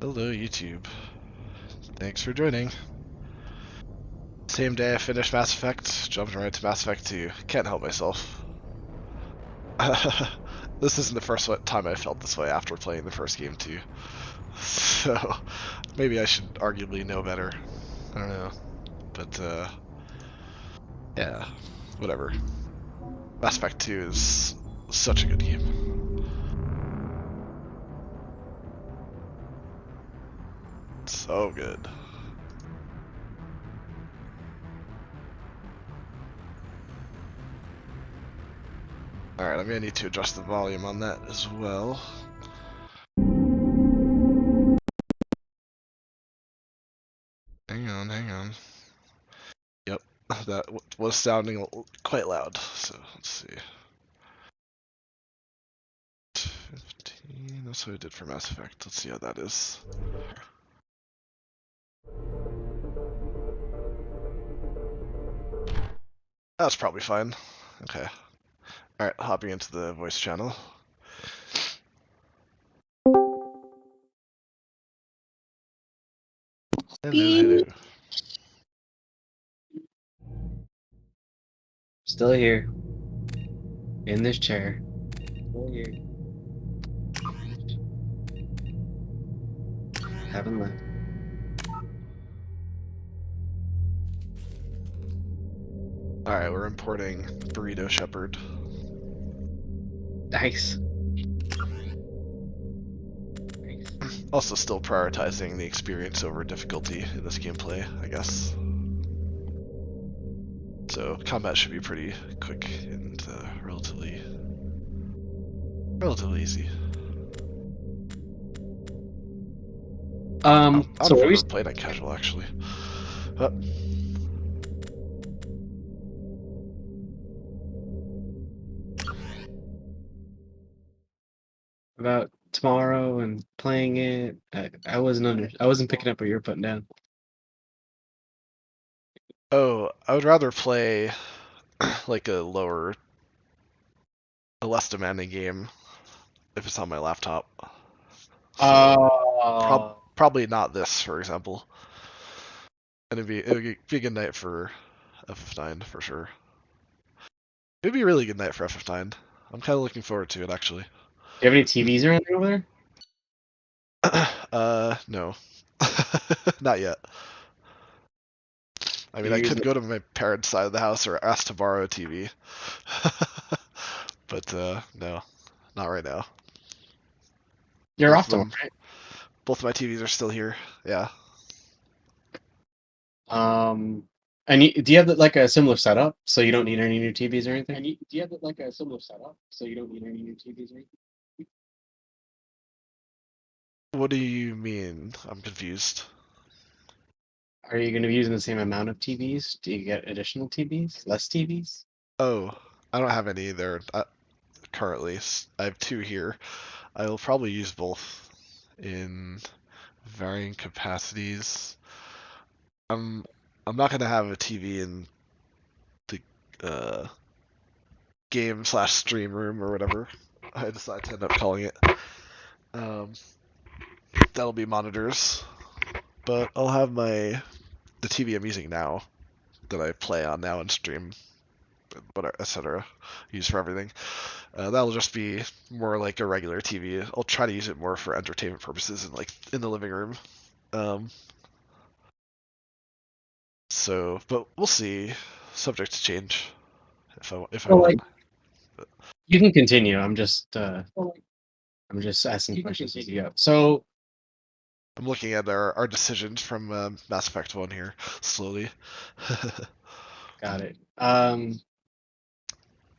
Hello, YouTube. Thanks for joining. Same day I finished Mass Effect, jumped right to Mass Effect 2. Can't help myself. This isn't the first time I felt this way after playing the first game too. So, maybe I should arguably know better. I don't know. But, yeah. Whatever. Mass Effect 2 is such a good game. So good. Alright, I'm gonna need to adjust the volume on that as well. Hang on. Yep, that was sounding quite loud, so let's see. 15, that's what I did for Mass Effect. Let's see how that is. That's probably fine. Okay. Alright, hopping into the voice channel. Hello. Still here. In this chair. Still here. Haven't left. Alright, we're importing Burrito Shepherd. Nice. Also still prioritizing the experience over difficulty in this gameplay, I guess. So combat should be pretty quick and relatively easy. I So don't know if what I've we ever played on casual actually. about tomorrow and playing it? I wasn't picking up what you were putting down. Oh, I would rather play like a less demanding game if it's on my laptop. So probably not this, for example. And it would be a good night for FF9 for sure. It'd be a really good night for FF9. I'm kind of looking forward to it actually. Do you have any TVs or anything over there? No, not yet. I mean, You're I could using go to my parents' side of the house or ask to borrow a TV, but no, not right now. You're Both off of tomorrow, them, right? both of my TVs are still here. Yeah. And do you have like a similar setup so you don't need any new TVs or anything? Do you have like a similar setup so you don't need any new TVs or anything? What do you mean? I'm confused. Are you going to be using the same amount of TVs? Do you get additional TVs? Less TVs? Oh, I don't have any there currently. I have two here. I will probably use both in varying capacities. I'm I'm not gonna have a TV in the uh, game slash stream room or whatever I decide to end up calling it. Um, that'll be monitors, but I'll have the TV I'm using now that I play on now and stream, whatever, etc. Use for everything. That'll just be more like a regular TV. I'll try to use it more for entertainment purposes and like in the living room. Um, so, but we'll see. Subject to change if I Well, want. like But you can continue. I'm just asking questions as you go. So, I'm looking at our decisions from Mass Effect 1 here slowly. got it.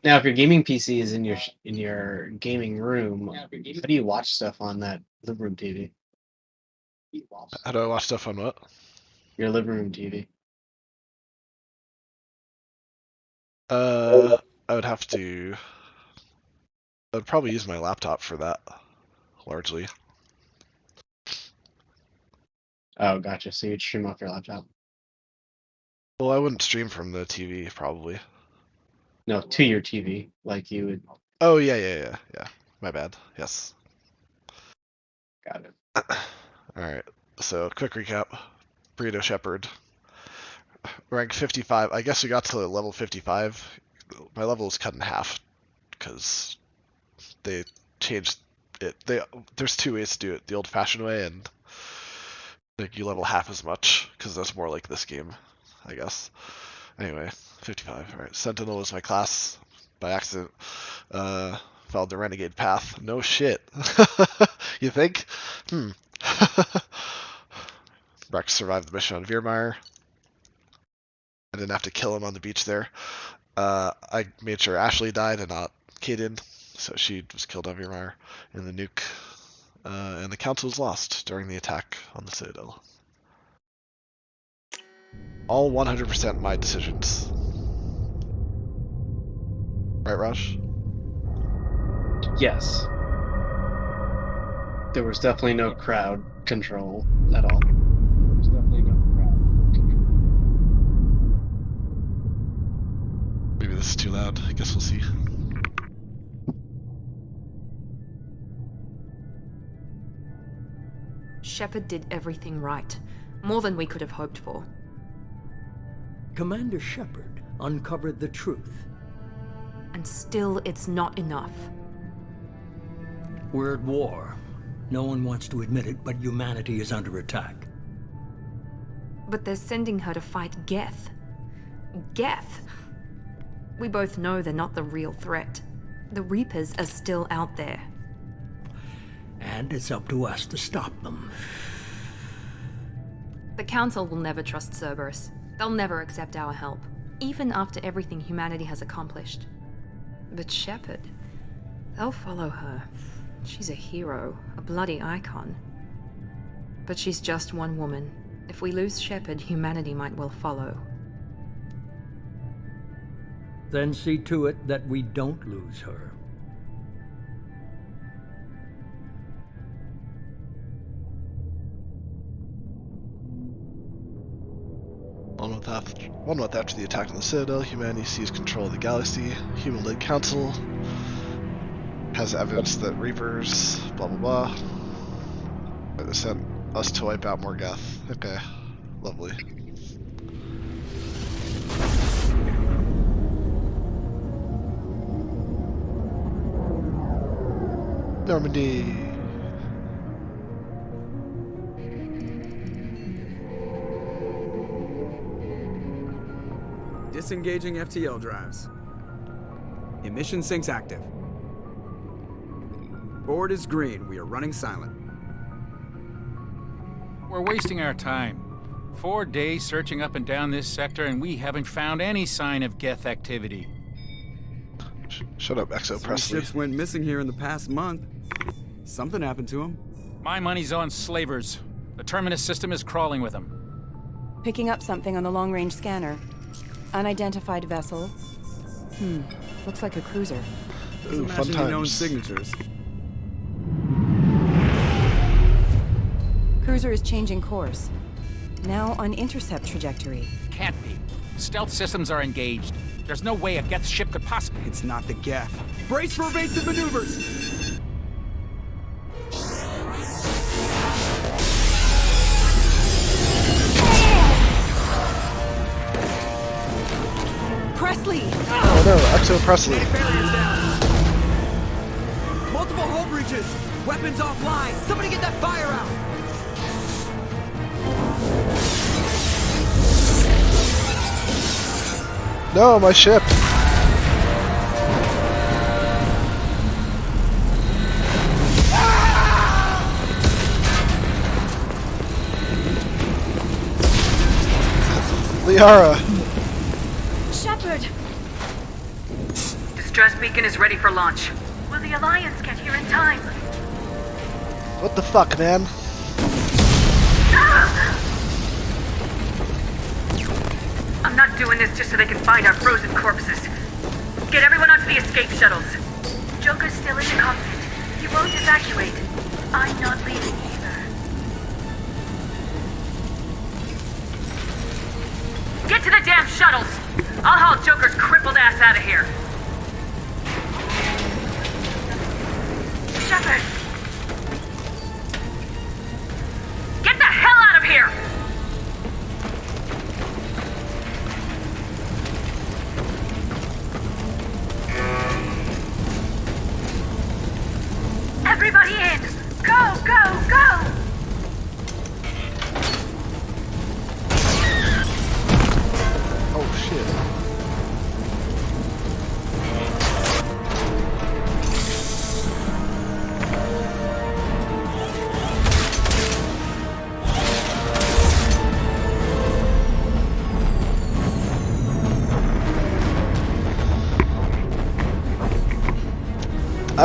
Now if your gaming PC is in your gaming room, how do you watch stuff on that living room TV? How do I watch stuff on what? Your living room TV. Uh, I would have to. I'd probably use my laptop for that largely. Oh, gotcha. So you'd stream off your laptop. Well, I wouldn't stream from the TV probably. No, to your TV, like you would. Oh yeah. My bad. Yes. Got it. Alright, so quick recap. Burrito Shepherd. Rank 55. I guess we got to level 55. My level was cut in half because they changed it. There's two ways to do it: the old-fashioned way and like you level half as much because that's more like this game, I guess. Anyway, 55. All right, Sentinel is my class. By accident, followed the renegade path. No shit. You think? Rex survived the mission on Veermeyer. I didn't have to kill him on the beach there. I made sure Ashley died and not Kaden, so she was killed on Veermeyer in the nuke. And the council was lost during the attack on the Citadel. All 100% my decisions. Right, Raj? Yes. There was definitely no crowd control at all. Maybe this is too loud. I guess we'll see. Shepard did everything right. More than we could have hoped for. Commander Shepard uncovered the truth. And still, it's not enough. We're at war. No one wants to admit it, but humanity is under attack. But they're sending her to fight Geth. Geth! We both know they're not the real threat. The Reapers are still out there. And it's up to us to stop them. The Council will never trust Cerberus. They'll never accept our help, even after everything humanity has accomplished. But Shepard, they'll follow her. She's a hero, a bloody icon. But she's just one woman. If we lose Shepard, humanity might well follow. Then see to it that we don't lose her. One month after the attack on the Citadel, humanity seized control of the galaxy. Human-led council has evidence that Reapers, blah blah blah. They sent us to wipe out more Geth. Okay, lovely. Normandy. Disengaging FTL drives. Emission sinks active. Board is green. We are running silent. We're wasting our time. 4 days searching up and down this sector, and we haven't found any sign of Geth activity. Shut up, Exo 3 Presley. ships went missing here in the past month. Something happened to them. My money's on slavers. The Terminus system is crawling with them. Picking up something on the long-range scanner. Unidentified vessel. Looks like a cruiser. Doesn't Ooh, match fun any known times. signatures. Cruiser is changing course. Now on intercept trajectory. Can't be. Stealth systems are engaged. There's no way a Geth ship could possibly... It's not the Geth. Brace for evasive maneuvers! Presley! Oh no, Exo Presley. Barriers down. Multiple hull breaches. Weapons offline. Somebody get that fire out. No, my ship. Liara. Shepard! Distress beacon is ready for launch. Will the Alliance get here in time? What the fuck, man? I'm not doing this just so they can find our frozen corpses. Get everyone onto the escape shuttles. Joker's still in the cockpit. He won't evacuate. I'm not leaving either. Get to the damn shuttles! I'll haul Joker's crippled ass out of here. Shepard!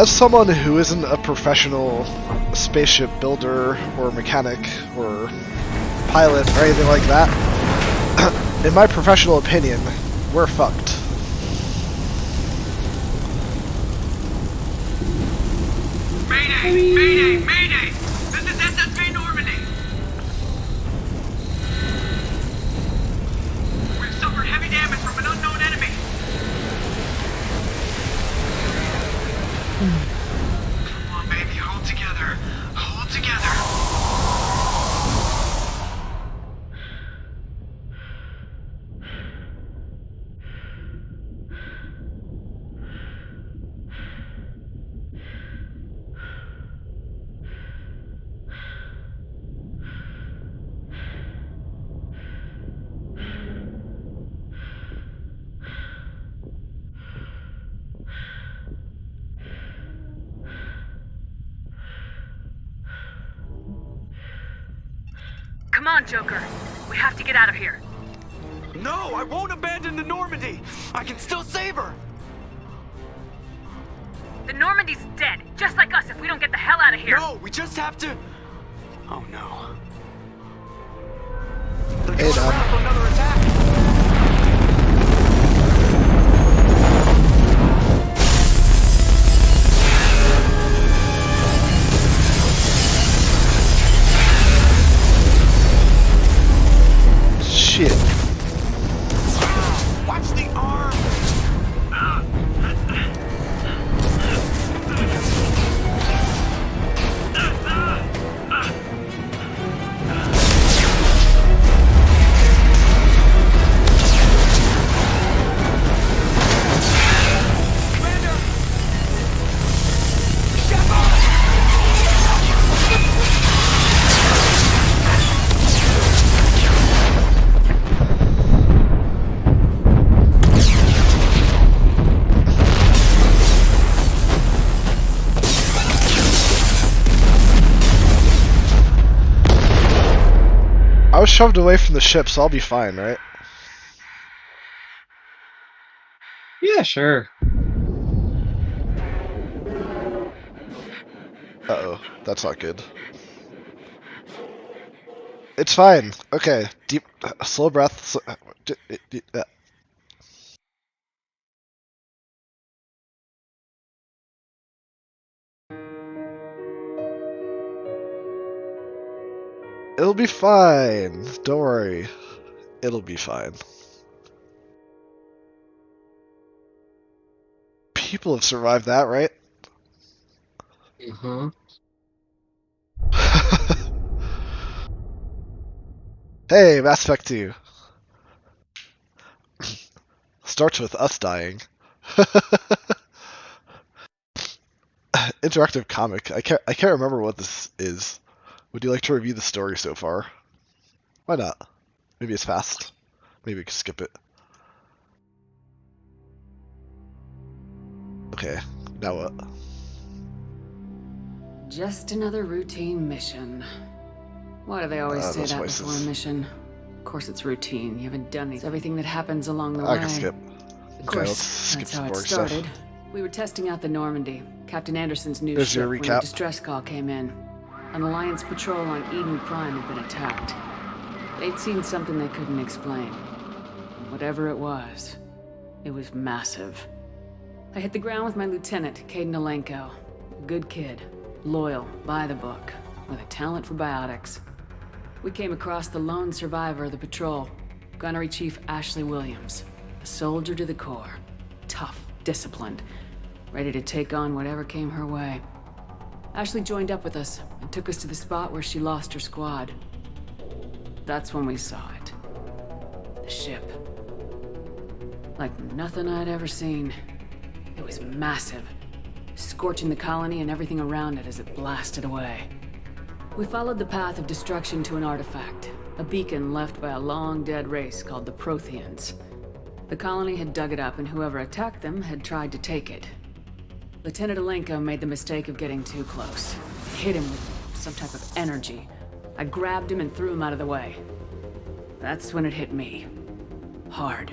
As someone who isn't a professional spaceship builder or mechanic or pilot or anything like that, in my professional opinion, we're fucked. Mayday! Mayday! Mayday! This is SSV Normandy! We've suffered heavy damage from an unknown enemy! Come on, baby, hold together. Hold together. Come on, Joker. We have to get out of here. No, I won't abandon the Normandy! I can still save her! The Normandy's dead, just like us if we don't get the hell out of here. No, we just have to... Oh no. They're Hey, going Dom. around for another attack! Shit. Watch the arm! Commander! I was shoved away from the ship, so I'll be fine, right? Yeah, sure. Uh-oh, that's not good. It's fine. Okay, deep, slow breath. It'll be fine. Don't worry. It'll be fine. People have survived that, right? Uh-huh. Hey, Mass Effect 2. Starts with us dying. Interactive comic. I can't remember what this is. Would you like to review the story so far? Why not? Maybe it's fast. Maybe we can skip it. Okay, now what? Just another routine mission. Why do they always say those that voices. before a mission? Of course it's routine. You haven't done anything. It's everything that happens along the way. I can skip. Of Okay, course, let's skip that's some how it boring stuff. started. We were testing out the Normandy, Captain Anderson's new There's ship, your when a recap. distress call came in. An Alliance patrol on Eden Prime had been attacked. They'd seen something they couldn't explain. And whatever it was massive. I hit the ground with my lieutenant, Caden Alenko. A good kid, loyal, by the book, with a talent for biotics. We came across the lone survivor of the patrol, Gunnery Chief Ashley Williams. A soldier to the core. Tough, disciplined, ready to take on whatever came her way. Ashley joined up with us and took us to the spot where she lost her squad. That's when we saw it. The ship. Like nothing I'd ever seen. It was massive, scorching the colony and everything around it as it blasted away. We followed the path of destruction to an artifact, a beacon left by a long-dead race called the Protheans. The colony had dug it up, and whoever attacked them had tried to take it. Lieutenant Alenko made the mistake of getting too close. Hit him with some type of energy. I grabbed him and threw him out of the way. That's when it hit me. Hard.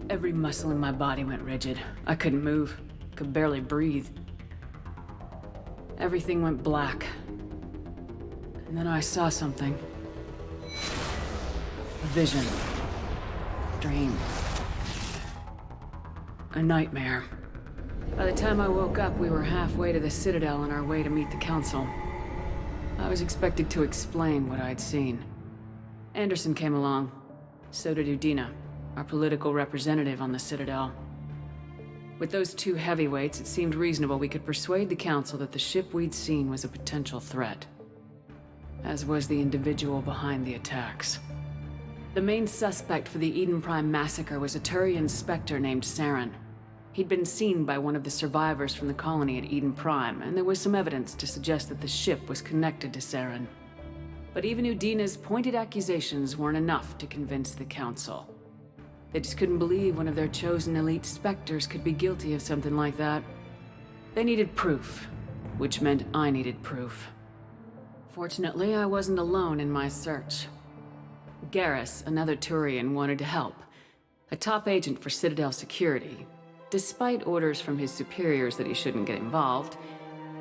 Every muscle in my body went rigid. I couldn't move, could barely breathe. Everything went black. And then I saw something. A vision. Dream. A nightmare. By the time I woke up, we were halfway to the Citadel on our way to meet the Council. I was expected to explain what I'd seen. Anderson came along. So did Udina, our political representative on the Citadel. With those two heavyweights, it seemed reasonable we could persuade the Council that the ship we'd seen was a potential threat. As was the individual behind the attacks. The main suspect for the Eden Prime massacre was a Turian Spectre named Saren. He'd been seen by one of the survivors from the colony at Eden Prime, and there was some evidence to suggest that the ship was connected to Saren. But even Udina's pointed accusations weren't enough to convince the Council. They just couldn't believe one of their chosen elite Spectres could be guilty of something like that. They needed proof, which meant I needed proof. Fortunately, I wasn't alone in my search. Garrus, another Turian, wanted to help. A top agent for Citadel security. Despite orders from his superiors that he shouldn't get involved,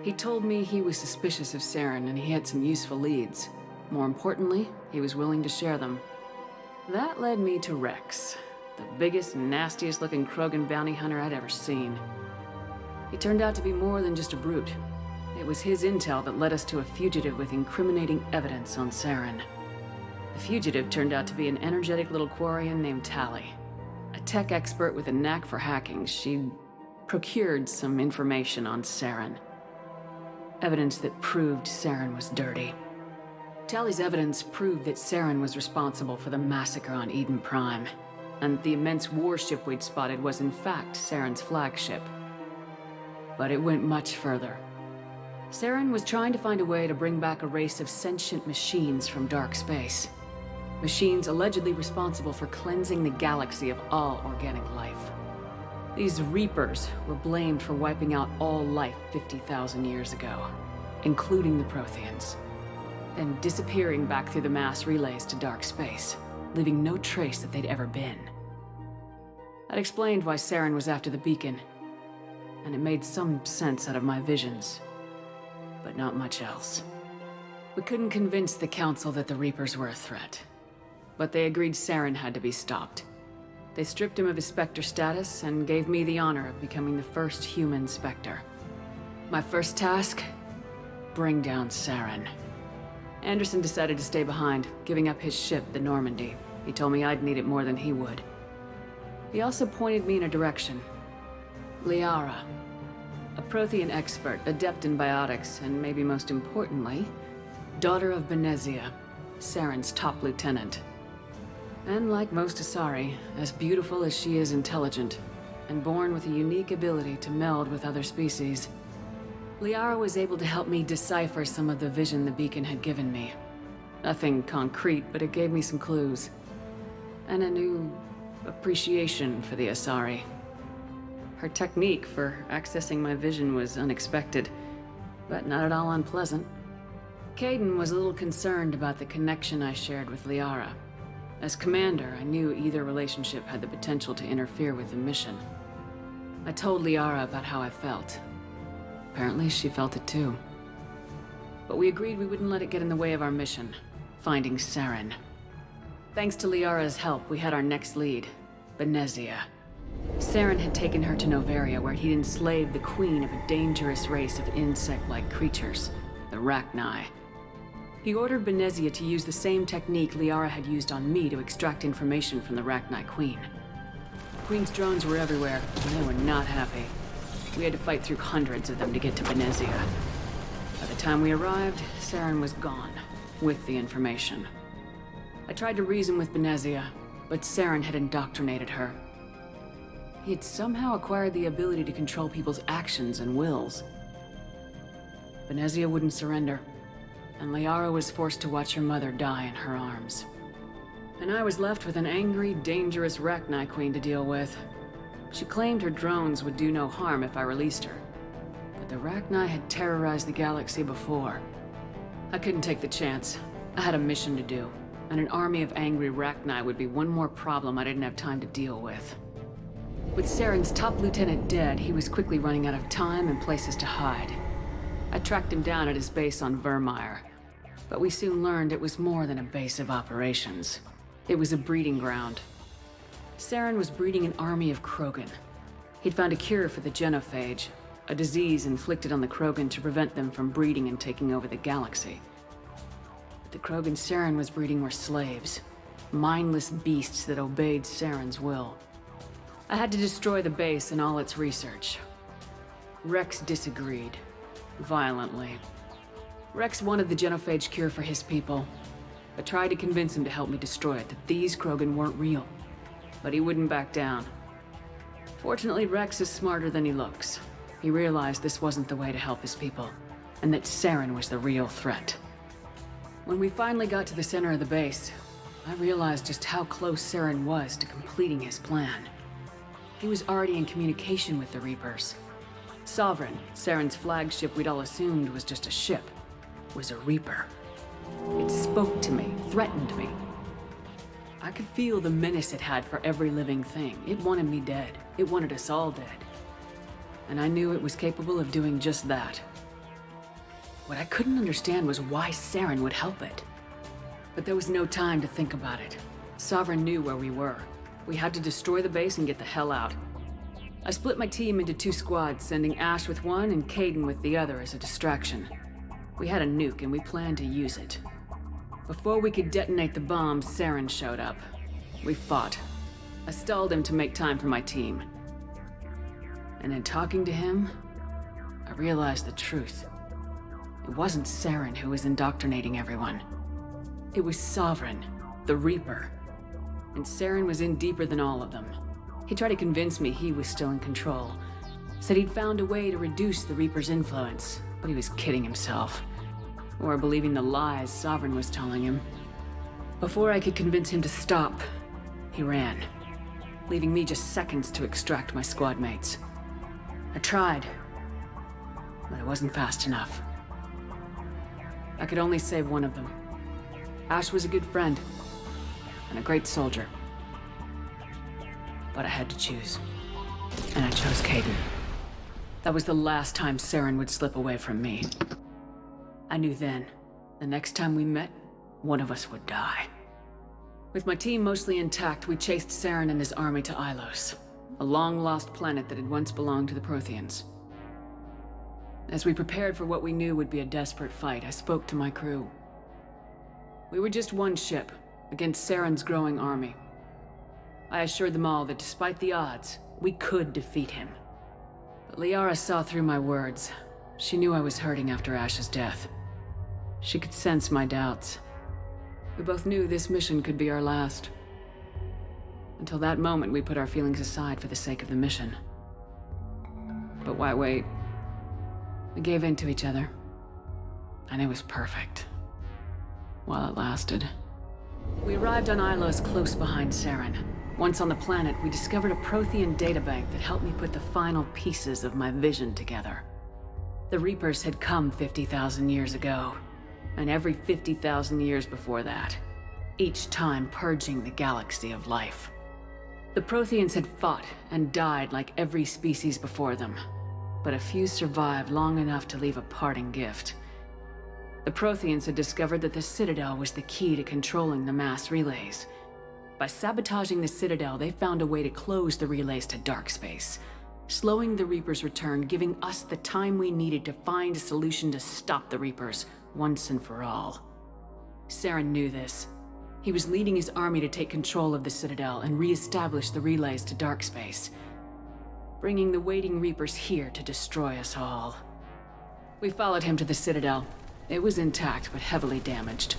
he told me he was suspicious of Saren and he had some useful leads. More importantly, he was willing to share them. That led me to Rex, the biggest, nastiest looking Krogan bounty hunter I'd ever seen. He turned out to be more than just a brute. It was his intel that led us to a fugitive with incriminating evidence on Saren. The fugitive turned out to be an energetic little Quarian named Tali. A tech expert with a knack for hacking, she'd procured some information on Saren. Evidence that proved Saren was dirty. Tali's evidence proved that Saren was responsible for the massacre on Eden Prime, and the immense warship we'd spotted was in fact Saren's flagship. But it went much further. Saren was trying to find a way to bring back a race of sentient machines from dark space. Machines allegedly responsible for cleansing the galaxy of all organic life. These Reapers were blamed for wiping out all life 50,000 years ago, including the Protheans, and disappearing back through the mass relays to dark space, leaving no trace that they'd ever been. That explained why Saren was after the beacon, and it made some sense out of my visions, but not much else. We couldn't convince the Council that the Reapers were a threat, but they agreed Saren had to be stopped. They stripped him of his Spectre status and gave me the honor of becoming the first human Spectre. My first task? Bring down Saren. Anderson decided to stay behind, giving up his ship, the Normandy. He told me I'd need it more than he would. He also pointed me in a direction. Liara. A Prothean expert, adept in biotics, and maybe most importantly, daughter of Benezia, Saren's top lieutenant. And like most Asari, as beautiful as she is intelligent, and born with a unique ability to meld with other species. Liara was able to help me decipher some of the vision the beacon had given me. Nothing concrete, but it gave me some clues. And a new appreciation for the Asari. Her technique for accessing my vision was unexpected, but not at all unpleasant. Kaidan was a little concerned about the connection I shared with Liara. As commander, I knew either relationship had the potential to interfere with the mission. I told Liara about how I felt. Apparently, she felt it too. But we agreed we wouldn't let it get in the way of our mission, finding Saren. Thanks to Liara's help, we had our next lead, Benezia. Saren had taken her to Noveria, where he'd enslaved the queen of a dangerous race of insect-like creatures, the Rachni. He ordered Benezia to use the same technique Liara had used on me to extract information from the Rachni Queen. The Queen's drones were everywhere, and they were not happy. We had to fight through hundreds of them to get to Benezia. By the time we arrived, Saren was gone, with the information. I tried to reason with Benezia, but Saren had indoctrinated her. He had somehow acquired the ability to control people's actions and wills. Benezia wouldn't surrender, and Liara was forced to watch her mother die in her arms. And I was left with an angry, dangerous Rachni Queen to deal with. She claimed her drones would do no harm if I released her. But the Rachni had terrorized the galaxy before. I couldn't take the chance. I had a mission to do, and an army of angry Rachni would be one more problem I didn't have time to deal with. With Saren's top lieutenant dead, he was quickly running out of time and places to hide. I tracked him down at his base on Vermeer, but we soon learned it was more than a base of operations. It was a breeding ground. Saren was breeding an army of Krogan. He'd found a cure for the genophage, a disease inflicted on the Krogan to prevent them from breeding and taking over the galaxy. But the Krogan Saren was breeding were slaves, mindless beasts that obeyed Saren's will. I had to destroy the base and all its research. Rex disagreed, violently. Rex wanted the genophage cure for his people. I tried to convince him to help me destroy it, that these Krogan weren't real. But he wouldn't back down. Fortunately, Rex is smarter than he looks. He realized this wasn't the way to help his people, and that Saren was the real threat. When we finally got to the center of the base, I realized just how close Saren was to completing his plan. He was already in communication with the Reapers. Sovereign, Saren's flagship we'd all assumed was just a ship, was a Reaper. It spoke to me, threatened me. I could feel the menace it had for every living thing. It wanted me dead. It wanted us all dead. And I knew it was capable of doing just that. What I couldn't understand was why Saren would help it. But there was no time to think about it. Sovereign knew where we were. We had to destroy the base and get the hell out. I split my team into 2 squads, sending Ash with one and Caden with the other as a distraction. We had a nuke and we planned to use it. Before we could detonate the bomb, Saren showed up. We fought. I stalled him to make time for my team. And in talking to him, I realized the truth. It wasn't Saren who was indoctrinating everyone. It was Sovereign, the Reaper. And Saren was in deeper than all of them. He tried to convince me he was still in control. Said he'd found a way to reduce the Reaper's influence, but he was kidding himself. Or believing the lies Sovereign was telling him. Before I could convince him to stop, he ran, leaving me just seconds to extract my squad mates. I tried, but it wasn't fast enough. I could only save one of them. Ash was a good friend, and a great soldier. But I had to choose, and I chose Caden. That was the last time Saren would slip away from me. I knew then, the next time we met, one of us would die. With my team mostly intact, we chased Saren and his army to Ilos, a long-lost planet that had once belonged to the Protheans. As we prepared for what we knew would be a desperate fight, I spoke to my crew. We were just one ship, against Saren's growing army. I assured them all that despite the odds, we could defeat him. But Liara saw through my words. She knew I was hurting after Ash's death. She could sense my doubts. We both knew this mission could be our last. Until that moment, we put our feelings aside for the sake of the mission. But why wait? We gave in to each other. And it was perfect. While it lasted. We arrived on Ilos close behind Saren. Once on the planet, we discovered a Prothean databank that helped me put the final pieces of my vision together. The Reapers had come 50,000 years ago, and every 50,000 years before that, each time purging the galaxy of life. The Protheans had fought and died like every species before them, but a few survived long enough to leave a parting gift. The Protheans had discovered that the Citadel was the key to controlling the mass relays. By sabotaging the Citadel, they found a way to close the relays to dark space, slowing the Reapers' return, giving us the time we needed to find a solution to stop the Reapers once and for all. Saren knew this. He was leading his army to take control of the Citadel and re-establish the relays to dark space, bringing the waiting Reapers here to destroy us all. We followed him to the Citadel. It was intact, but heavily damaged.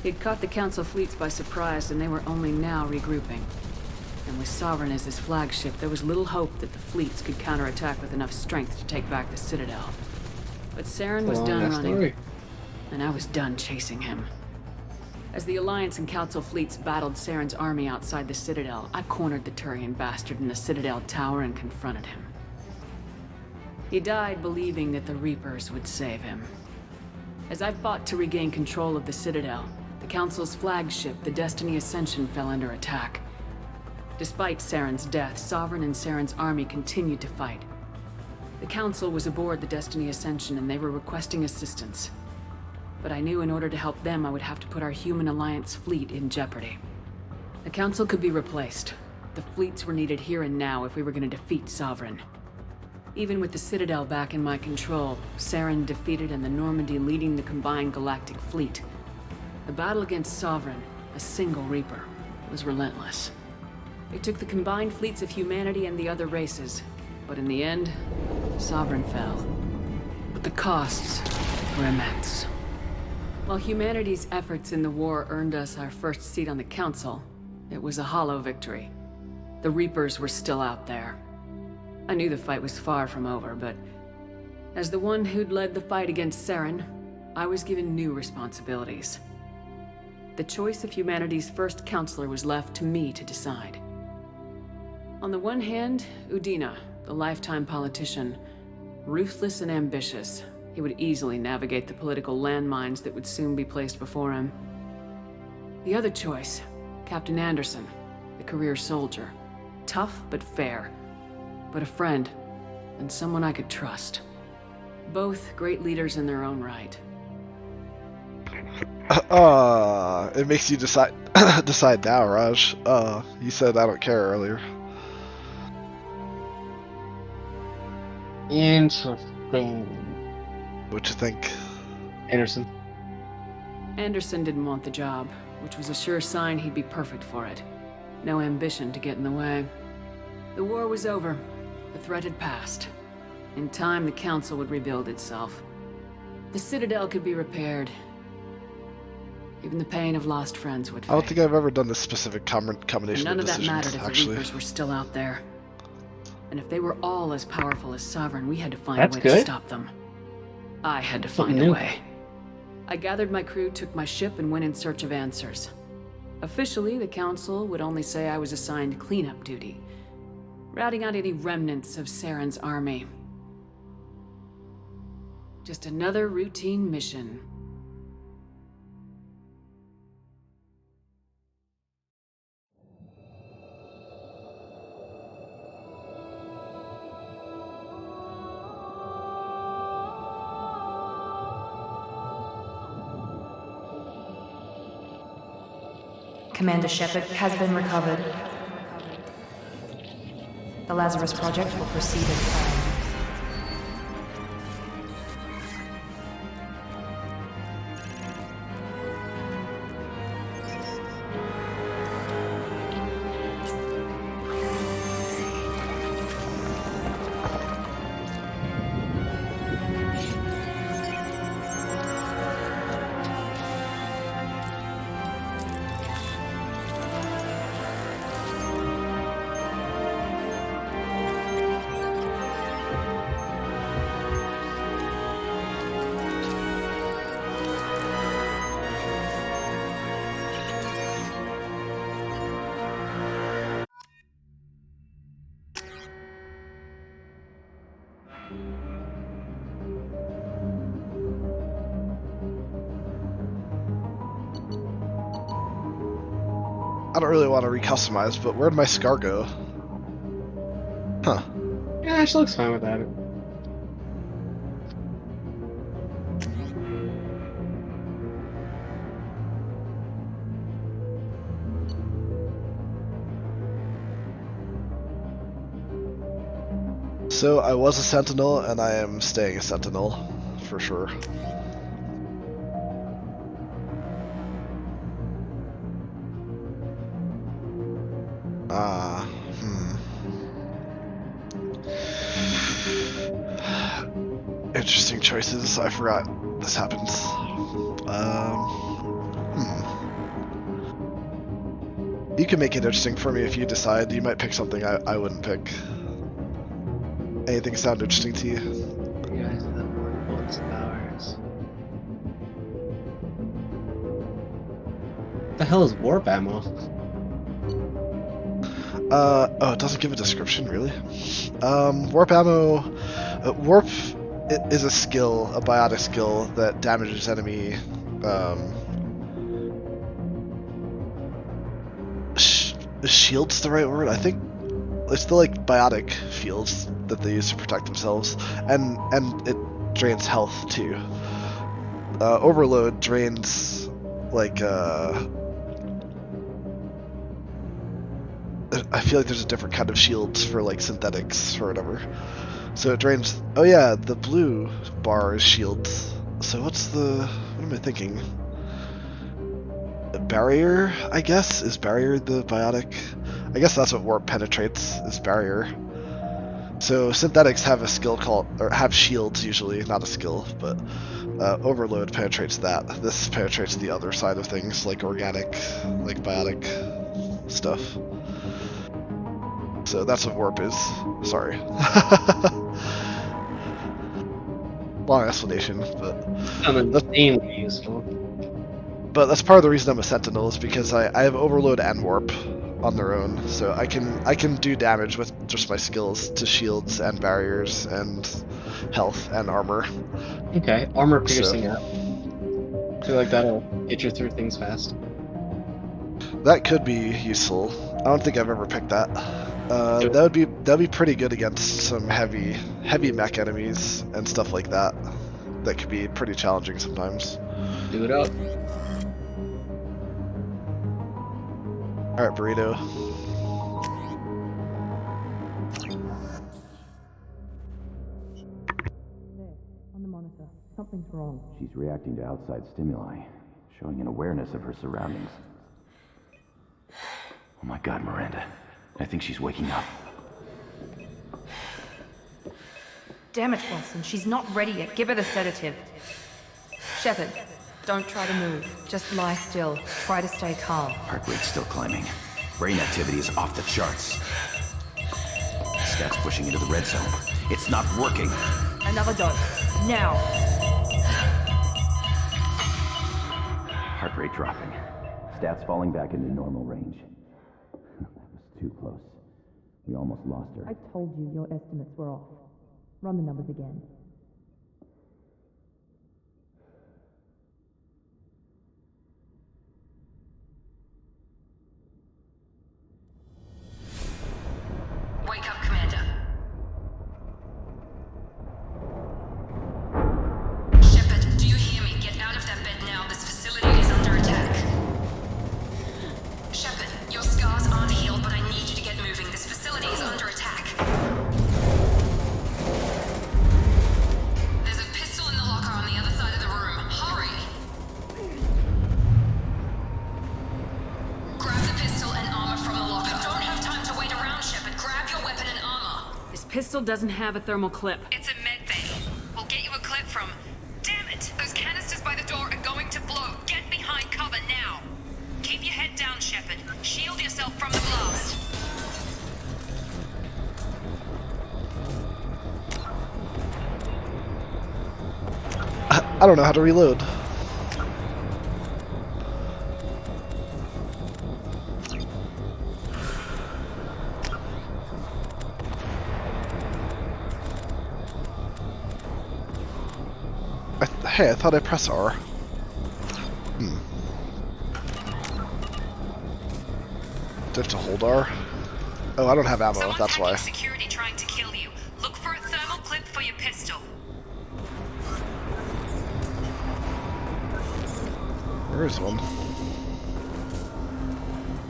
He'd caught the Council fleets by surprise, and they were only now regrouping. And with Sovereign as his flagship, there was little hope that the fleets could counterattack with enough strength to take back the Citadel. But Saren was done running, and I was done chasing him. As the Alliance and Council fleets battled Saren's army outside the Citadel, I cornered the Turian bastard in the Citadel tower and confronted him. He died believing that the Reapers would save him. As I fought to regain control of the Citadel, the Council's flagship, the Destiny Ascension, fell under attack. Despite Saren's death, Sovereign and Saren's army continued to fight. The Council was aboard the Destiny Ascension and they were requesting assistance. But I knew in order to help them, I would have to put our human alliance fleet in jeopardy. The Council could be replaced. The fleets were needed here and now if we were going to defeat Sovereign. Even with the Citadel back in my control, Saren defeated and the Normandy leading the combined galactic fleet. The battle against Sovereign, a single Reaper, was relentless. It took the combined fleets of humanity and the other races, but in the end, Sovereign fell. But the costs were immense. While humanity's efforts in the war earned us our first seat on the Council, it was a hollow victory. The Reapers were still out there. I knew the fight was far from over, but as the one who'd led the fight against Saren, I was given new responsibilities. The choice of humanity's first counselor was left to me to decide. On the one hand, Udina, the lifetime politician, ruthless and ambitious, he would easily navigate the political landmines that would soon be placed before him. The other choice, Captain Anderson, the career soldier, tough but fair, but a friend, and someone I could trust. Both great leaders in their own right. It makes you decide decide now, Raj. You said I don't care earlier. Interesting. What you think? Anderson. Anderson didn't want the job, which was a sure sign he'd be perfect for it. No ambition to get in the way. The war was over. The threat had passed. In time, the Council would rebuild itself. The Citadel could be repaired. Even the pain of lost friends would fade. I don't think I've ever done this specific combination And none of of that decisions, mattered if actually. the Reapers were still out there. And if they were all as powerful as Sovereign, we had to find That's a way to good. stop them. I had to Something find a new. way. I gathered my crew, took my ship, and went in search of answers. Officially, the Council would only say I was assigned cleanup duty, routing out any remnants of Saren's army. Just another routine mission. Commander Shepard has been recovered. The Lazarus Project will proceed as planned. I don't really want to recustomize, but where'd my scar go? Huh. Yeah, she looks fine without it. So I was a sentinel, and I am staying a sentinel, for sure. Interesting choices. I forgot this happens. You can make it interesting for me if you decide. You might pick something I wouldn't pick. Anything sound interesting to you? You guys have wonderful stars. What the hell is warp ammo? Oh, it doesn't give a description, really? Warp ammo... warp is a skill, a biotic skill, that damages enemy... Shield's the right word? I think... it's the like biotic fields that they use to protect themselves, and it drains health too. Overload drains like I feel like there's a different kind of shields for like synthetics or whatever. So it drains. Oh yeah, the blue bar is shields. So what am I thinking? A barrier, I guess? Is barrier the biotic? I guess that's what warp penetrates, is barrier. So synthetics have a skill called, or have shields usually, not a skill, but overload penetrates that. This penetrates the other side of things, like organic, like biotic stuff. So that's what warp is. Sorry. Long explanation, but insanely useful. But that's part of the reason I'm a sentinel, is because I have overload and warp on their own, so I can do damage with just my skills to shields and barriers and health and armor. Okay, armor piercing up. I feel like that'll get you through things fast. That could be useful. I don't think I've ever picked that. That'd be pretty good against some heavy mech enemies and stuff like that. That could be pretty challenging sometimes. Do it up. Alright, burrito. On the monitor. Something's wrong. She's reacting to outside stimuli, showing an awareness of her surroundings. Oh my god, Miranda. I think she's waking up. Damn it, Wilson. She's not ready yet. Give her the sedative. Shepard, don't try to move. Just lie still. Try to stay calm. Heart rate's still climbing. Brain activity is off the charts. Stats pushing into the red zone. It's not working. Another dose. Now. Heart rate dropping. Stats falling back into normal range. That was too close. We almost lost her. I told you your estimates were off. Run the numbers again. Wake up, Commander. Shepard, do you hear me? Get out of that bed now. This facility is under attack. Shepard, your scars aren't healed, but I need you to get moving. This facility is under attack. There's a pistol in the locker on the other side of the room. Hurry! Grab the pistol and armor from the locker. Don't have time to wait around, Shepard. Grab your weapon and armor. This pistol doesn't have a thermal clip. It's a med bay. We'll get you a clip from... Damn it! Those canisters by the door are going to blow. Get behind cover now. Keep your head down, Shepard. Shield yourself from the blast. I don't know how to reload. Hey, I thought I press R. Do I have to hold R? Oh, I don't have ammo, Someone's that's why. hacking security trying to kill you. Look for a thermal clip for your pistol. Where is one?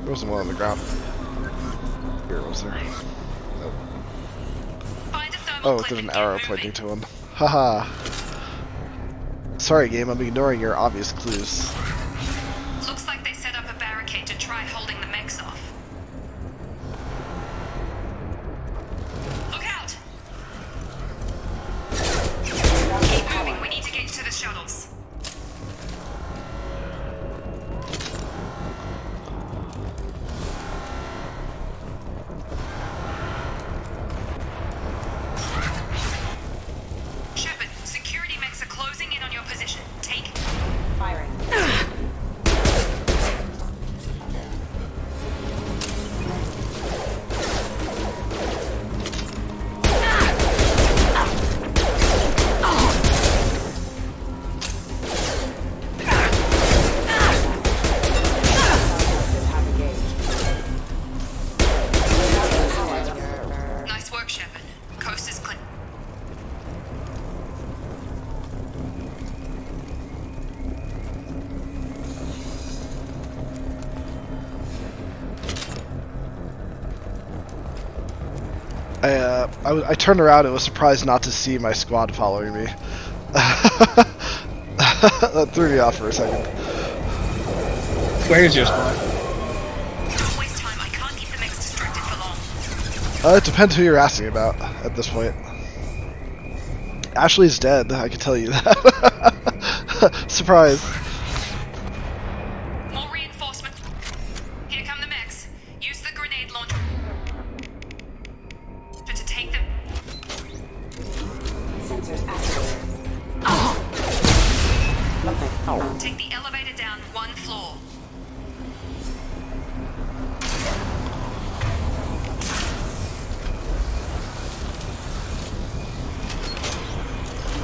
There wasn't one on the ground. Here, was there? Nope. Find a thermal Oh, clip there's and an get arrow moving. pointing to one. Haha. Sorry, game, I'm ignoring your obvious clues. Looks like they set up a barricade to try holding the mechs off. Look out! Keep moving, we need to get to the shuttles. Shepard, security mechs are closing in on your position. Take... Firing. I turned around and was surprised not to see my squad following me. That threw me off for a second. Where's your spot? Don't waste time. I can't keep the mix distracted for long. It depends who you're asking about at this point. Ashley's dead, I can tell you that. Surprise. More reinforcement. Here come the mechs. Use the grenade launcher to take them. Sensors activated. Take the elevator down 1 floor.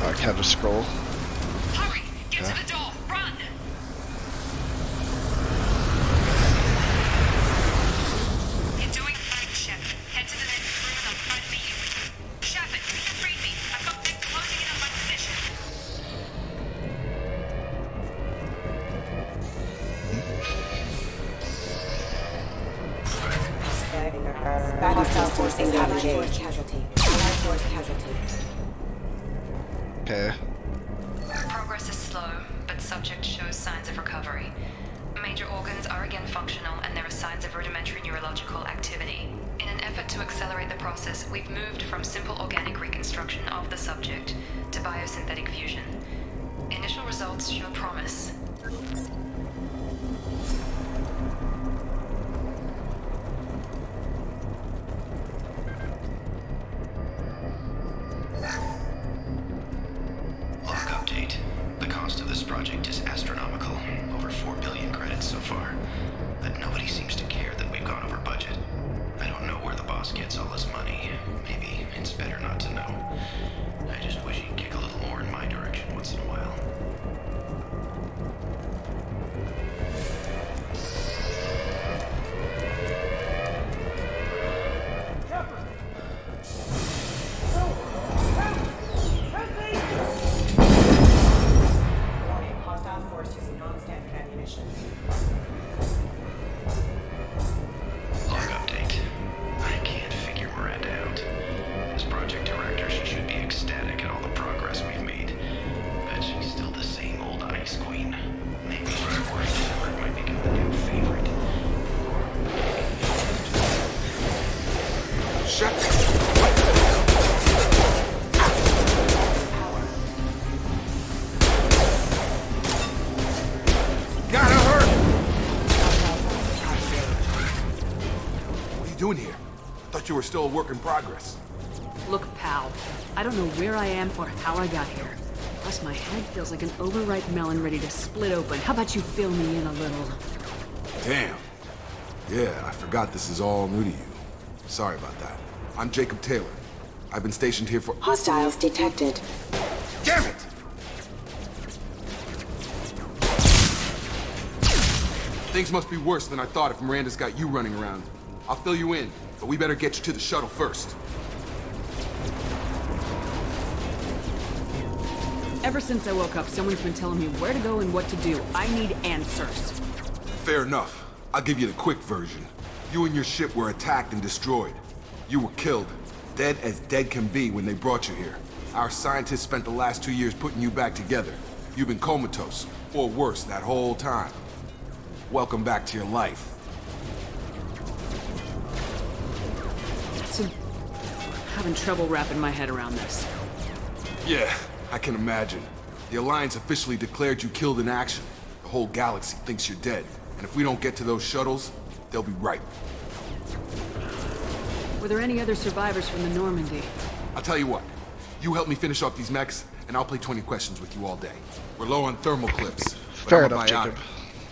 I can't just scroll. Hurry! Get to the door! Run! You're doing fine, Shep. Head to the next room and I'll try to meet you. Shepard, read me. I've got them closing in on my position. Battlestar forces have engaged. Casualty. Okay. Progress is slow, but subject shows signs of recovery. Major organs are again functional, and there are signs of rudimentary neurological activity. In an effort to accelerate the process, we've moved from simple organic reconstruction of the subject to biosynthetic fusion. Initial results show promise. Log update. The cost of this project is astronomical. Over 4 billion credits so far. But nobody seems to care that we've gone over budget. I don't know where the boss gets all his money. Maybe it's better not to know. I just wish he'd kick a little more in my direction once in a while. Hostile force using non-standard ammunition. Log update. I can't figure Miranda out. As project director, she should be ecstatic at all the progress we've made. But she's still the same old ice queen. Maybe she's worse or it might become the new favorite. Gotta hurt! What are you doing here? Thought you were still a work in progress. Look, pal, I don't know where I am or how I got here. Plus, my head feels like an overripe melon ready to split open. How about you fill me in a little? Damn. Yeah, I forgot this is all new to you. Sorry about that. I'm Jacob Taylor. I've been stationed here for— Hostiles detected. Damn it! Things must be worse than I thought if Miranda's got you running around. I'll fill you in, but we better get you to the shuttle first. Ever since I woke up, someone's been telling me where to go and what to do. I need answers. Fair enough. I'll give you the quick version. You and your ship were attacked and destroyed. You were killed, dead as dead can be when they brought you here. Our scientists spent the last 2 years putting you back together. You've been comatose, or worse, that whole time. Welcome back to your life. I'm having trouble wrapping my head around this. Yeah, I can imagine. The Alliance officially declared you killed in action. The whole galaxy thinks you're dead. And if we don't get to those shuttles, they'll be right. Were there any other survivors from the Normandy? I'll tell you what. You help me finish off these mechs, and I'll play 20 questions with you all day. We're low on thermal clips. But Fair I'm a enough, biotic. Jacob.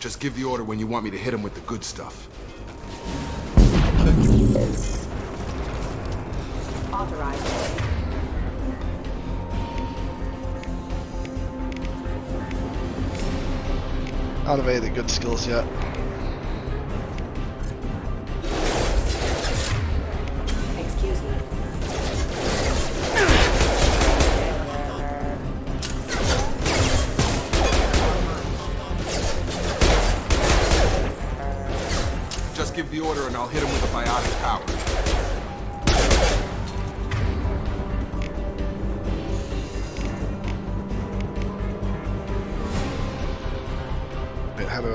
Just give the order when you want me to hit him with the good stuff. Authorized. I don't have any of the good skills yet. Excuse me. Just give the order and I'll hit him with a biotic power. how do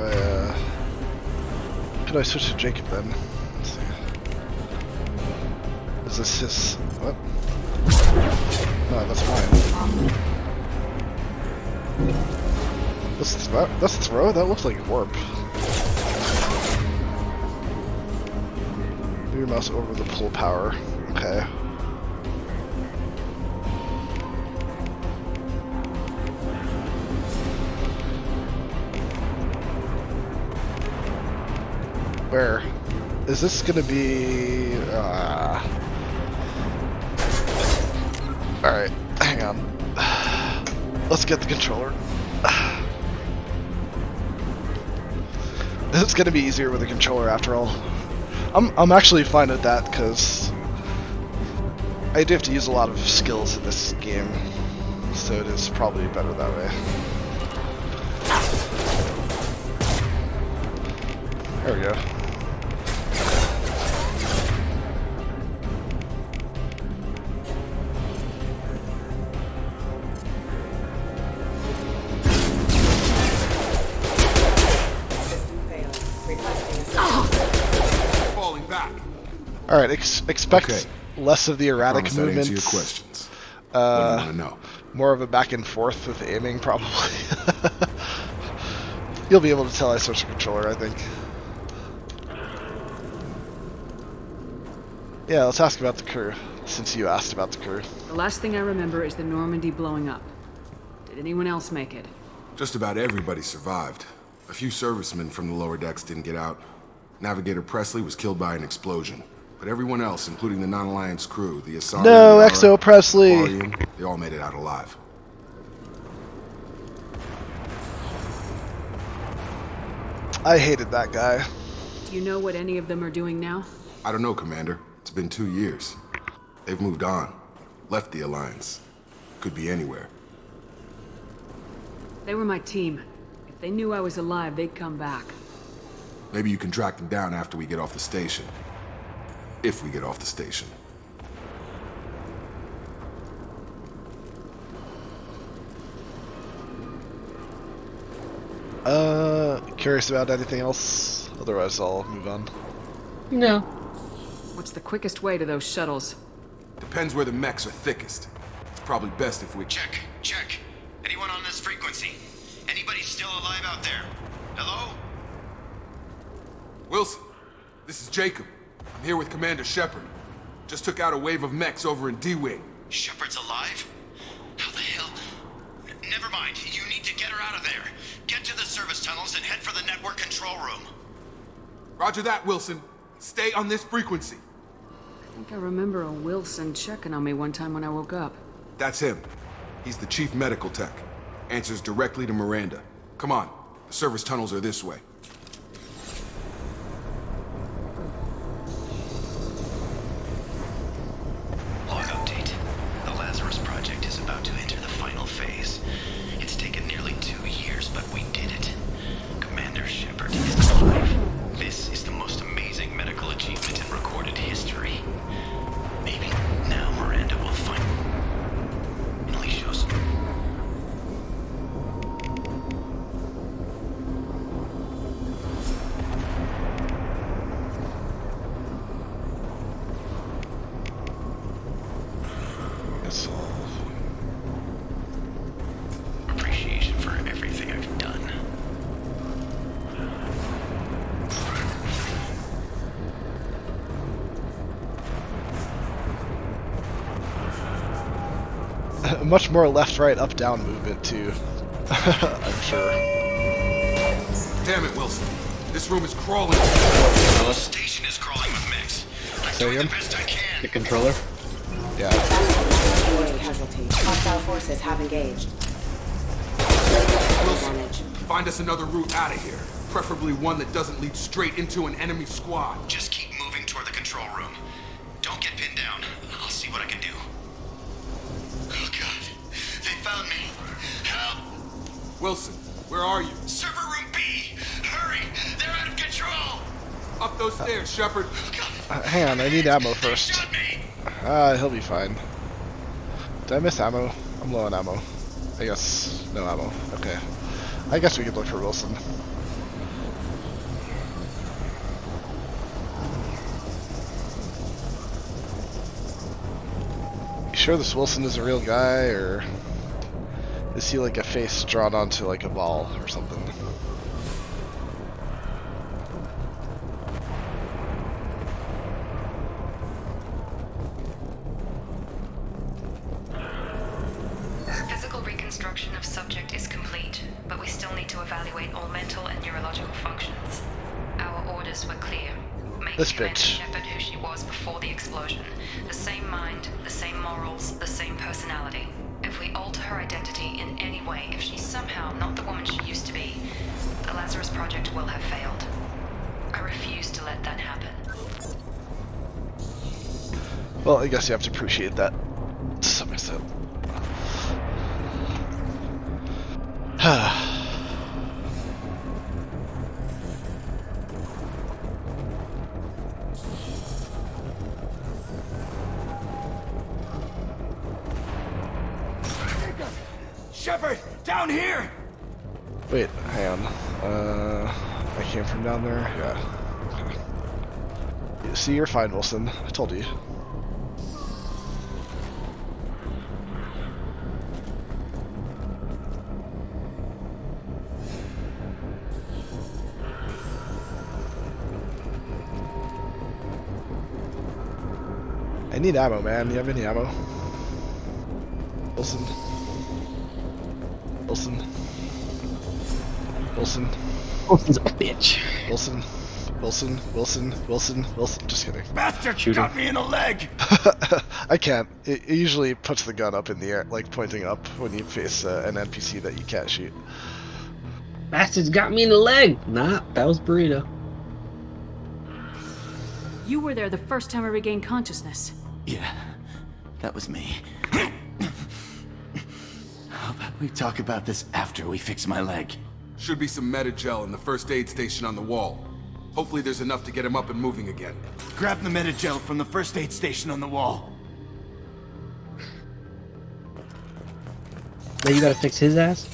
I switch to Jacob then? Let's see. Is this his? What? No, that's mine. Let's throw? That looks like a warp. Move your mouse over the pull power. Okay. Where? Is this gonna be... Alright, hang on. Let's get the controller. It's gonna be easier with a controller after all. I'm actually fine with that because I do have to use a lot of skills in this game, so it is probably better that way. There we go. Falling back. All right, expect Okay. less of the erratic Promise that answer movements. your questions. What do you want to know? More of a back and forth with aiming, probably. You'll be able to tell I switched the controller, I think. Yeah, let's ask about the crew, since you asked about the crew. The last thing I remember is the Normandy blowing up. Did anyone else make it? Just about everybody survived. A few servicemen from the lower decks didn't get out. Navigator Presley was killed by an explosion. But everyone else, including the non-Alliance crew, the Asari, No, the Exo Presley! Barian, they all made it out alive. I hated that guy. Do you know what any of them are doing now? I don't know, Commander. It's been 2 years. They've moved on. Left the Alliance. Could be anywhere. They were my team. If they knew I was alive, they'd come back. Maybe you can track them down after we get off the station. If we get off the station. Curious about anything else? Otherwise, I'll move on. No. What's the quickest way to those shuttles? Depends where the mechs are thickest. It's probably best if we... Check, check. Anyone on this frequency? Anybody still alive out there? Hello? Wilson, this is Jacob. I'm here with Commander Shepard. Just took out a wave of mechs over in D-Wing. Shepard's alive? How the hell? Never mind. You need to get her out of there. Get to the service tunnels and head for the network control room. Roger that, Wilson. Stay on this frequency. I think I remember a Wilson checking on me one time when I woke up. That's him. He's the chief medical tech. Answers directly to Miranda. Come on. The service tunnels are this way. Log update. The Lazarus Project is about to enter the final phase. It's taken nearly 2 years, but we did it. Commander Shepard is alive. This is the most amazing medical achievement in recorded history. Maybe now Miranda will finally show some... appreciation for everything I've done. Much more left, right, up, down movement, too. I'm sure. Damn it, Wilson. This room is crawling. The station is crawling with mix. I'm Say doing the again? best I can. The controller? Yeah. Casualty. Hostile forces have engaged. Wilson, find us another route out of here. Preferably one that doesn't lead straight into an enemy squad. Just keep moving toward the control room. Don't get pinned down. I'll see what I can do. Oh god. They found me. Help! Wilson, where are you? Server room B! Hurry! They're out of control! Up those stairs, Shepard. Hang on, I need ammo first. Shot me! He'll be fine. Did I miss ammo? I'm low on ammo. I guess no ammo. Okay. I guess we could look for Wilson. sure this Wilson is a real guy, or is he like a face drawn onto like a ball or something? Physical reconstruction of subject is complete, but we still need to evaluate all mental and neurological functions. Our orders were clear. Make This Commander bitch. Shepard who she was before the explosion. The same mind, the same morals, the same personality. If we alter her identity in any way, if she's somehow not the woman she used to be, the Lazarus Project will have failed. I refuse to let that happen. Well, I guess you have to appreciate that to some extent. Shepard, down here! Wait, hang on. I came from down there? Yeah. Okay. See, you're fine, Wilson. I told you. I need ammo, man. You have any ammo? Wilson? Wilson? Wilson? Wilson's a bitch. Wilson? Wilson? Wilson? Wilson? Wilson? Just kidding. Bastard Shoot got him. me in the leg! I can't. It usually puts the gun up in the air, like pointing up when you face an NPC that you can't shoot. Bastards got me in the leg. Nah, that was Burrito. You were there the first time I regained consciousness. Yeah, that was me. How about we talk about this after we fix my leg? Should be some Metagel in the first aid station on the wall. Hopefully there's enough to get him up and moving again. Grab the Metagel from the first aid station on the wall. Now you gotta fix his ass?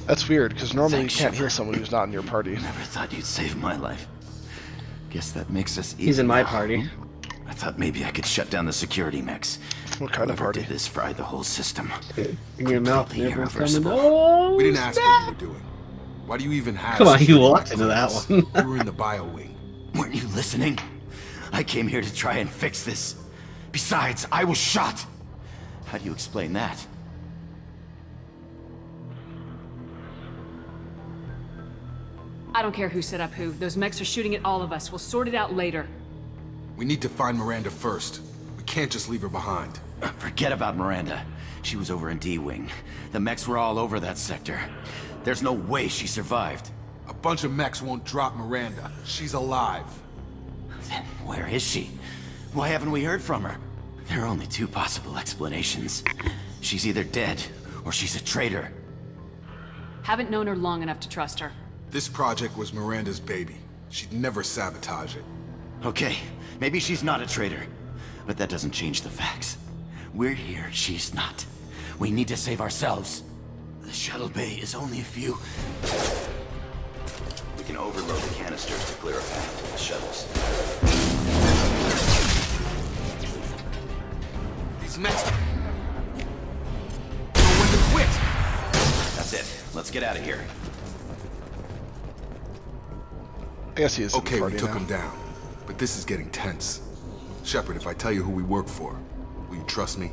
That's weird, because normally Thanks, you can't hear Shepard. someone who's not in your party. Never thought you'd save my life. Guess that makes us even. He's in my now. party. I thought maybe I could shut down the security mechs. What kind of Whoever party? did this fried the whole system. In your mouth, Completely never coming. irreversible. Oh, We didn't ask snap. what you were doing. Why do you even have Come on, you security walked into that clearance? one. You were in the bio wing. Weren't you listening? I came here to try and fix this. Besides, I was shot. How do you explain that? I don't care who set up who. Those mechs are shooting at all of us. We'll sort it out later. We need to find Miranda first. We can't just leave her behind. Forget about Miranda. She was over in D-Wing. The mechs were all over that sector. There's no way she survived. A bunch of mechs won't drop Miranda. She's alive. Then where is she? Why haven't we heard from her? There are only two possible explanations. She's either dead, or she's a traitor. Haven't known her long enough to trust her. This project was Miranda's baby. She'd never sabotage it. Okay, maybe she's not a traitor. But that doesn't change the facts. We're here, she's not. We need to save ourselves. The shuttle bay is only a few... We can overload the canisters to clear a path to the shuttles. These mechs... know when to quit! That's it. Let's get out of here. I guess he is in the Okay, we party took now. him down. But this is getting tense. Shepard, if I tell you who we work for, will you trust me?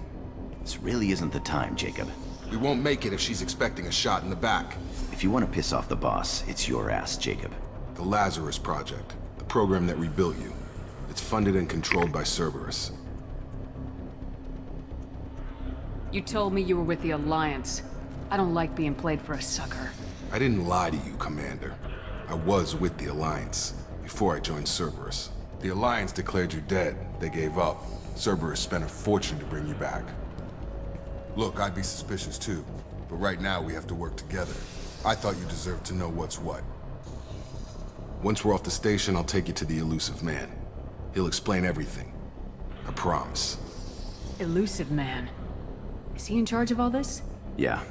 This really isn't the time, Jacob. We won't make it if she's expecting a shot in the back. If you want to piss off the boss, it's your ass, Jacob. The Lazarus Project, the program that rebuilt you. It's funded and controlled by Cerberus. You told me you were with the Alliance. I don't like being played for a sucker. I didn't lie to you, Commander. I was with the Alliance, before I joined Cerberus. The Alliance declared you dead. They gave up. Cerberus spent a fortune to bring you back. Look, I'd be suspicious too, but right now we have to work together. I thought you deserved to know what's what. Once we're off the station, I'll take you to the elusive man. He'll explain everything. I promise. Elusive man. Is he in charge of all this? Yeah,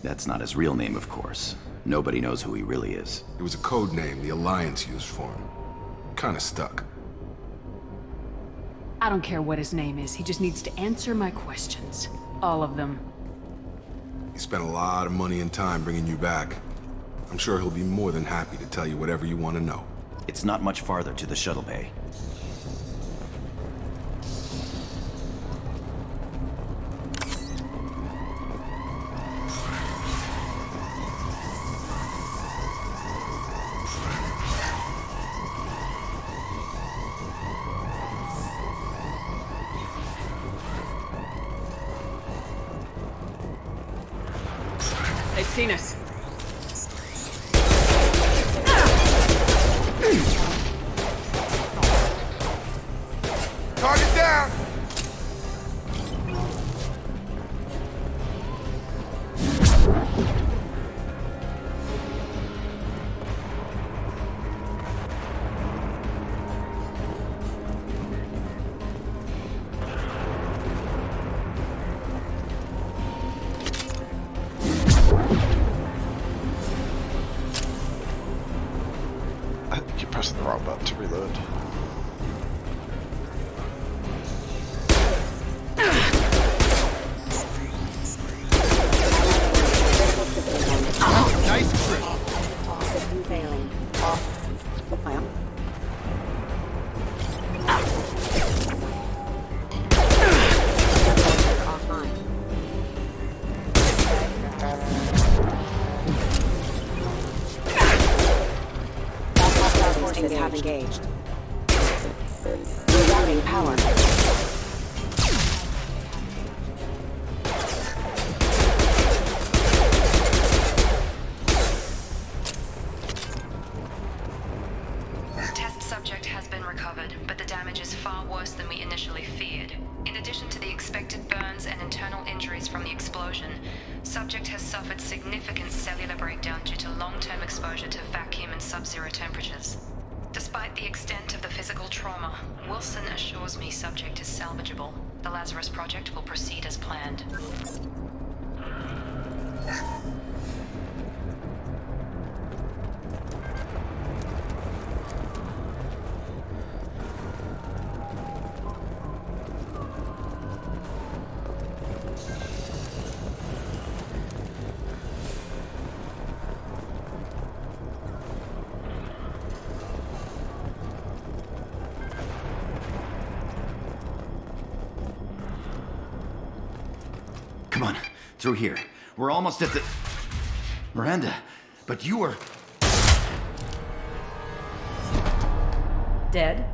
that's not his real name, of course. Nobody knows who he really is. It was a code name the Alliance used for him. Kinda stuck. I don't care what his name is. He just needs to answer my questions. All of them. He spent a lot of money and time bringing you back. I'm sure he'll be more than happy to tell you whatever you want to know. It's not much farther to the shuttle bay. They've seen us. Target down! I keep pressing the wrong button to reload. Nice trip. System failing. Offline. Hostile forces have engaged. Rerouting power. Test subject has been recovered, but the damage is far worse than we initially feared. In addition to the expected burns and internal injuries from the explosion, subject has suffered significant cellular breakdown due to long-term exposure to vacuum and sub-zero temperatures. Despite the extent of the physical trauma, Wilson assures me subject is salvageable. The Lazarus Project will proceed as planned. Come on, through here. We're almost at the... Miranda, but you were... Dead?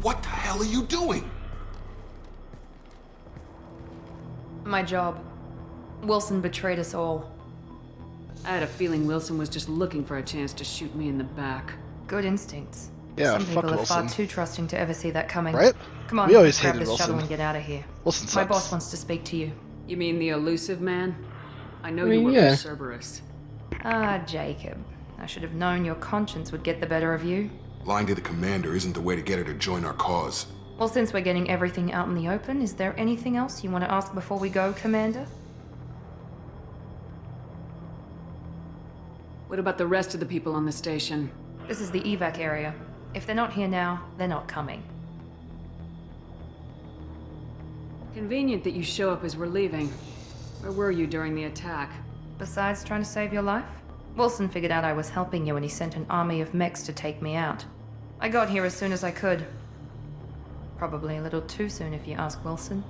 What the hell are you doing? My job. Wilson betrayed us all. I had a feeling Wilson was just looking for a chance to shoot me in the back. Good instincts. Yeah, Some fuck people are far Wilson. too trusting to ever see that coming. Right? Come on, We always let's grab hated this Wilson. shuttle and get out of here. Wilson My sucks. boss wants to speak to you. You mean the elusive man? I know I mean, you work yeah. for Cerberus. Ah, Jacob. I should have known your conscience would get the better of you. Lying to the commander isn't the way to get her to join our cause. Well, since we're getting everything out in the open, is there anything else you want to ask before we go, Commander? What about the rest of the people on the station? This is the evac area. If they're not here now, they're not coming. Convenient that you show up as we're leaving. Where were you during the attack? Besides trying to save your life, Wilson figured out I was helping you and he sent an army of mechs to take me out. I got here as soon as I could. Probably a little too soon if you ask Wilson.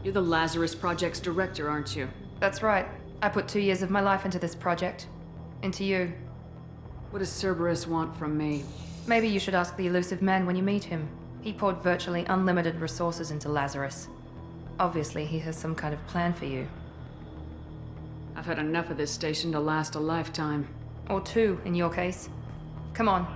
You're the Lazarus Project's director, aren't you? That's right. I put 2 years of my life into this project. Into you. What does Cerberus want from me? Maybe you should ask the elusive man when you meet him. He poured virtually unlimited resources into Lazarus. Obviously, he has some kind of plan for you. I've had enough of this station to last a lifetime. Or 2, in your case. Come on.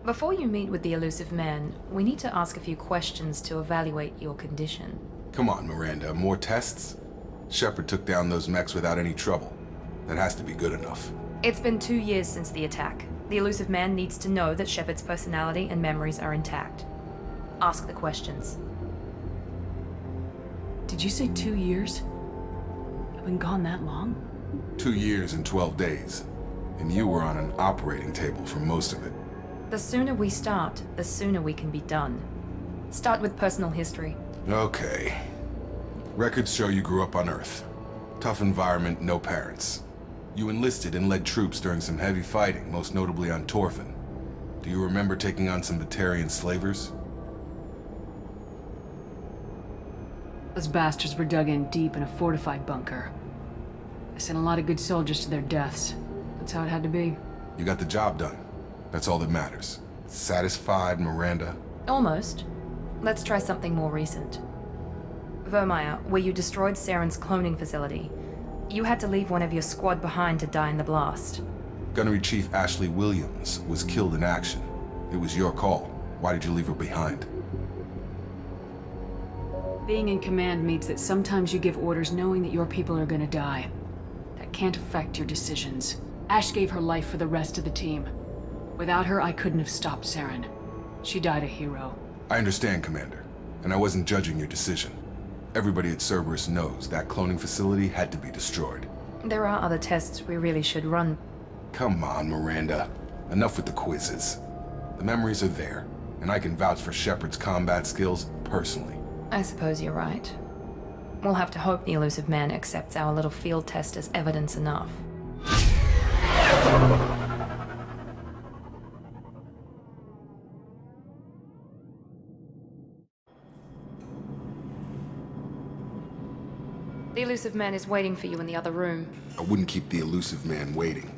Before you meet with the elusive man, we need to ask a few questions to evaluate your condition. Come on, Miranda, more tests? Shepard took down those mechs without any trouble. That has to be good enough. It's been 2 years since the attack. The elusive man needs to know that Shepard's personality and memories are intact. Ask the questions. Did you say 2 years? I've been gone that long? 2 years and 12 days. And you were on an operating table for most of it. The sooner we start, the sooner we can be done. Start with personal history. Okay. Records show you grew up on Earth. Tough environment, no parents. You enlisted and led troops during some heavy fighting, most notably on Torfin. Do you remember taking on some Batarian slavers? Those bastards were dug in deep in a fortified bunker. I sent a lot of good soldiers to their deaths. That's how it had to be. You got the job done. That's all that matters. Satisfied, Miranda? Almost. Let's try something more recent. Vermeer, where you destroyed Saren's cloning facility. You had to leave one of your squad behind to die in the blast. Gunnery Chief Ashley Williams was killed in action. It was your call. Why did you leave her behind? Being in command means that sometimes you give orders knowing that your people are gonna die. That can't affect your decisions. Ash gave her life for the rest of the team. Without her, I couldn't have stopped Saren. She died a hero. I understand, Commander, and I wasn't judging your decision. Everybody at Cerberus knows that cloning facility had to be destroyed. There are other tests we really should run. Come on, Miranda. Enough with the quizzes. The memories are there, and I can vouch for Shepard's combat skills personally. I suppose you're right. We'll have to hope the elusive man accepts our little field test as evidence enough. The elusive man is waiting for you in the other room. I wouldn't keep the elusive man waiting.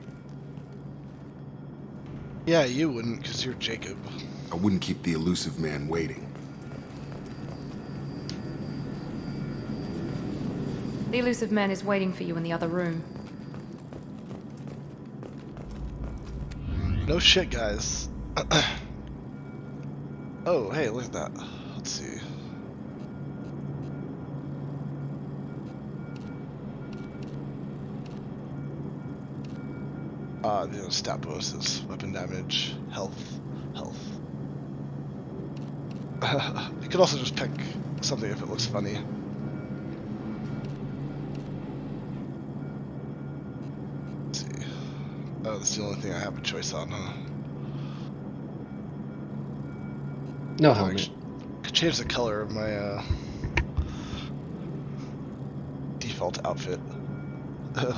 Yeah, you wouldn't, because you're Jacob. I wouldn't keep the elusive man waiting. The elusive man is waiting for you in the other room. No shit, guys. Oh, hey, look at that. Let's see. The stat bonuses, weapon damage, health. You could also just pick something if it looks funny. Let's see. Oh, that's the only thing I have a choice on, huh? No I helmet. could change the color of my default outfit.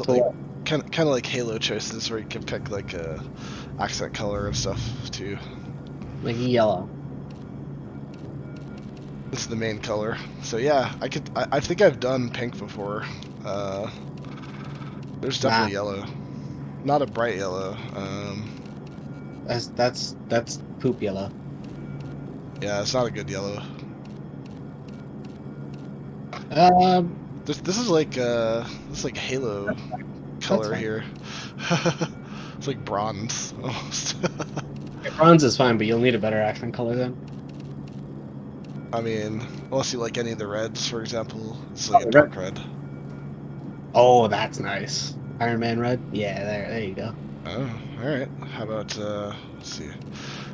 Like, kind of like Halo choices, where you can pick like a accent color and stuff too. Like yellow. This is the main color. So yeah, I think I've done pink before. There's definitely yellow. Not a bright yellow. That's poop yellow. Yeah, it's not a good yellow. This is like Halo color here. It's like bronze almost. Bronze is fine, but you'll need a better accent color then. I mean, unless you like any of the reds, for example, it's like a dark red. Oh, that's nice. Iron Man red. Yeah, there you go. Oh, all right. How about let's see.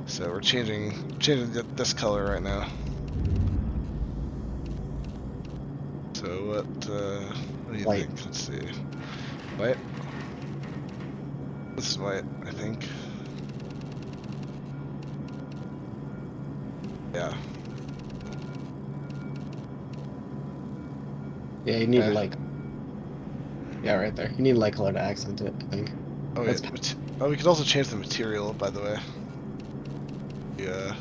So we're changing this color right now. So what do you think? Let's see. White. This is white, I think. Yeah. Yeah, you need light. Yeah, right there. You need light color to accent it, I think. Oh, yeah. Oh, we could also change the material, by the way. Yeah.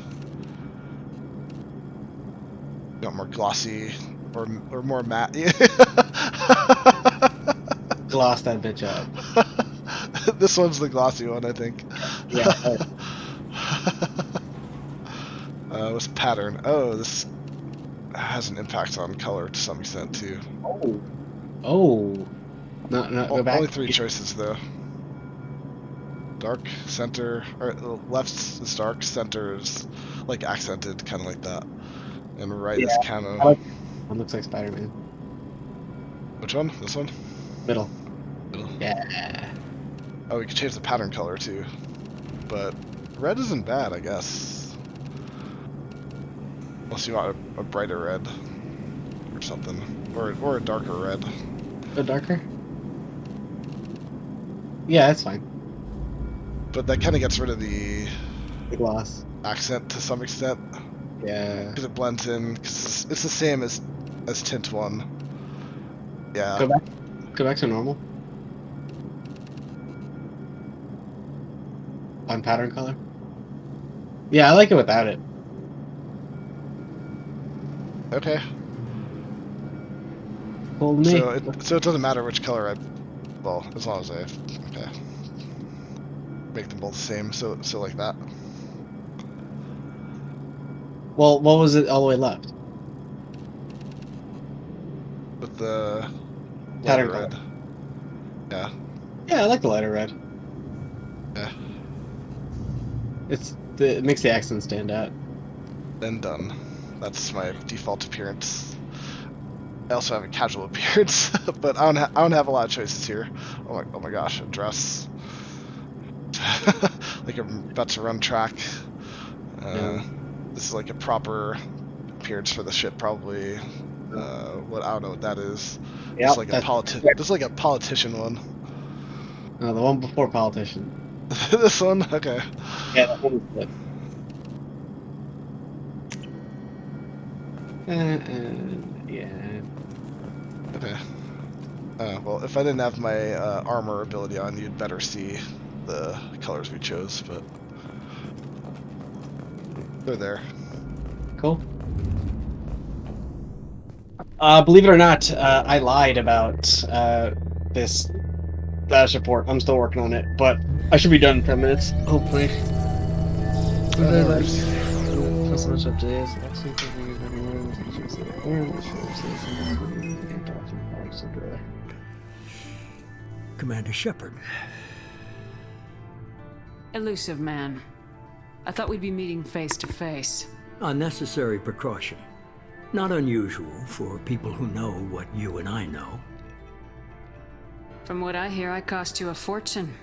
Got more glossy or more matte. Gloss that bitch up. This one's the glossy one, I think. Yeah. What's pattern? Oh, this has an impact on color to some extent too. Oh. No, go back. Only 3 choices though. Dark, center, or left is dark, center is like accented, kind of like that, and right is camo. It looks like Spider-Man. Which one? This one? Middle. Middle. Yeah. Oh, we can change the pattern color too. But red isn't bad, I guess. Unless you want a brighter red or something, or a darker red. A darker? Yeah, that's fine. But that kind of gets rid of the gloss accent to some extent. Yeah. Because it blends in. Cause it's the same as Pt.1. Yeah. Go back to normal. On pattern color. Yeah, I like it without it. Okay. Cool to me. So it doesn't matter which color well, as long as I make them both the same. So like that. Well, what was it all the way left? With the Pattern lighter color. red. Yeah. Yeah, I like the lighter red. Yeah. It makes the accent stand out. Then done. That's my default appearance. I also have a casual appearance, but I don't have a lot of choices here. Oh my gosh, a dress. Like I'm about to run track. This is like a proper appearance for the ship, probably. What I don't know what that is. Yep, This is like a politician one. No, the one before politician. This one, okay. Yeah, that one was good. Yeah. Okay. Well, if I didn't have my armor ability on, you'd better see the colors we chose, but they're there. Cool. Believe it or not, I lied about this status report. I'm still working on it, but I should be done in 10 minutes, hopefully. Commander Shepard. Elusive man. I thought we'd be meeting face to face. Unnecessary precaution. Not unusual for people who know what you and I know. From what I hear, I cost you a fortune.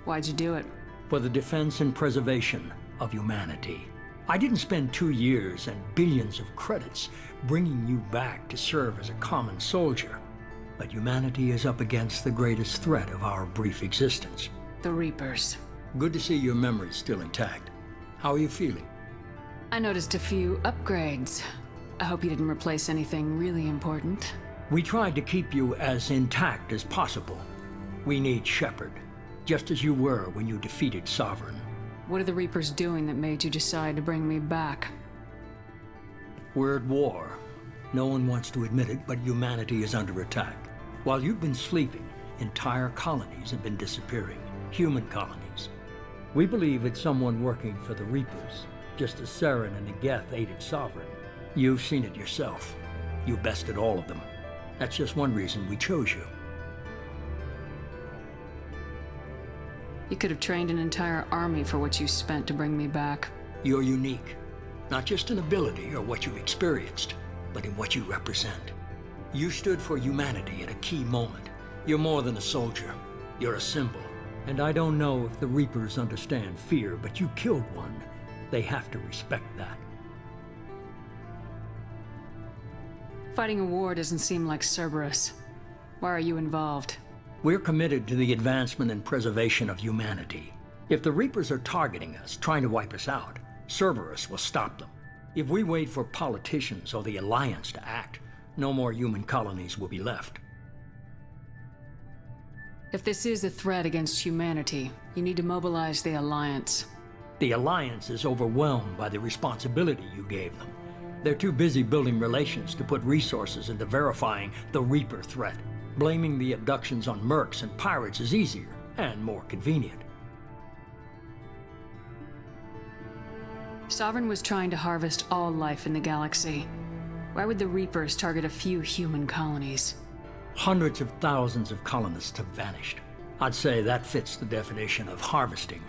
Why'd you do it? For the defense and preservation of humanity. I didn't spend 2 years and billions of credits bringing you back to serve as a common soldier. But humanity is up against the greatest threat of our brief existence. The Reapers. Good to see your memory's still intact. How are you feeling? I noticed a few upgrades. I hope you didn't replace anything really important. We tried to keep you as intact as possible. We need Shepard, just as you were when you defeated Sovereign. What are the Reapers doing that made you decide to bring me back? We're at war. No one wants to admit it, but humanity is under attack. While you've been sleeping, entire colonies have been disappearing. Human colonies. We believe it's someone working for the Reapers, just as Saren and Negeth aided Sovereign. You've seen it yourself. You bested all of them. That's just one reason we chose you. You could have trained an entire army for what you spent to bring me back. You're unique. Not just in ability or what you've experienced, but in what you represent. You stood for humanity at a key moment. You're more than a soldier. You're a symbol. And I don't know if the Reapers understand fear, but you killed one. They have to respect that. Fighting a war doesn't seem like Cerberus. Why are you involved? We're committed to the advancement and preservation of humanity. If the Reapers are targeting us, trying to wipe us out, Cerberus will stop them. If we wait for politicians or the Alliance to act, no more human colonies will be left. If this is a threat against humanity, you need to mobilize the Alliance. The Alliance is overwhelmed by the responsibility you gave them. They're too busy building relations to put resources into verifying the Reaper threat. Blaming the abductions on mercs and pirates is easier and more convenient. Sovereign was trying to harvest all life in the galaxy. Why would the Reapers target a few human colonies? Hundreds of thousands of colonists have vanished. I'd say that fits the definition of harvesting.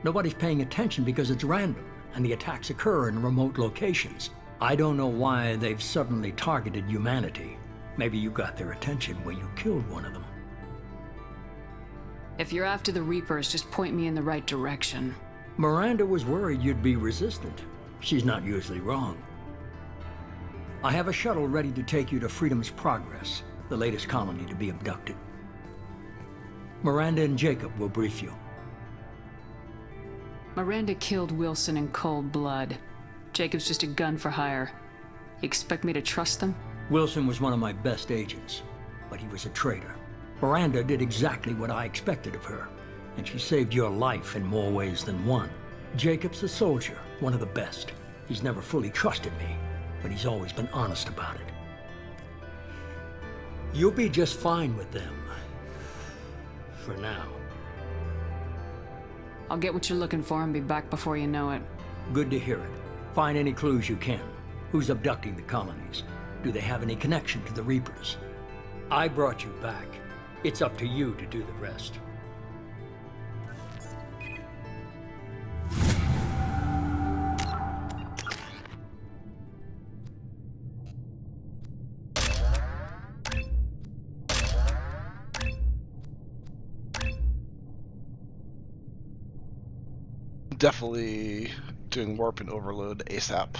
Nobody's paying attention because it's random, and the attacks occur in remote locations. I don't know why they've suddenly targeted humanity. Maybe you got their attention when you killed one of them. If you're after the Reapers, just point me in the right direction. Miranda was worried you'd be resistant. She's not usually wrong. I have a shuttle ready to take you to Freedom's Progress, the latest colony to be abducted. Miranda and Jacob will brief you. Miranda killed Wilson in cold blood. Jacob's just a gun for hire. You expect me to trust them? Wilson was one of my best agents, but he was a traitor. Miranda did exactly what I expected of her, and she saved your life in more ways than one. Jacob's a soldier, one of the best. He's never fully trusted me, but he's always been honest about it. You'll be just fine with them. For now. I'll get what you're looking for and be back before you know it. Good to hear it. Find any clues you can. Who's abducting the colonies? Do they have any connection to the Reapers? I brought you back. It's up to you to do the rest. Definitely doing warp and overload ASAP.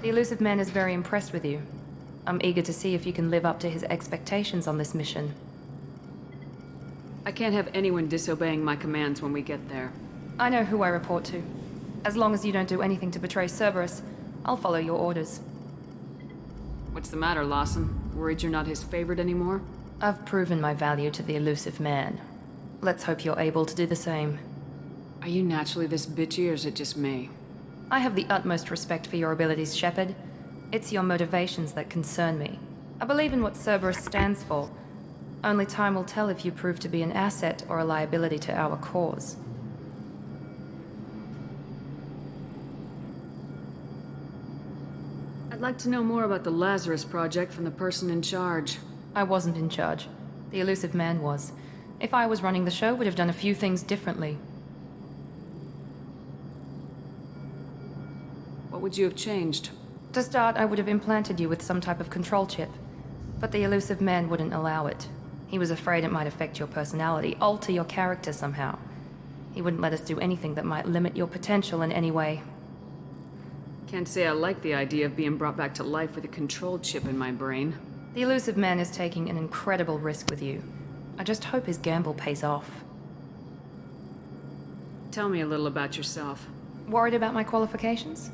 The elusive man is very impressed with you. I'm eager to see if you can live up to his expectations on this mission. I can't have anyone disobeying my commands when we get there. I know who I report to. As long as you don't do anything to betray Cerberus, I'll follow your orders. What's the matter, Lawson? Worried you're not his favorite anymore? I've proven my value to the elusive man. Let's hope you're able to do the same. Are you naturally this bitchy, or is it just me? I have the utmost respect for your abilities, Shepard. It's your motivations that concern me. I believe in what Cerberus stands for. Only time will tell if you prove to be an asset or a liability to our cause. I'd like to know more about the Lazarus Project from the person in charge. I wasn't in charge. The elusive man was. If I was running the show, would have done a few things differently. What would you have changed? To start, I would have implanted you with some type of control chip. But the elusive man wouldn't allow it. He was afraid it might affect your personality, alter your character somehow. He wouldn't let us do anything that might limit your potential in any way. Can't say I like the idea of being brought back to life with a control chip in my brain. The elusive man is taking an incredible risk with you. I just hope his gamble pays off. Tell me a little about yourself. Worried about my qualifications?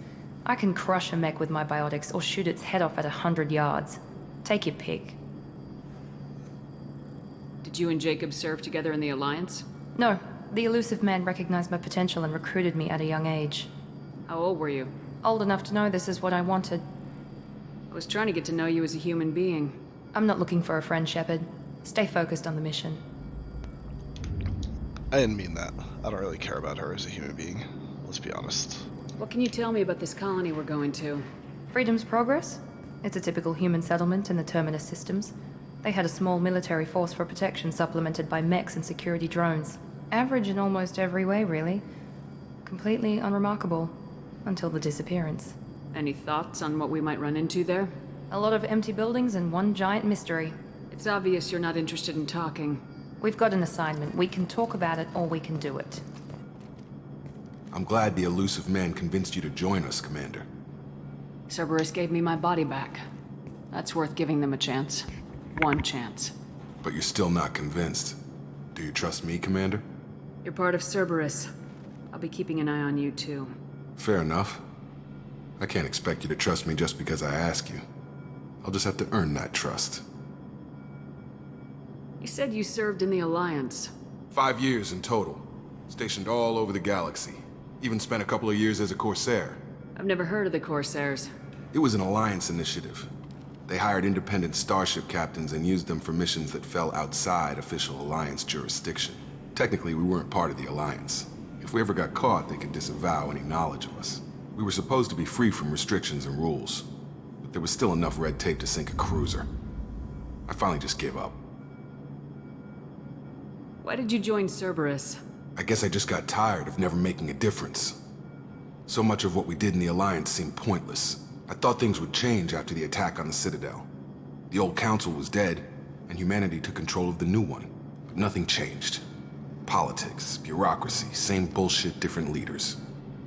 I can crush a mech with my biotics or shoot its head off at 100 yards. Take your pick. Did you and Jacob serve together in the Alliance? No. The elusive man recognized my potential and recruited me at a young age. How old were you? Old enough to know this is what I wanted. I was trying to get to know you as a human being. I'm not looking for a friend, Shepard. Stay focused on the mission. I didn't mean that. I don't really care about her as a human being. Let's be honest. What can you tell me about this colony we're going to? Freedom's Progress? It's a typical human settlement in the Terminus systems. They had a small military force for protection supplemented by mechs and security drones. Average in almost every way, really. Completely unremarkable. Until the disappearance. Any thoughts on what we might run into there? A lot of empty buildings and one giant mystery. It's obvious you're not interested in talking. We've got an assignment. We can talk about it or we can do it. I'm glad the elusive man convinced you to join us, Commander. Cerberus gave me my body back. That's worth giving them a chance. One chance. But you're still not convinced. Do you trust me, Commander? You're part of Cerberus. I'll be keeping an eye on you, too. Fair enough. I can't expect you to trust me just because I ask you. I'll just have to earn that trust. You said you served in the Alliance. 5 years in total. Stationed all over the galaxy. Even spent a couple of years as a Corsair. I've never heard of the Corsairs. It was an Alliance initiative. They hired independent starship captains and used them for missions that fell outside official Alliance jurisdiction. Technically, we weren't part of the Alliance. If we ever got caught, they could disavow any knowledge of us. We were supposed to be free from restrictions and rules, but there was still enough red tape to sink a cruiser. I finally just gave up. Why did you join Cerberus? I guess I just got tired of never making a difference. So much of what we did in the Alliance seemed pointless. I thought things would change after the attack on the Citadel. The old council was dead, and humanity took control of the new one. But nothing changed. Politics, bureaucracy, same bullshit, different leaders.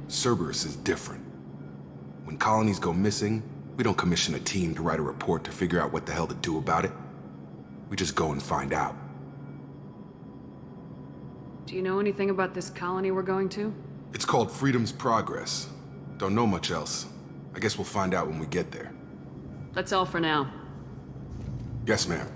Cerberus is different. When colonies go missing, we don't commission a team to write a report to figure out what the hell to do about it. We just go and find out. Do you know anything about this colony we're going to? It's called Freedom's Progress. Don't know much else. I guess we'll find out when we get there. That's all for now. Yes, ma'am.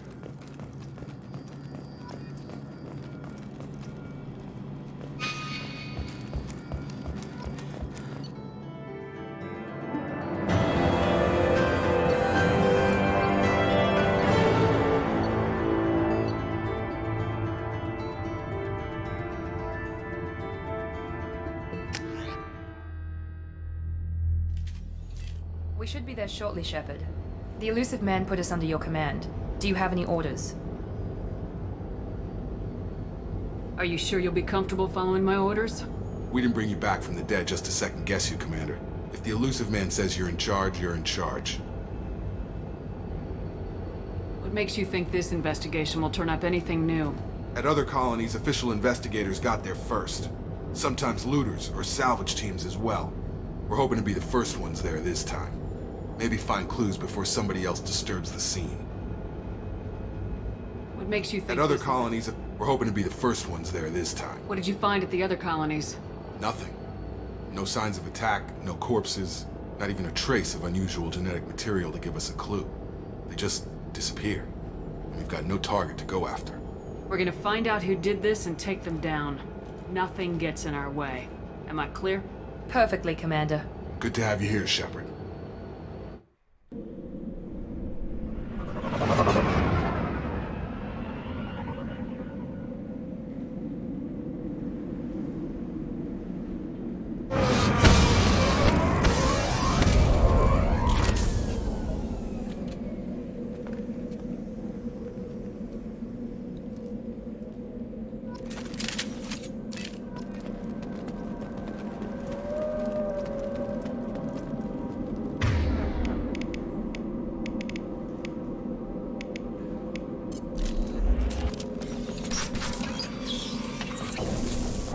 We should be there shortly, Shepard. The elusive man put us under your command. Do you have any orders? Are you sure you'll be comfortable following my orders? We didn't bring you back from the dead just to second guess you, Commander. If the elusive man says you're in charge, you're in charge. What makes you think this investigation will turn up anything new? At other colonies, official investigators got there first. Sometimes looters or salvage teams as well. We're hoping to be the first ones there this time. Maybe find clues before somebody else disturbs the scene. What makes you think At other this... colonies, we're hoping to be the first ones there this time. What did you find at the other colonies? Nothing. No signs of attack, no corpses, not even a trace of unusual genetic material to give us a clue. They just disappear. And we've got no target to go after. We're gonna find out who did this and take them down. Nothing gets in our way. Am I clear? Perfectly, Commander. Good to have you here, Shepard.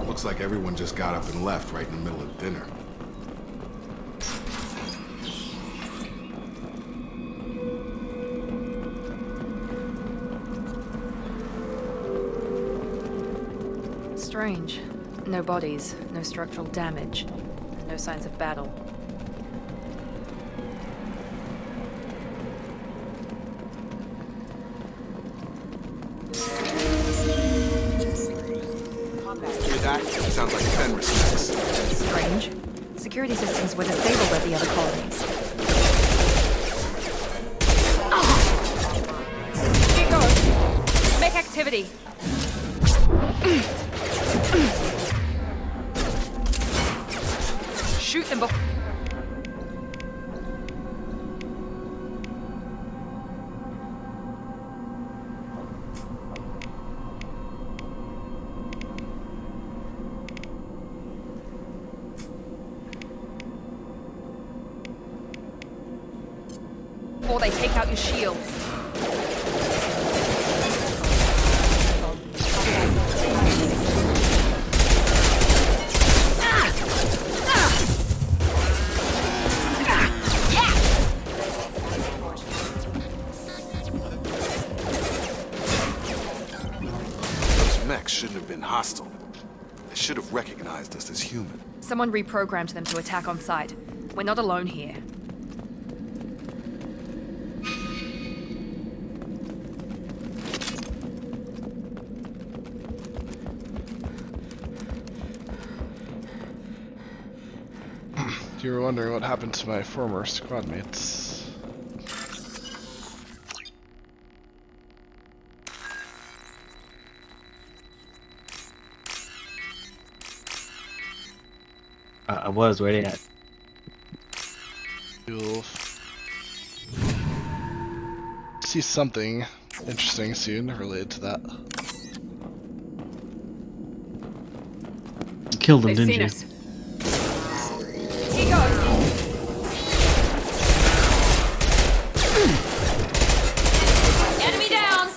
Looks like everyone just got up and left right in the middle of dinner. Strange. No bodies, no structural damage, no signs of battle. Hear that? Sounds like Fenris next. Strange. Security systems were disabled at the other colonies. Get going! Make activity! Shoot them before... Or they take out your shields. Those mechs shouldn't have been hostile. They should have recognized us as human. Someone reprogrammed them to attack on sight. We're not alone here. You were wondering what happened to my former squad mates. I was. Where they at? You'll see something interesting soon related to that. You killed him, They've didn't seen you? us. He goes. Enemy down.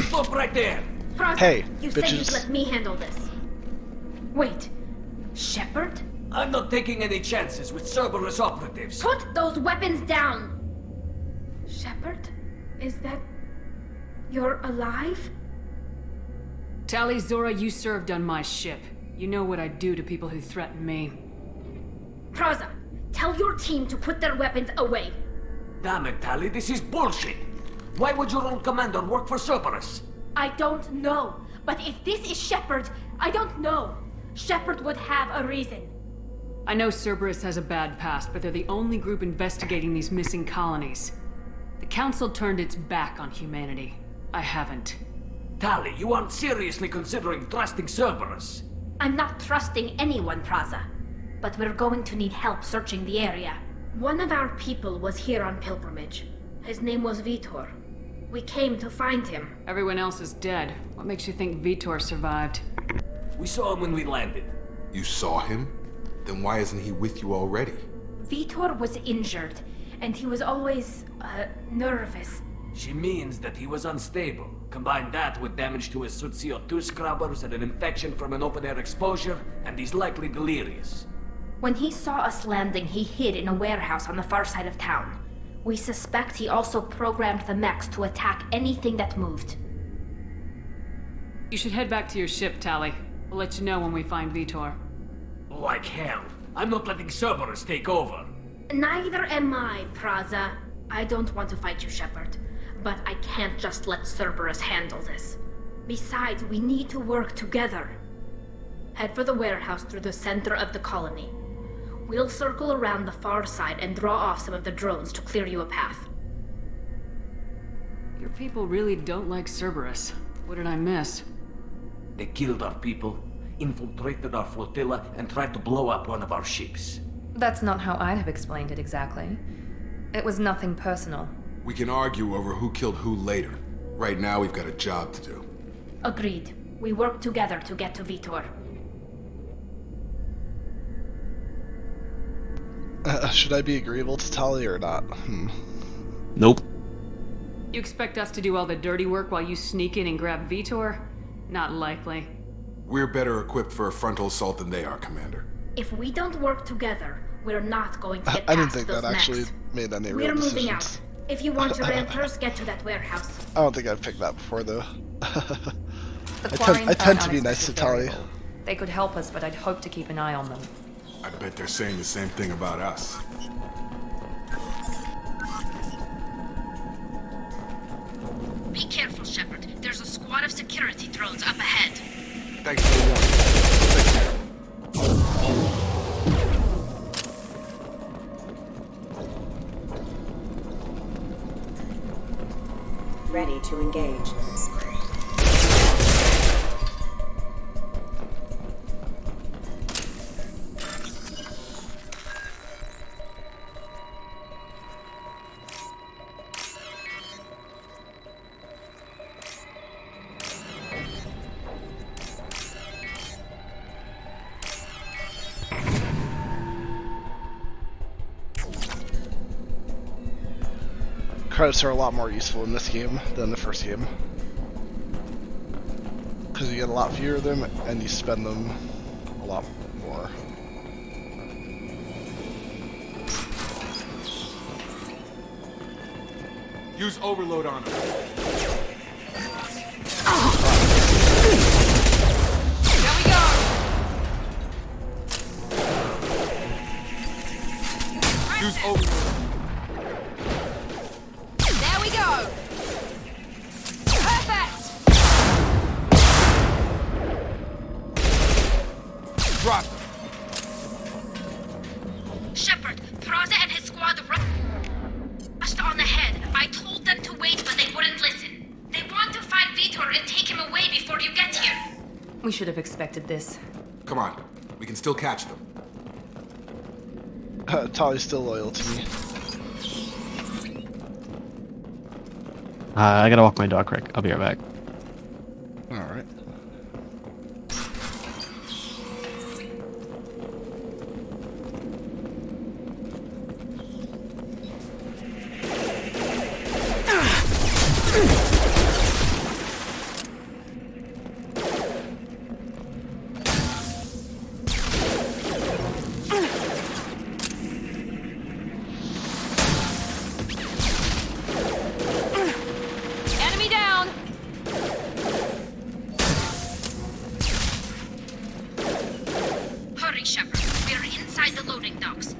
Stop right there! Praza, Hey, you said you'd bitches. let me handle this. Wait, Shepard? I'm not taking any chances with Cerberus operatives. Put those weapons down! Shepard? Is that... you're alive? Tali, Zora, you served on my ship. You know what I do to people who threaten me. Praza, tell your team to put their weapons away. Damn it, Tali, this is bullshit! Why would your old commander work for Cerberus? I don't know. But if this is Shepard, I don't know. Shepard would have a reason. I know Cerberus has a bad past, but they're the only group investigating these missing colonies. The Council turned its back on humanity. I haven't. Tali, you aren't seriously considering trusting Cerberus. I'm not trusting anyone, Praza. But we're going to need help searching the area. One of our people was here on pilgrimage. His name was Vitor. We came to find him. Everyone else is dead. What makes you think Vitor survived? We saw him when we landed. You saw him? Then why isn't he with you already? Vitor was injured, and he was always, nervous. She means that he was unstable. Combine that with damage to his suit CO2 scrubbers and an infection from an open-air exposure, and he's likely delirious. When he saw us landing, he hid in a warehouse on the far side of town. We suspect he also programmed the mechs to attack anything that moved. You should head back to your ship, Tali. We'll let you know when we find Vitor. Like hell. I'm not letting Cerberus take over. Neither am I, Praza. I don't want to fight you, Shepard. But I can't just let Cerberus handle this. Besides, we need to work together. Head for the warehouse through the center of the colony. We'll circle around the far side and draw off some of the drones to clear you a path. Your people really don't like Cerberus. What did I miss? They killed our people, infiltrated our flotilla, and tried to blow up one of our ships. That's not how I'd have explained it exactly. It was nothing personal. We can argue over who killed who later. Right now, we've got a job to do. Agreed. We work together to get to Vitor. Should I be agreeable to Tali or not? Nope. You expect us to do all the dirty work while you sneak in and grab Vitor? Not likely. We're better equipped for a frontal assault than they are, Commander. If we don't work together, we're not going to get I didn't past think those that actually mechs. made any We're real moving out. decisions. If you want your answers, get to that warehouse. I don't think I've picked that before, though. The I tend to be nice to Tali. They could help us, but I'd hope to keep an eye on them. I bet they're saying the same thing about us. Be careful, Shepard. There's a squad of security drones up ahead. Thanks for the warning. Take care. Ready to engage. Credits are a lot more useful in this game than the first game. Because you get a lot fewer of them, and you spend them a lot more. Use overload on them. Use over. There we go! Perfect! Drop. Shepard, Praza and his squad rushed on ahead. I told them to wait, but they wouldn't listen. They want to find Vitor and take him away before you get here. We should have expected this. Come on. We can still catch them. Tali's still loyal to me. I gotta walk my dog, Rick. I'll be right back. Alright. Enemy down! Hurry, Shepard. We're inside the loading docks.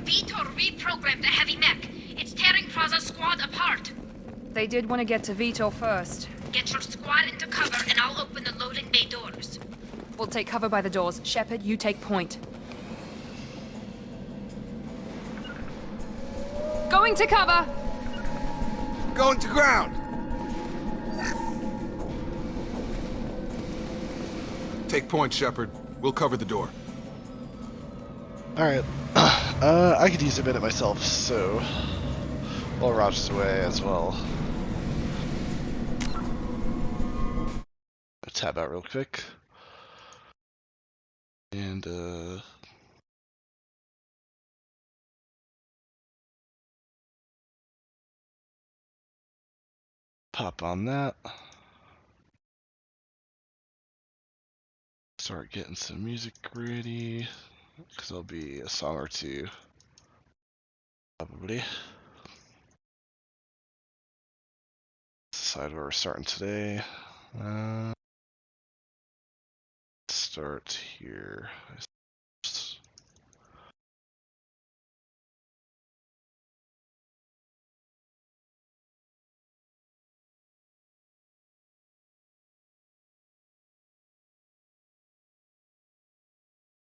Vitor reprogrammed the heavy mech. It's tearing Praza's squad apart. They did want to get to Vitor first. Get your squad into cover and I'll open the loading bay doors. We'll take cover by the doors. Shepard, you take point. Going to cover! Going to ground. Take point, Shepard. We'll cover the door. Alright. I could use a minute myself, so while Raj is away as well. Tab out real quick. And pop on that. Start getting some music ready, because there'll be a song or two, probably. Decide where we're starting today. Start here.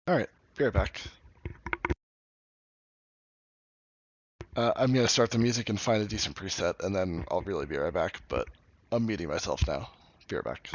Alright, be right back. I'm gonna start the music and find a decent preset, and then I'll really be right back, but I'm muting myself now. Be right back.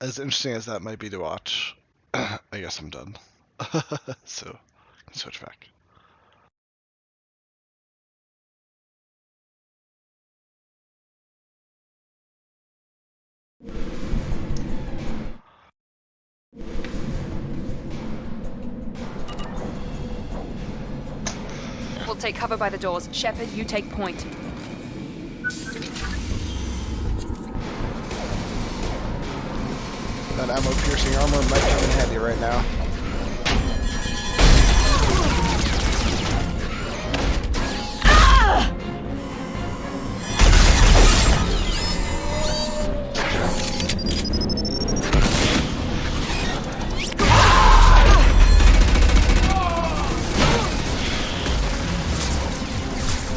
As interesting as that might be to watch, I guess I'm done. So, switch back. We'll take cover by the doors. Shepard, you take point. That ammo-piercing armor might come in handy right now.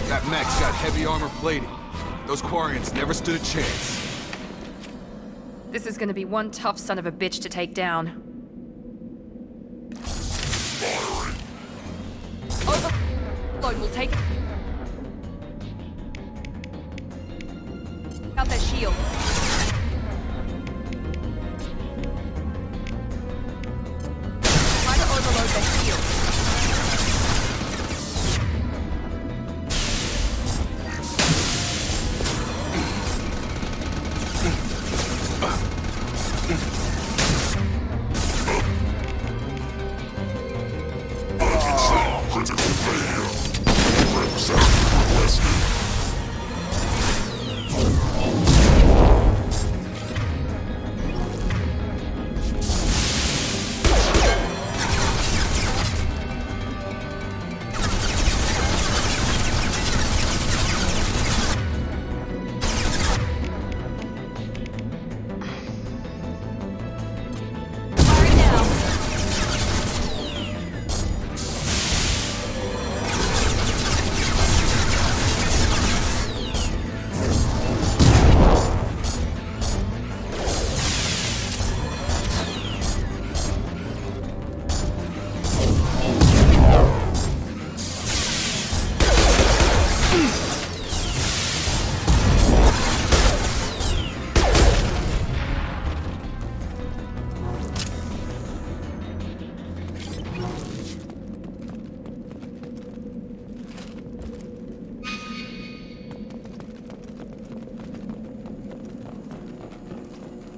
That mech's got heavy armor plating. Those Quarians never stood a chance. This is gonna be one tough son of a bitch to take down. Overload will take out their shields. Try to overload their shields.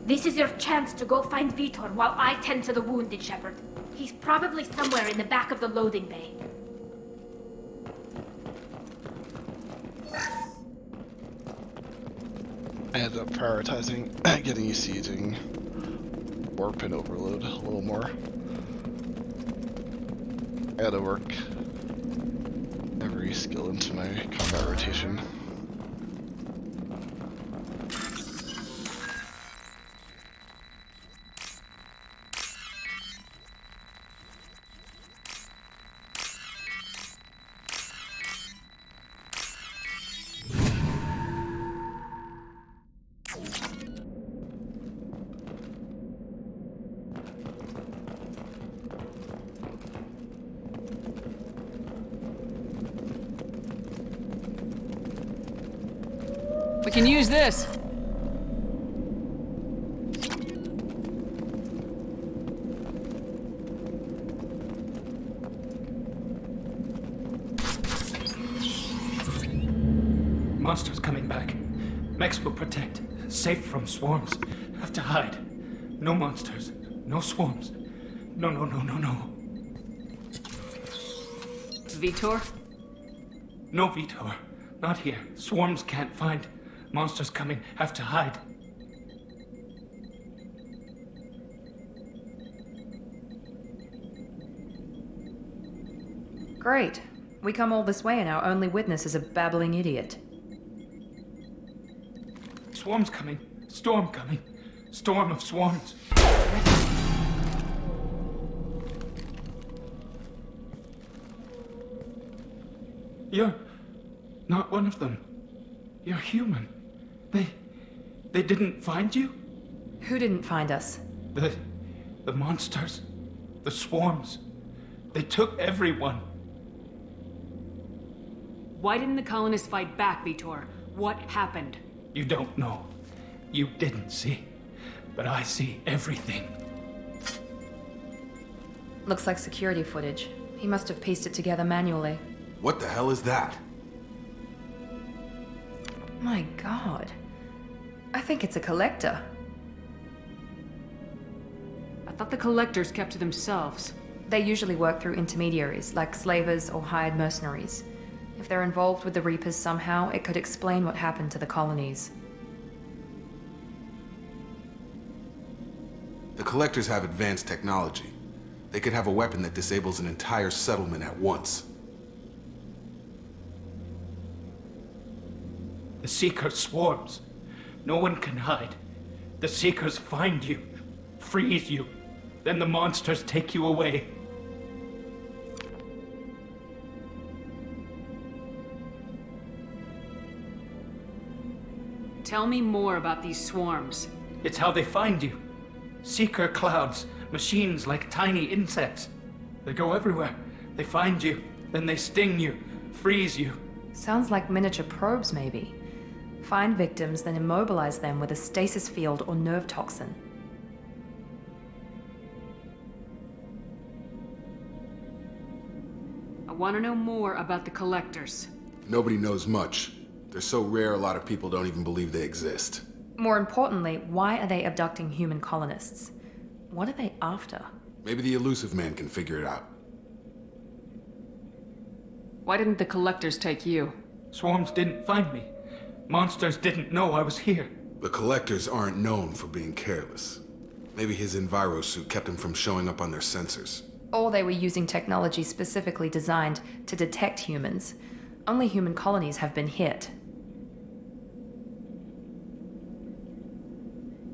This is your chance to go find Vitor while I tend to the wounded, Shepard. He's probably somewhere in the back of the loading bay. I ended up prioritizing getting used to using warp and overload a little more. I had to work every skill into my combat rotation. We can use this. Monsters coming back. Mechs will protect. Safe from swarms. Have to hide. No monsters. No swarms. No, no, no, no, no. Vitor? No Vitor. Not here. Swarms can't find. Monsters coming. Have to hide. Great. We come all this way and our only witness is a babbling idiot. Swarms coming. Storm coming. Storm of swarms. You're not one of them. You're human. They didn't find you? Who didn't find us? The monsters. The swarms. They took everyone. Why didn't the colonists fight back, Vitor? What happened? You don't know. You didn't see, but I see everything. Looks like security footage. He must have pieced it together manually. What the hell is that? My god. I think it's a collector. I thought the collectors kept to themselves. They usually work through intermediaries, like slavers or hired mercenaries. If they're involved with the Reapers somehow, it could explain what happened to the colonies. The Collectors have advanced technology. They could have a weapon that disables an entire settlement at once. The Seeker swarms. No one can hide. The Seekers find you, freeze you, then the monsters take you away. Tell me more about these swarms. It's how they find you. Seeker clouds, machines like tiny insects. They go everywhere. They find you, then they sting you, freeze you. Sounds like miniature probes, maybe. Find victims, then immobilize them with a stasis field or nerve toxin. I want to know more about the collectors. Nobody knows much. They're so rare, a lot of people don't even believe they exist. More importantly, why are they abducting human colonists? What are they after? Maybe the Elusive Man can figure it out. Why didn't the collectors take you? Swarms didn't find me. Monsters didn't know I was here. The Collectors aren't known for being careless. Maybe his Enviro suit kept him from showing up on their sensors. Or they were using technology specifically designed to detect humans. Only human colonies have been hit.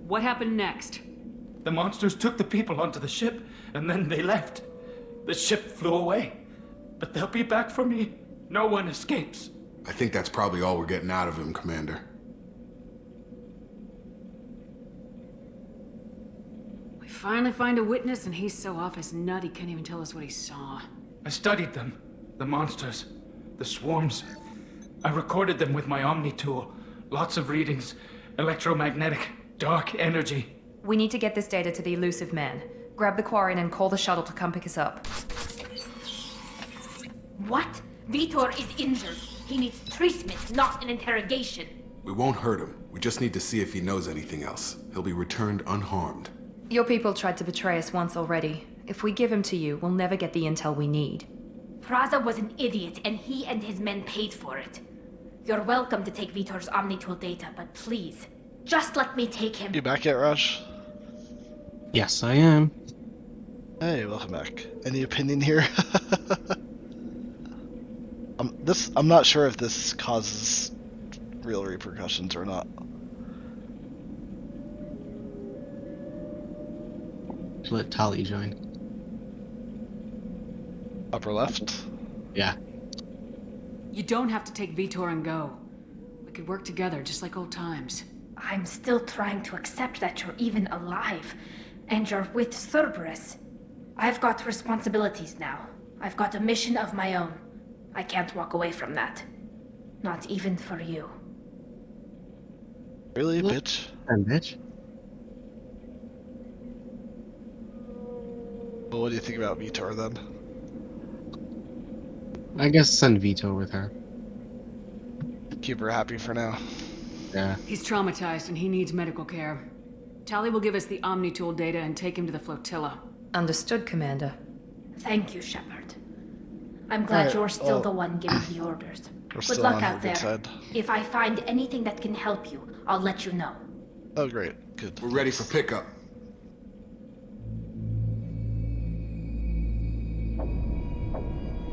What happened next? The monsters took the people onto the ship, and then they left. The ship flew away. But they'll be back for me. No one escapes. I think that's probably all we're getting out of him, Commander. We finally find a witness, and he's so off his nut he can't even tell us what he saw. I studied them. The monsters. The swarms. I recorded them with my Omni tool. Lots of readings. Electromagnetic. Dark energy. We need to get this data to the Elusive Man. Grab the Quarren and call the shuttle to come pick us up. What? Vitor is injured. He needs treatment, not an interrogation. We won't hurt him. We just need to see if he knows anything else. He'll be returned unharmed. Your people tried to betray us once already. If we give him to you, we'll never get the intel we need. Praza was an idiot, and he and his men paid for it. You're welcome to take Vitor's Omnitool data, but please, just let me take him. You back yet, Rush? Yes, I am. Hey, welcome back. Any opinion here? I'm not sure if this causes real repercussions or not. Let Tali join. Upper left? Yeah. You don't have to take Vitor and go. We could work together, just like old times. I'm still trying to accept that you're even alive, and you're with Cerberus. I've got responsibilities now. I've got a mission of my own. I can't walk away from that. Not even for you. Really, bitch? And bitch? Well, what do you think about Vitor then? I guess send Vito with her. Keep her happy for now. Yeah. He's traumatized and he needs medical care. Tali will give us the Omnitool data and take him to the flotilla. Understood, Commander. Thank you, Shepard. I'm glad you're still the one giving the orders. Good luck out there. If I find anything that can help you, I'll let you know. Oh, great. Good. We're ready for pickup.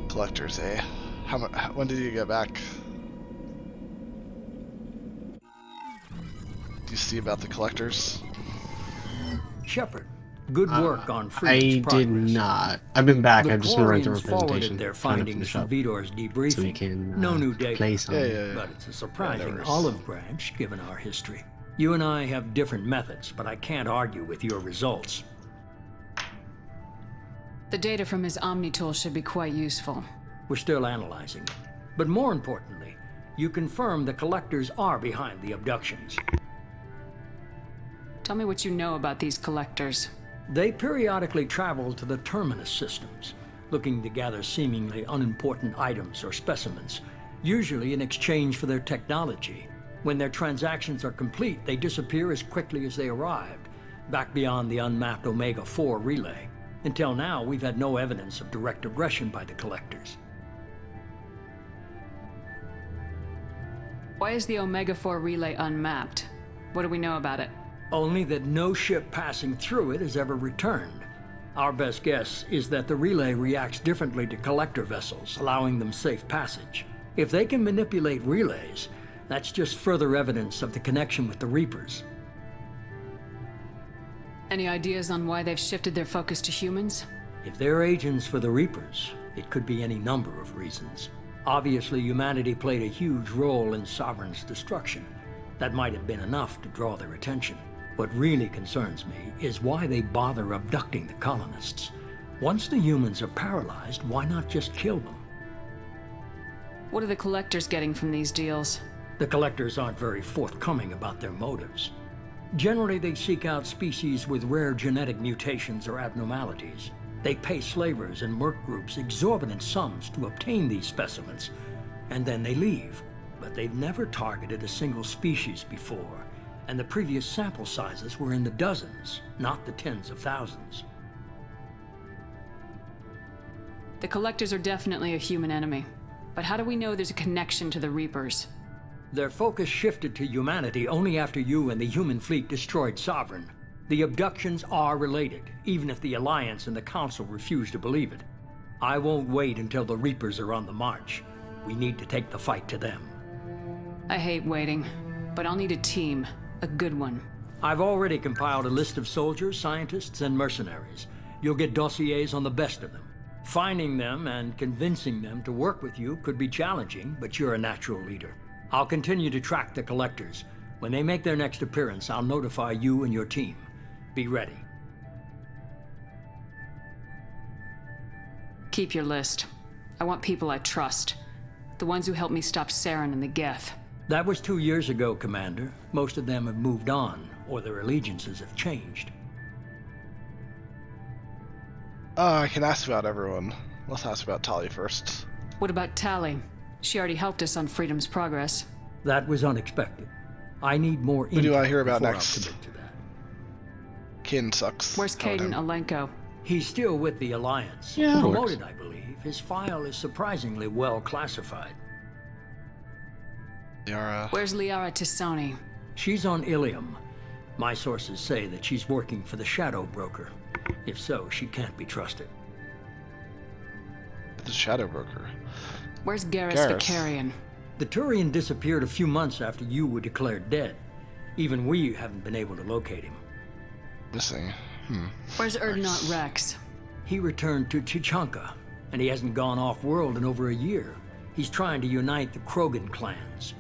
Collectors, eh? When did you get back? Do you see about the collectors? Shepard, good work on Freedom's I progress. did not. I've been back. The I've just been running through a Quarians forwarded presentation. their trying to findings finish from up Vitor's debriefing. so we can no new data. play some. But it's a surprising olive branch given our history. You and I have different methods, but I can't argue with your results. The data from his Omnitool should be quite useful. We're still analyzing it. But more importantly, you confirm the collectors are behind the abductions. Tell me what you know about these collectors. They periodically travel to the terminus systems, looking to gather seemingly unimportant items or specimens, usually in exchange for their technology. When their transactions are complete, they disappear as quickly as they arrived, back beyond the unmapped Omega-4 relay. Until now, we've had no evidence of direct aggression by the collectors. Why is the Omega-4 relay unmapped? What do we know about it? Only that no ship passing through it has ever returned. Our best guess is that the relay reacts differently to collector vessels, allowing them safe passage. If they can manipulate relays, that's just further evidence of the connection with the Reapers. Any ideas on why they've shifted their focus to humans? If they're agents for the Reapers, it could be any number of reasons. Obviously, humanity played a huge role in Sovereign's destruction. That might have been enough to draw their attention. What really concerns me is why they bother abducting the colonists. Once the humans are paralyzed, why not just kill them? What are the collectors getting from these deals? The collectors aren't very forthcoming about their motives. Generally, they seek out species with rare genetic mutations or abnormalities. They pay slavers and merc groups exorbitant sums to obtain these specimens, and then they leave. But they've never targeted a single species before, and the previous sample sizes were in the dozens, not the tens of thousands. The collectors are definitely a human enemy. But how do we know there's a connection to the Reapers? Their focus shifted to humanity only after you and the human fleet destroyed Sovereign. The abductions are related, even if the Alliance and the Council refuse to believe it. I won't wait until the Reapers are on the march. We need to take the fight to them. I hate waiting, but I'll need a team. A good one. I've already compiled a list of soldiers, scientists, and mercenaries. You'll get dossiers on the best of them. Finding them and convincing them to work with you could be challenging, but you're a natural leader. I'll continue to track the collectors. When they make their next appearance, I'll notify you and your team. Be ready. Keep your list. I want people I trust. The ones who helped me stop Saren and the Geth. That was 2 years ago, Commander. Most of them have moved on, or their allegiances have changed. I can ask about everyone. Let's ask about Tali first. What about Tali? She already helped us on Freedom's Progress. That was unexpected. I need more info. Who do I hear about before next? I'll commit to that. Kin sucks. Where's Caden Alenko? He's still with the Alliance. Yeah, promoted, I believe. His file is surprisingly well classified. Liara. Where's Liara Tisoni? She's on Ilium. My sources say that she's working for the Shadow Broker. If so, she can't be trusted. The Shadow Broker. Where's Garrus Vicarian? The Turian disappeared a few months after you were declared dead. Even we haven't been able to locate him. Missing. Where's Erdnot Rex? He returned to Chichanka, and he hasn't gone off-world in over a year. He's trying to unite the Krogan clans.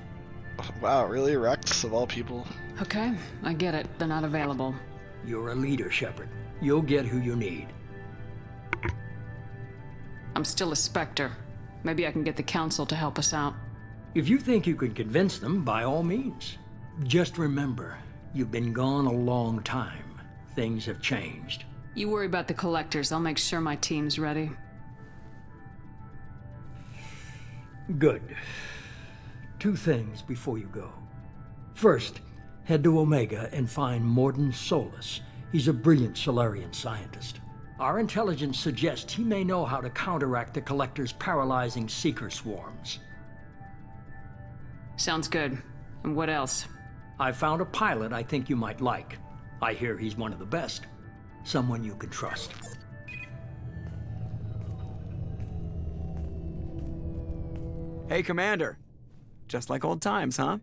Wow, really? Rex, of all people? Okay, I get it. They're not available. You're a leader, Shepard. You'll get who you need. I'm still a Spectre. Maybe I can get the Council to help us out. If you think you can convince them, by all means. Just remember, you've been gone a long time. Things have changed. You worry about the collectors. I'll make sure my team's ready. Good. 2 things before you go. First, head to Omega and find Mordin Solus. He's a brilliant Solarian scientist. Our intelligence suggests he may know how to counteract the Collector's paralyzing Seeker swarms. Sounds good. And what else? I found a pilot I think you might like. I hear he's one of the best. Someone you can trust. Hey, Commander. Just like old times, huh?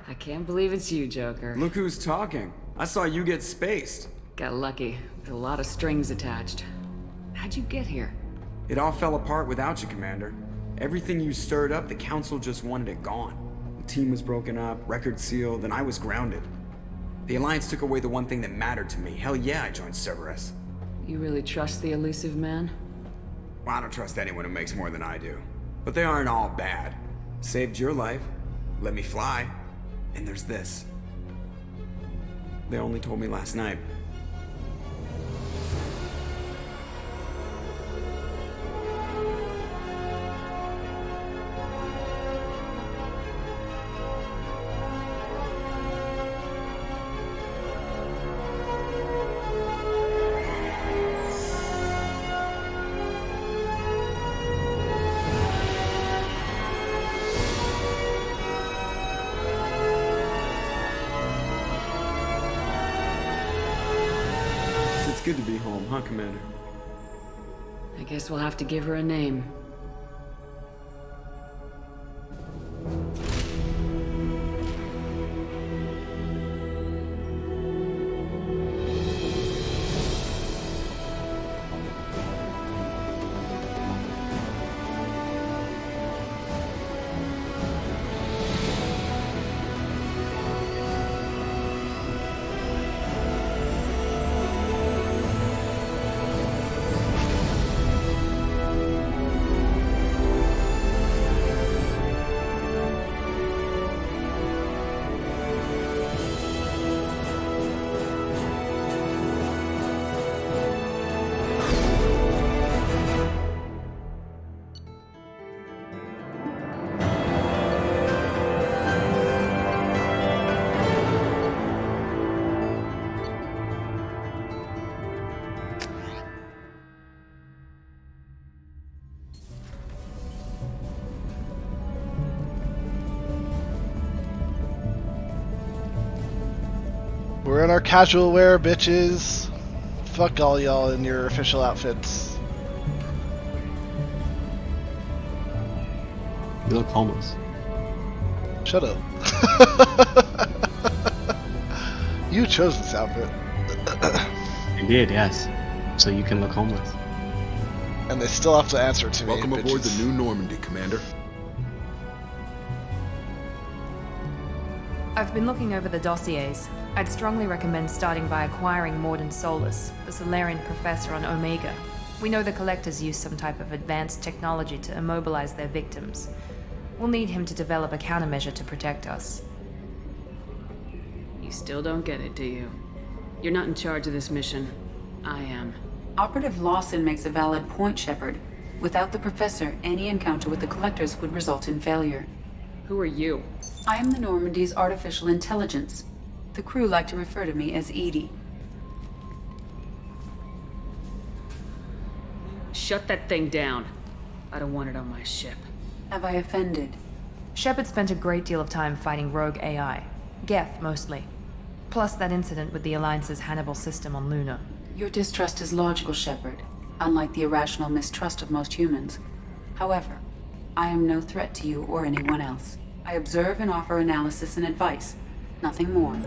I can't believe it's you, Joker. Look who's talking. I saw you get spaced. Got lucky. With a lot of strings attached. How'd you get here? It all fell apart without you, Commander. Everything you stirred up, the Council just wanted it gone. The team was broken up, record sealed, and I was grounded. The Alliance took away the one thing that mattered to me. Hell yeah, I joined Cerberus. You really trust the elusive man? Well, I don't trust anyone who makes more than I do. But they aren't all bad. Saved your life, let me fly, and there's this. They only told me last night. It's good to be home, huh, Commander? I guess we'll have to give her a name. We're in our casual wear, bitches. Fuck all y'all in your official outfits. You look homeless. Shut up. You chose this outfit. You did, yes. So you can look homeless. And they still have to answer to me. Welcome aboard the new Normandy, Commander. I've been looking over the dossiers. I'd strongly recommend starting by acquiring Morden Solus, the Solarian professor on Omega. We know the Collectors use some type of advanced technology to immobilize their victims. We'll need him to develop a countermeasure to protect us. You still don't get it, do you? You're not in charge of this mission. I am. Operative Lawson makes a valid point, Shepard. Without the Professor, any encounter with the Collectors would result in failure. Who are you? I am the Normandy's artificial intelligence. The crew like to refer to me as Edie. Shut that thing down. I don't want it on my ship. Have I offended? Shepard spent a great deal of time fighting rogue AI. Geth, mostly. Plus that incident with the Alliance's Hannibal system on Luna. Your distrust is logical, Shepard, unlike the irrational mistrust of most humans. However, I am no threat to you or anyone else. I observe and offer analysis and advice. Nothing more.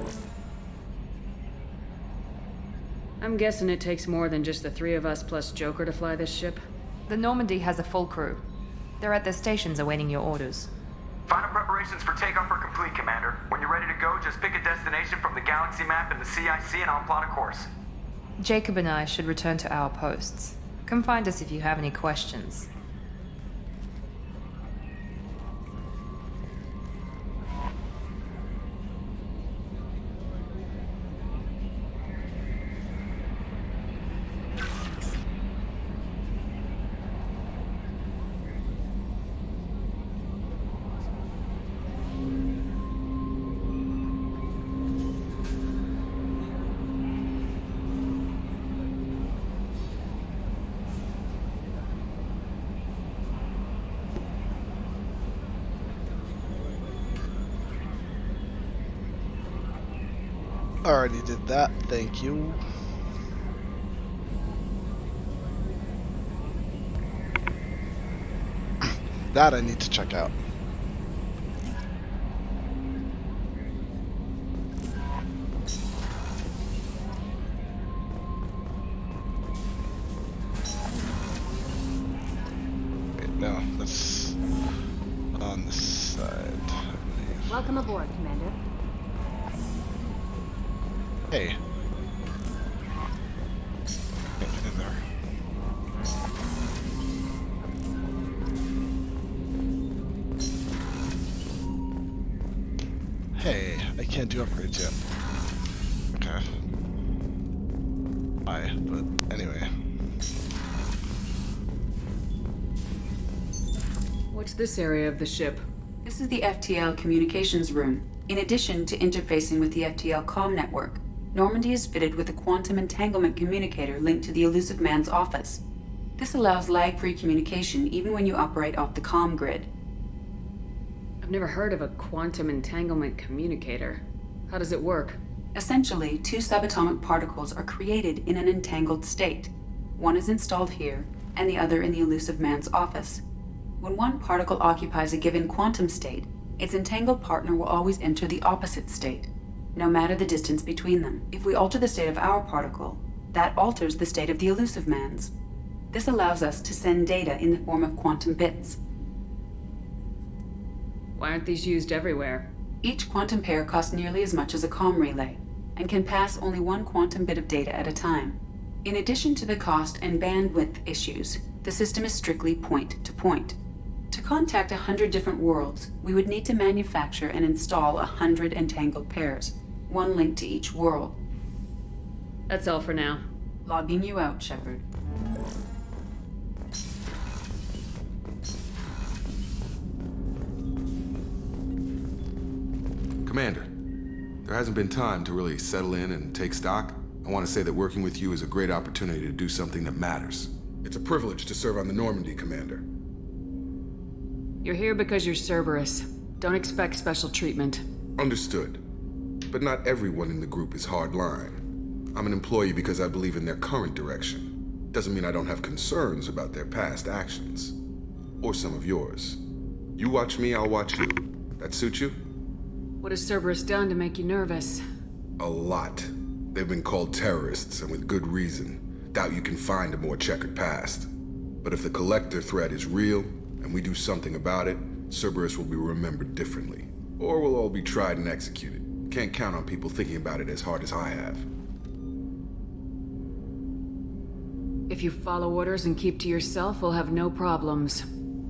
I'm guessing it takes more than just the three of us plus Joker to fly this ship? The Normandy has a full crew. They're at their stations awaiting your orders. Final preparations for takeoff are complete, Commander. When you're ready to go, just pick a destination from the galaxy map in the CIC and I'll plot a course. Jacob and I should return to our posts. Come find us if you have any questions. Already did that, thank you. That I need to check out. Okay, no, that's on this side, I believe. Welcome aboard, Commander. Hey. Get in there. Hey, I can't do upgrades yet. Okay. high, but anyway. What's this area of the ship? This is the FTL communications room. In addition to interfacing with the FTL comm network, Normandy is fitted with a quantum entanglement communicator linked to the Elusive Man's office. This allows lag-free communication even when you operate off the comm grid. I've never heard of a quantum entanglement communicator. How does it work? Essentially, two subatomic particles are created in an entangled state. One is installed here, and the other in the Elusive Man's office. When one particle occupies a given quantum state, its entangled partner will always enter the opposite state, no matter the distance between them. If we alter the state of our particle, that alters the state of the Elusive Man's. This allows us to send data in the form of quantum bits. Why aren't these used everywhere? Each quantum pair costs nearly as much as a comm relay, and can pass only one quantum bit of data at a time. In addition to the cost and bandwidth issues, the system is strictly point-to-point. To contact 100 different worlds, we would need to manufacture and install 100 entangled pairs, one linked to each world. That's all for now. Logging you out, Shepard. Commander, there hasn't been time to really settle in and take stock. I want to say that working with you is a great opportunity to do something that matters. It's a privilege to serve on the Normandy, Commander. You're here because you're Cerberus. Don't expect special treatment. Understood. But not everyone in the group is hardline. I'm an employee because I believe in their current direction. Doesn't mean I don't have concerns about their past actions. Or some of yours. You watch me, I'll watch you. That suit you? What has Cerberus done to make you nervous? A lot. They've been called terrorists, and with good reason. Doubt you can find a more checkered past. But if the Collector threat is real, and we do something about it, Cerberus will be remembered differently. Or we'll all be tried and executed. Can't count on people thinking about it as hard as I have. If you follow orders and keep to yourself, we'll have no problems.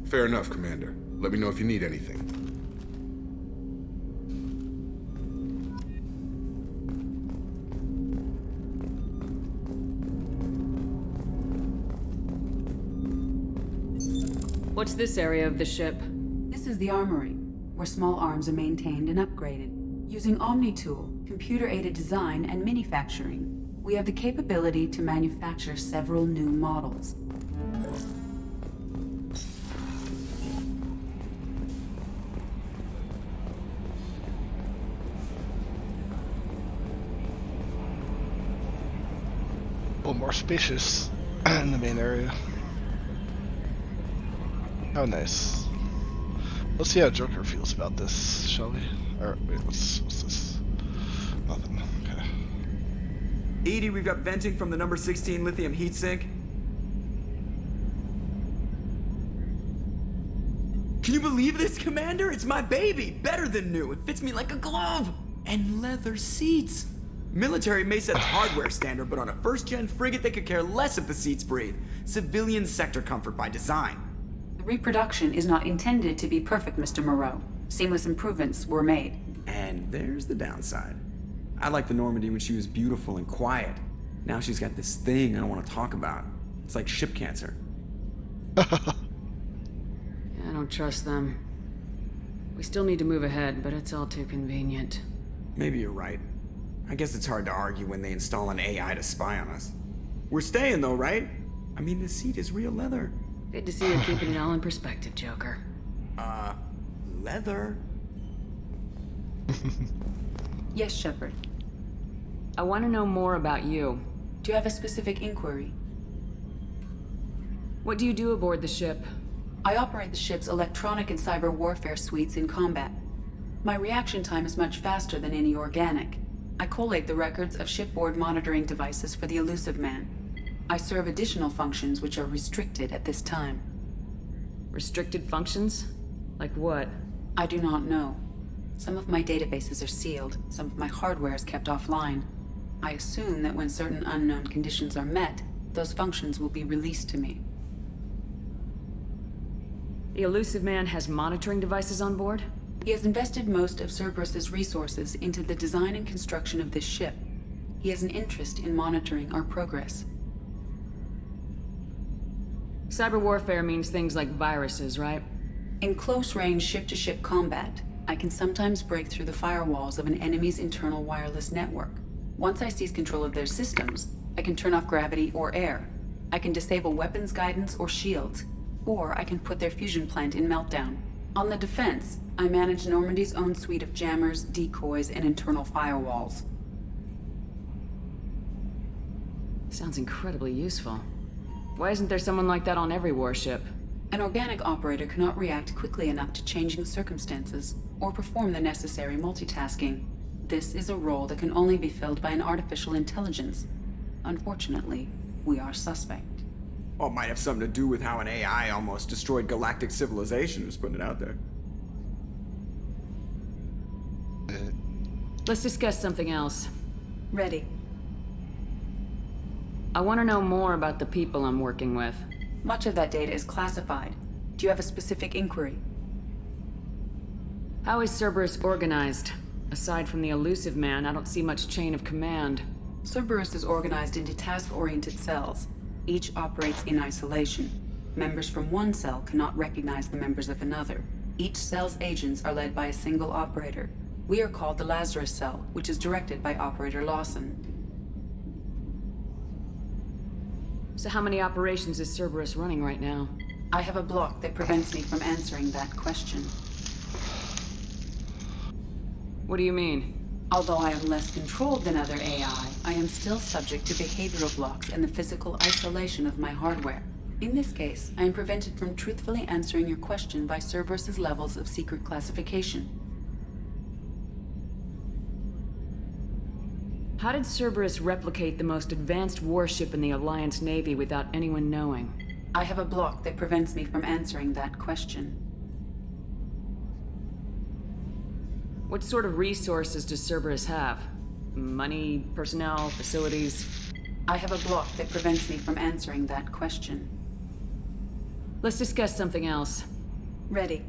Fair enough, Commander. Let me know if you need anything. What's this area of the ship? This is the armory, where small arms are maintained and upgraded. Using Omni-Tool, computer-aided design, and manufacturing, we have the capability to manufacture several new models. Well, more spacious in the main area. Oh, nice. Let's see how Joker feels about this, shall we? Or, wait, what's this? Nothing. Okay. EDI, we've got venting from the number 16 lithium heatsink. Can you believe this, Commander? It's my baby! Better than new. It fits me like a glove! And leather seats. Military may set the hardware standard, but on a first-gen frigate, they could care less if the seats breathe. Civilian sector comfort by design. The reproduction is not intended to be perfect, Mr. Moreau. Seamless improvements were made. And there's the downside. I liked the Normandy when she was beautiful and quiet. Now she's got this thing I don't want to talk about. It's like ship cancer. I don't trust them. We still need to move ahead, but it's all too convenient. Maybe you're right. I guess it's hard to argue when they install an AI to spy on us. We're staying though, right? I mean, the seat is real leather. Good to see you keeping it all in perspective, Joker. Leather? Yes, Shepard. I want to know more about you. Do you have a specific inquiry? What do you do aboard the ship? I operate the ship's electronic and cyber warfare suites in combat. My reaction time is much faster than any organic. I collate the records of shipboard monitoring devices for the Elusive Man. I serve additional functions which are restricted at this time. Restricted functions? Like what? I do not know. Some of my databases are sealed, some of my hardware is kept offline. I assume that when certain unknown conditions are met, those functions will be released to me. The Elusive Man has monitoring devices on board? He has invested most of Cerberus's resources into the design and construction of this ship. He has an interest in monitoring our progress. Cyber warfare means things like viruses, right? In close-range ship-to-ship combat, I can sometimes break through the firewalls of an enemy's internal wireless network. Once I seize control of their systems, I can turn off gravity or air. I can disable weapons guidance or shields, or I can put their fusion plant in meltdown. On the defense, I manage Normandy's own suite of jammers, decoys, and internal firewalls. Sounds incredibly useful. Why isn't there someone like that on every warship? An organic operator cannot react quickly enough to changing circumstances, or perform the necessary multitasking. This is a role that can only be filled by an artificial intelligence. Unfortunately, we are suspect. Well, it might have something to do with how an AI almost destroyed galactic civilization, just putting it out there. Let's discuss something else. Ready. I want to know more about the people I'm working with. Much of that data is classified. Do you have a specific inquiry? How is Cerberus organized? Aside from the elusive man, I don't see much chain of command. Cerberus is organized into task-oriented cells. Each operates in isolation. Members from one cell cannot recognize the members of another. Each cell's agents are led by a single operator. We are called the Lazarus Cell, which is directed by Operator Lawson. So how many operations is Cerberus running right now? I have a block that prevents me from answering that question. What do you mean? Although I am less controlled than other AI, I am still subject to behavioral blocks and the physical isolation of my hardware. In this case, I am prevented from truthfully answering your question by Cerberus's levels of secret classification. How did Cerberus replicate the most advanced warship in the Alliance Navy without anyone knowing? I have a block that prevents me from answering that question. What sort of resources does Cerberus have? Money, personnel, facilities? I have a block that prevents me from answering that question. Let's discuss something else. Ready.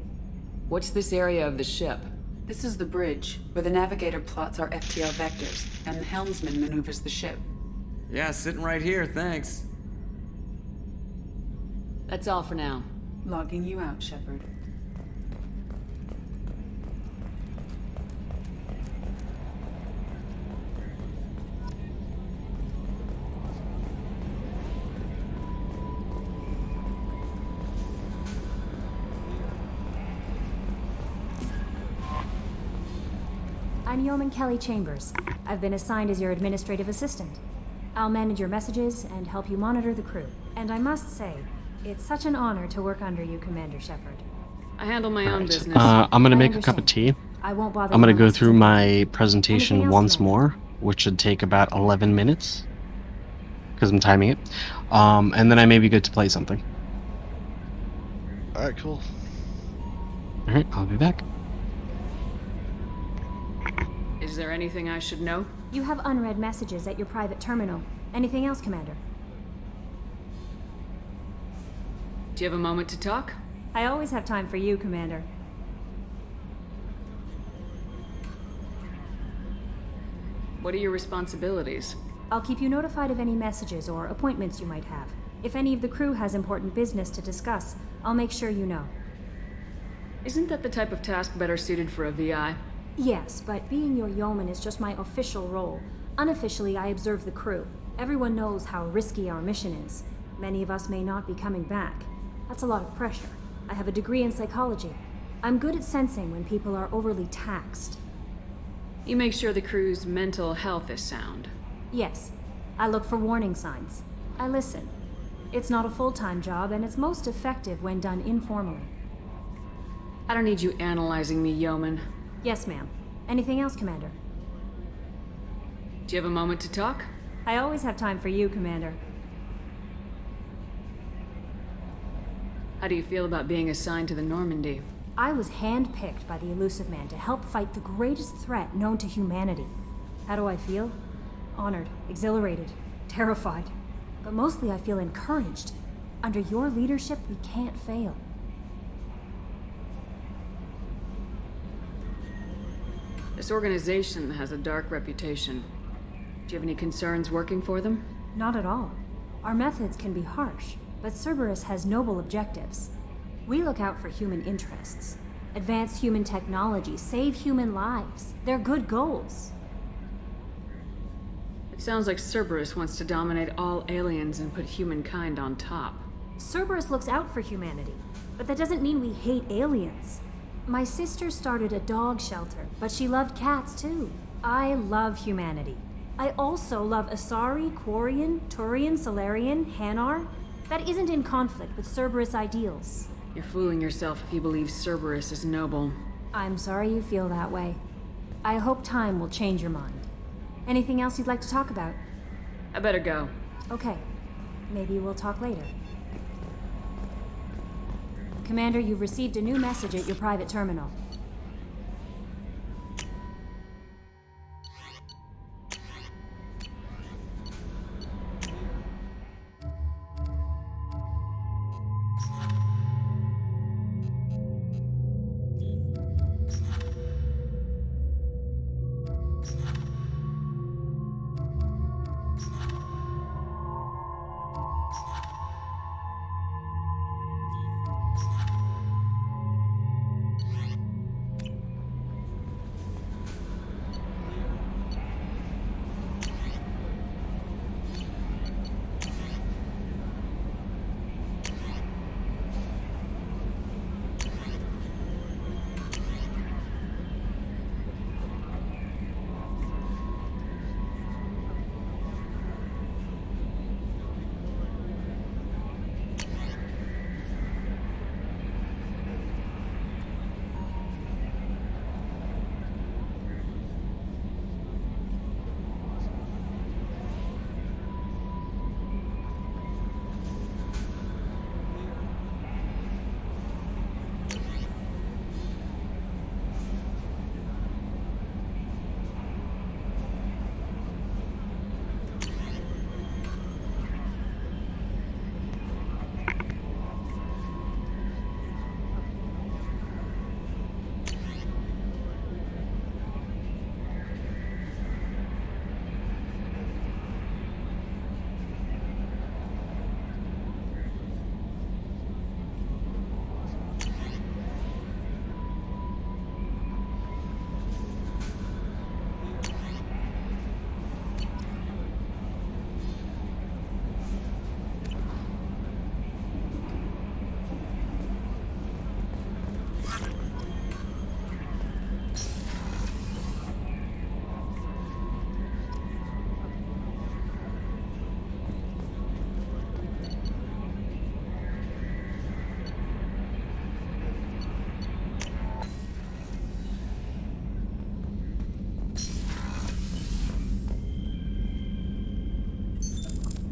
What's this area of the ship? This is the bridge, where the navigator plots our FTL vectors, and the helmsman maneuvers the ship. Yeah, sitting right here, thanks. That's all for now. Logging you out, Shepard. I'm Yeoman Kelly Chambers. I've been assigned as your administrative assistant. I'll manage your messages and help you monitor the crew. And I must say, it's such an honor to work under you, Commander Shepard. I handle my own business. I'm gonna make a cup of tea. I won't bother I'm gonna you go unless through it's my presentation Anything else, once Commander? more, which should take about 11 minutes, because I'm timing it. And then I may be good to play something. Alright, cool. Alright, I'll be back. Is there anything I should know? You have unread messages at your private terminal. Anything else, Commander? Do you have a moment to talk? I always have time for you, Commander. What are your responsibilities? I'll keep you notified of any messages or appointments you might have. If any of the crew has important business to discuss, I'll make sure you know. Isn't that the type of task better suited for a VI? Yes, but being your yeoman is just my official role. Unofficially, I observe the crew. Everyone knows how risky our mission is. Many of us may not be coming back. That's a lot of pressure. I have a degree in psychology. I'm good at sensing when people are overly taxed. You make sure the crew's mental health is sound. Yes, I look for warning signs. I listen. It's not a full-time job, and it's most effective when done informally. I don't need you analyzing me, yeoman. Yes, ma'am. Anything else, Commander? Do you have a moment to talk? I always have time for you, Commander. How do you feel about being assigned to the Normandy? I was handpicked by the elusive man to help fight the greatest threat known to humanity. How do I feel? Honored, exhilarated, terrified. But mostly I feel encouraged. Under your leadership, we can't fail. This organization has a dark reputation. Do you have any concerns working for them? Not at all. Our methods can be harsh, but Cerberus has noble objectives. We look out for human interests. Advance human technology, save human lives. They're good goals. It sounds like Cerberus wants to dominate all aliens and put humankind on top. Cerberus looks out for humanity, but that doesn't mean we hate aliens. My sister started a dog shelter, but she loved cats too. I love humanity. I also love Asari, Quarian, Turian, Solarian, Hanar. That isn't in conflict with Cerberus ideals. You're fooling yourself if you believe Cerberus is noble. I'm sorry you feel that way. I hope time will change your mind. Anything else you'd like to talk about? I better go. Okay. Maybe we'll talk later. Commander, you've received a new message at your private terminal.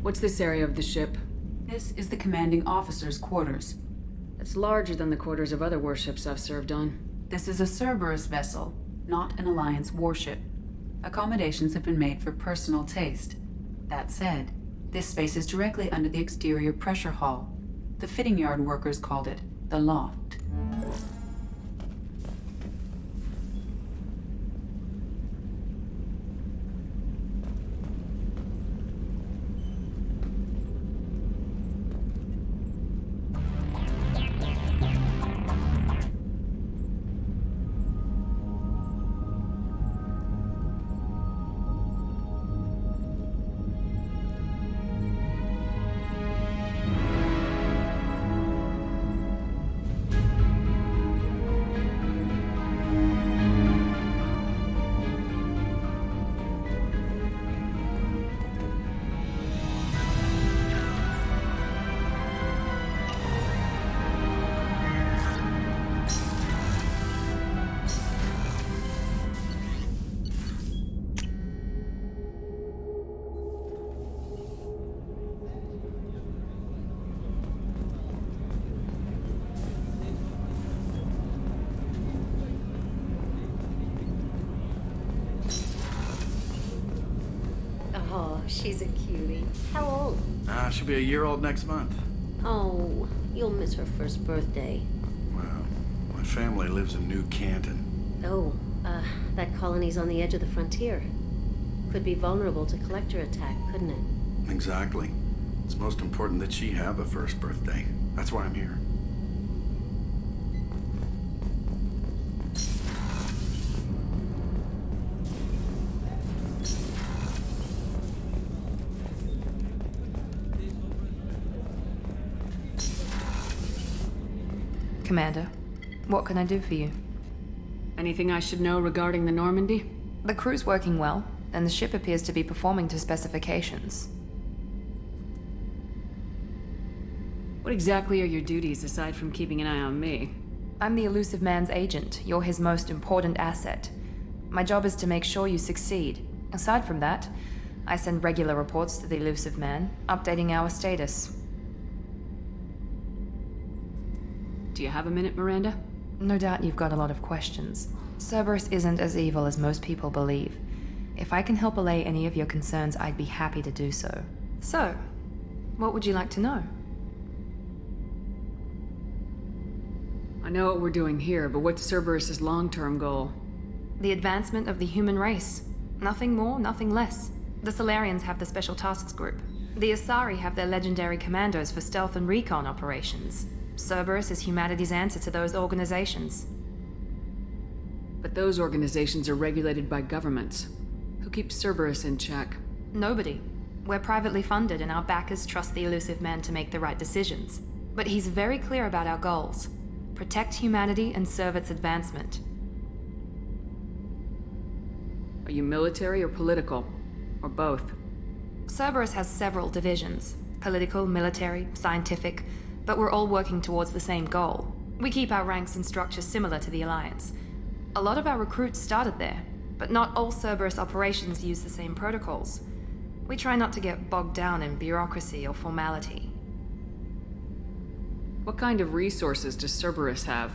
What's this area of the ship? This is the commanding officer's quarters. It's larger than the quarters of other warships I've served on. This is a Cerberus vessel, not an Alliance warship. Accommodations have been made for personal taste. That said, this space is directly under the exterior pressure hull. The fitting yard workers called it the loft. Oh, she's a cutie. How old? She'll be a year old next month. Oh, you'll miss her first birthday. Well, my family lives in New Canton. Oh, that colony's on the edge of the frontier. Could be vulnerable to collector attack, couldn't it? Exactly. It's most important that she have a first birthday. That's why I'm here. Commander, what can I do for you? Anything I should know regarding the Normandy? The crew's working well, and the ship appears to be performing to specifications. What exactly are your duties aside from keeping an eye on me? I'm the Elusive Man's agent. You're his most important asset. My job is to make sure you succeed. Aside from that, I send regular reports to the Elusive Man, updating our status. Do you have a minute, Miranda? No doubt you've got a lot of questions. Cerberus isn't as evil as most people believe. If I can help allay any of your concerns, I'd be happy to do so. So, what would you like to know? I know what we're doing here, but what's Cerberus's long-term goal? The advancement of the human race. Nothing more, nothing less. The Solarians have the Special Tasks Group. The Asari have their legendary commandos for stealth and recon operations. Cerberus is humanity's answer to those organizations. But those organizations are regulated by governments. Who keeps Cerberus in check? Nobody. We're privately funded and our backers trust the Elusive Man to make the right decisions. But he's very clear about our goals. Protect humanity and serve its advancement. Are you military or political? Or both? Cerberus has several divisions. Political, military, scientific, but we're all working towards the same goal. We keep our ranks and structures similar to the Alliance. A lot of our recruits started there, but not all Cerberus operations use the same protocols. We try not to get bogged down in bureaucracy or formality. What kind of resources does Cerberus have?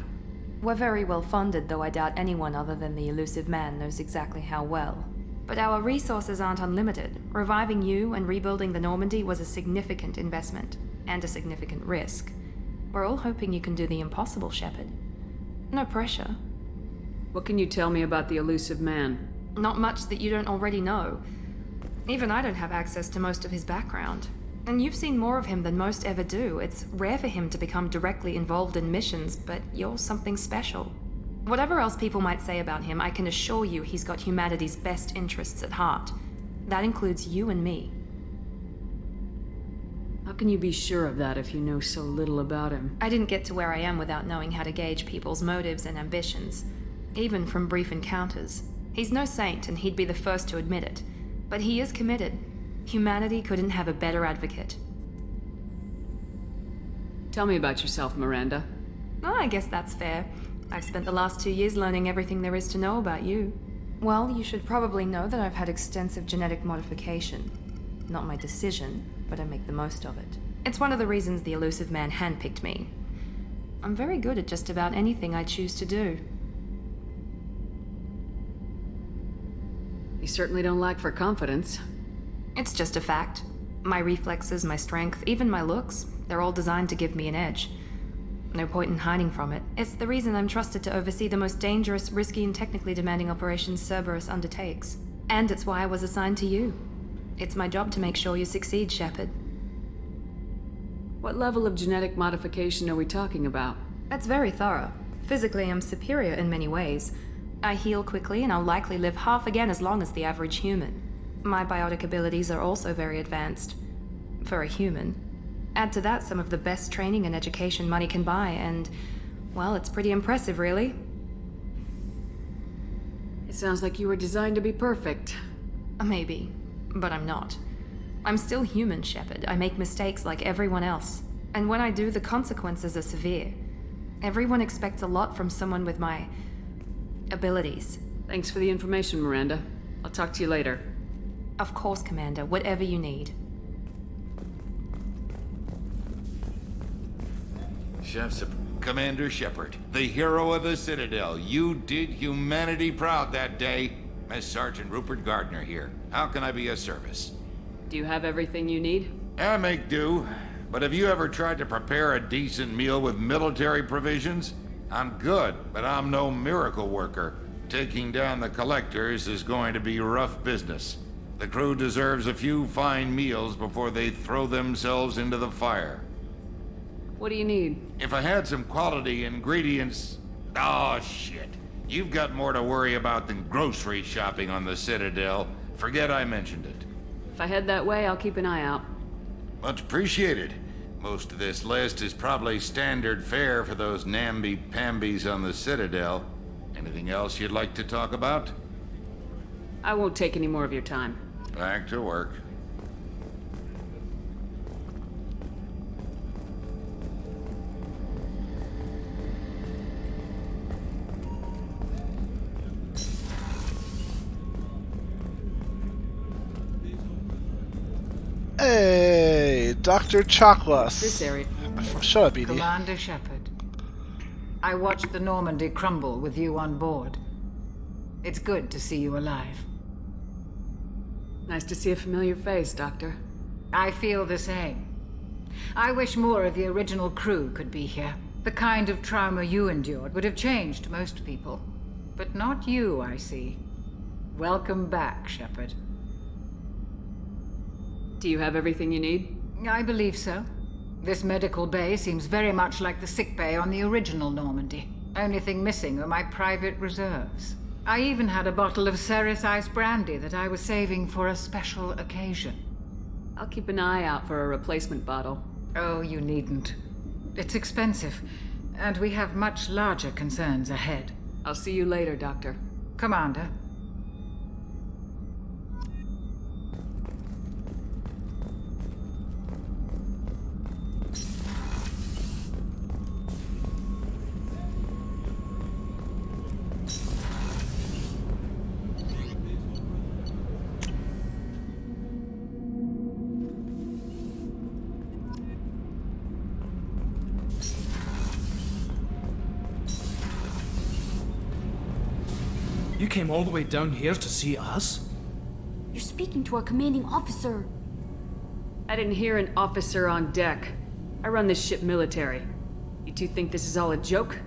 We're very well funded, though I doubt anyone other than the Elusive Man knows exactly how well. But our resources aren't unlimited. Reviving you and rebuilding the Normandy was a significant investment, and a significant risk. We're all hoping you can do the impossible, Shepard. No pressure. What can you tell me about the Elusive Man? Not much that you don't already know. Even I don't have access to most of his background. And you've seen more of him than most ever do. It's rare for him to become directly involved in missions, but you're something special. Whatever else people might say about him, I can assure you he's got humanity's best interests at heart. That includes you and me. How can you be sure of that if you know so little about him? I didn't get to where I am without knowing how to gauge people's motives and ambitions, even from brief encounters. He's no saint, and he'd be the first to admit it. But he is committed. Humanity couldn't have a better advocate. Tell me about yourself, Miranda. Oh, I guess that's fair. I've spent the last 2 years learning everything there is to know about you. Well, you should probably know that I've had extensive genetic modification. Not my decision, but I make the most of it. It's one of the reasons the Elusive Man handpicked me. I'm very good at just about anything I choose to do. You certainly don't lack for confidence. It's just a fact. My reflexes, my strength, even my looks, they're all designed to give me an edge. No point in hiding from it. It's the reason I'm trusted to oversee the most dangerous, risky, and technically demanding operations Cerberus undertakes. And it's why I was assigned to you. It's my job to make sure you succeed, Shepard. What level of genetic modification are we talking about? That's very thorough. Physically, I'm superior in many ways. I heal quickly, and I'll likely live half again as long as the average human. My biotic abilities are also very advanced. For a human. Add to that some of the best training and education money can buy, and, well, it's pretty impressive, really. It sounds like you were designed to be perfect. Maybe, but I'm not. I'm still human, Shepard. I make mistakes like everyone else. And when I do, the consequences are severe. Everyone expects a lot from someone with my abilities. Thanks for the information, Miranda. I'll talk to you later. Of course, Commander. Whatever you need. Commander Shepard, the hero of the Citadel. You did humanity proud that day. Miss Sergeant Rupert Gardner here. How can I be of service? Do you have everything you need? I make do. But have you ever tried to prepare a decent meal with military provisions? I'm good, but I'm no miracle worker. Taking down the collectors is going to be rough business. The crew deserves a few fine meals before they throw themselves into the fire. What do you need? If I had some quality ingredients... Oh, shit. You've got more to worry about than grocery shopping on the Citadel. Forget I mentioned it. If I head that way, I'll keep an eye out. Much appreciated. Most of this list is probably standard fare for those namby-pambies on the Citadel. Anything else you'd like to talk about? I won't take any more of your time. Back to work. Hey, Dr. Chakwas. This area. Shut up, Edie. Commander Shepard. I watched the Normandy crumble with you on board. It's good to see you alive. Nice to see a familiar face, Doctor. I feel the same. I wish more of the original crew could be here. The kind of trauma you endured would have changed most people. But not you, I see. Welcome back, Shepard. Do you have everything you need? I believe so. This medical bay seems very much like the sick bay on the original Normandy. Only thing missing are my private reserves. I even had a bottle of Ceres Ice brandy that I was saving for a special occasion. I'll keep an eye out for a replacement bottle. Oh, you needn't. It's expensive, and we have much larger concerns ahead. I'll see you later, Doctor. Commander. You came all the way down here to see us? You're speaking to our commanding officer. I didn't hear an officer on deck. I run this ship military. You two think this is all a joke?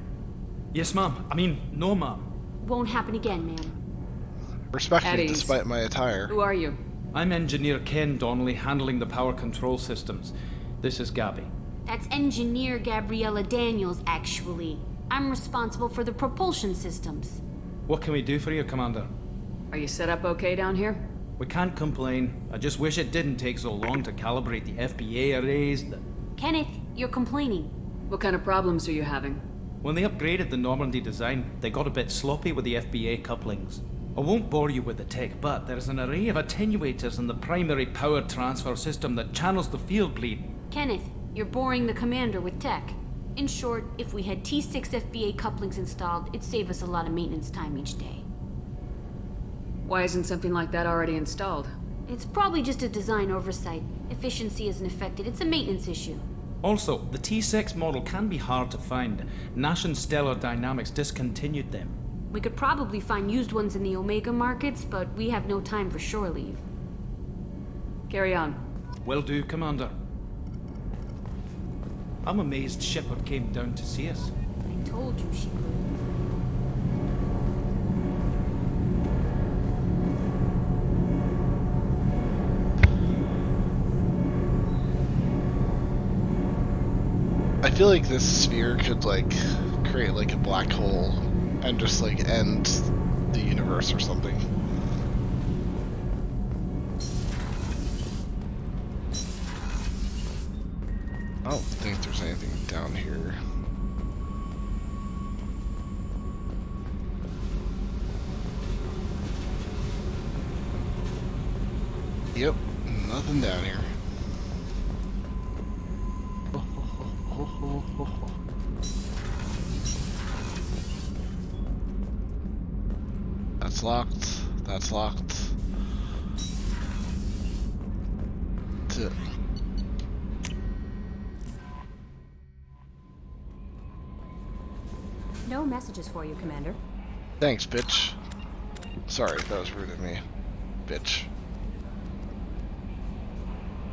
Yes, ma'am. I mean, no, ma'am. Won't happen again, man. Respect At me ease. despite my attire. Who are you? I'm Engineer Ken Donnelly, handling the power control systems. This is Gabby. That's Engineer Gabriella Daniels, actually. I'm responsible for the propulsion systems. What can we do for you, Commander? Are you set up okay down here? We can't complain. I just wish it didn't take so long to calibrate the FBA arrays. Kenneth, you're complaining. What kind of problems are you having? When they upgraded the Normandy design, they got a bit sloppy with the FBA couplings. I won't bore you with the tech, but there's an array of attenuators in the primary power transfer system that channels the field bleed. Kenneth, you're boring the commander with tech. In short, if we had T6 FBA couplings installed, it'd save us a lot of maintenance time each day. Why isn't something like that already installed? It's probably just a design oversight. Efficiency isn't affected. It's a maintenance issue. Also, the T6 model can be hard to find. Nash and Stellar Dynamics discontinued them. We could probably find used ones in the Omega markets, but we have no time for shore leave. Carry on. Will do, Commander. I'm amazed Shepard came down to see us. I told you she could. I feel like this sphere could, like, create, like, a black hole and just, like, end the universe or something. I don't think there's anything down here. Yep, nothing down here. That's locked. That's locked. That's it. No messages for you, Commander. Thanks, bitch. Sorry, that was rude of me. Bitch.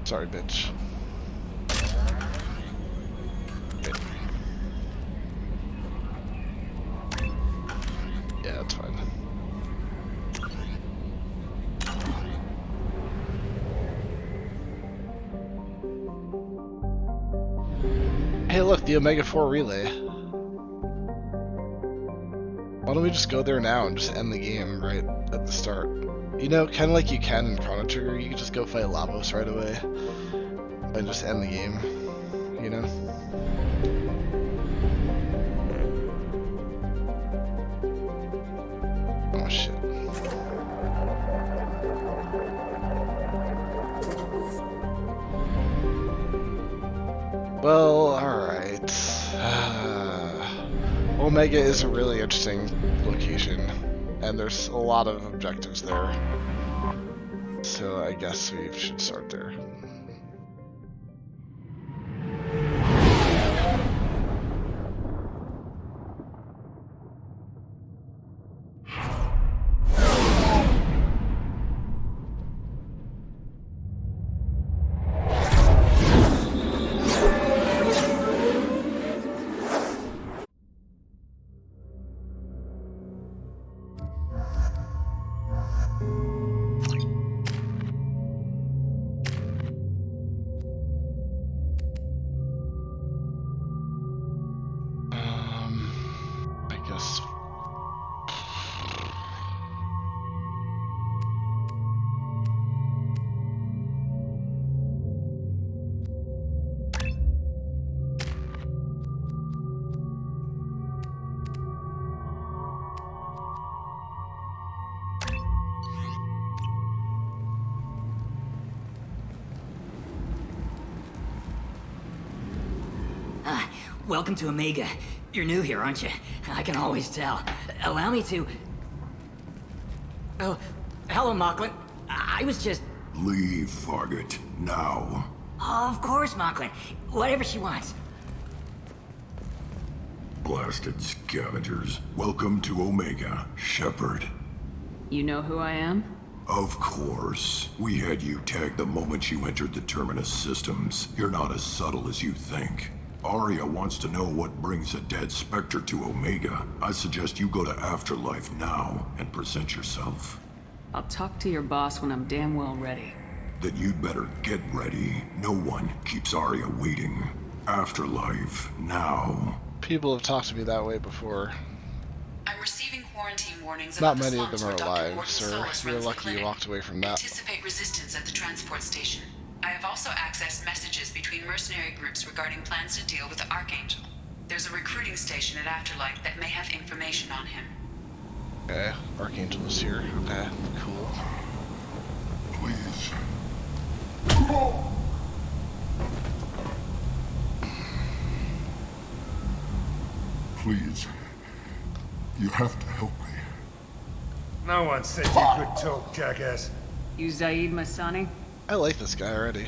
Sorry, bitch. Okay. Yeah, that's fine. hey look, the Omega 4 relay. Why don't we just go there now and just end the game right at the start? You know, kind of like you can in Chrono Trigger, you can just go fight Lavos right away and just end the game, you know? Oh shit. Well, alright. Omega is a really interesting location, and there's a lot of objectives there. So I guess we should start there. I guess. Welcome to Omega. You're new here, aren't you? I can always tell. Allow me to... Oh, hello, Mocklin. I was just... Leave, Fargate. Now. Of course, Mocklin. Whatever she wants. Blasted scavengers. Welcome to Omega, Shepard. You know who I am? Of course. We had you tagged the moment you entered the Terminus systems. You're not as subtle as you think. Arya wants to know what brings a dead Spectre to Omega. I suggest you go to Afterlife now and present yourself. I'll talk to your boss when I'm damn well ready. Then you'd better get ready. No one keeps Arya waiting. Afterlife now. People have talked to me that way before. I'm receiving quarantine warnings Not about the many of slums them are where Dr. alive, Morton sir. Solus You're runs the lucky you clinic. walked away from that. Anticipate resistance at the transport station. I have also accessed messages between mercenary groups regarding plans to deal with the Archangel. There's a recruiting station at Afterlife that may have information on him. Okay, Archangel is here. Okay, cool. Please. Please. You have to help me. No one said you could talk, jackass. You Zaid Masani? I like this guy already.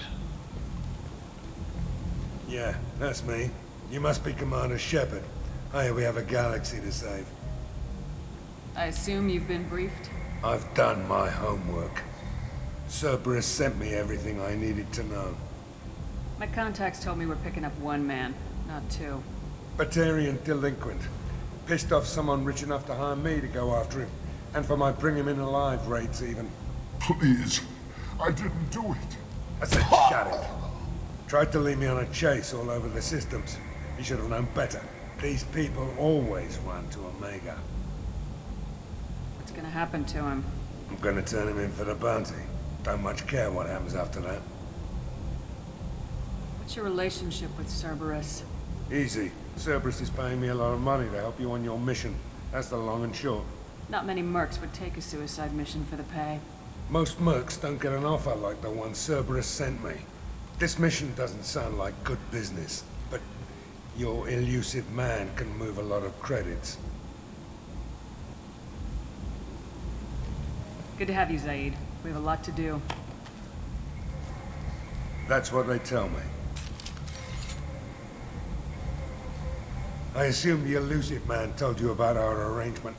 Yeah, that's me. You must be Commander Shepard. Hey, we have a galaxy to save. I assume you've been briefed? I've done my homework. Cerberus sent me everything I needed to know. My contacts told me we're picking up one man, not two. Batarian delinquent. Pissed off someone rich enough to hire me to go after him. And for my bring him in alive rates even. Please. I didn't do it. I said shut it. Tried to lead me on a chase all over the systems. He should have known better. These people always run to Omega. What's gonna happen to him? I'm gonna turn him in for the bounty. Don't much care what happens after that. What's your relationship with Cerberus? Easy. Cerberus is paying me a lot of money to help you on your mission. That's the long and short. Not many mercs would take a suicide mission for the pay. Most mercs don't get an offer like the one Cerberus sent me. This mission doesn't sound like good business, but your elusive man can move a lot of credits. Good to have you, Zaid. We have a lot to do. That's what they tell me. I assume the elusive man told you about our arrangement.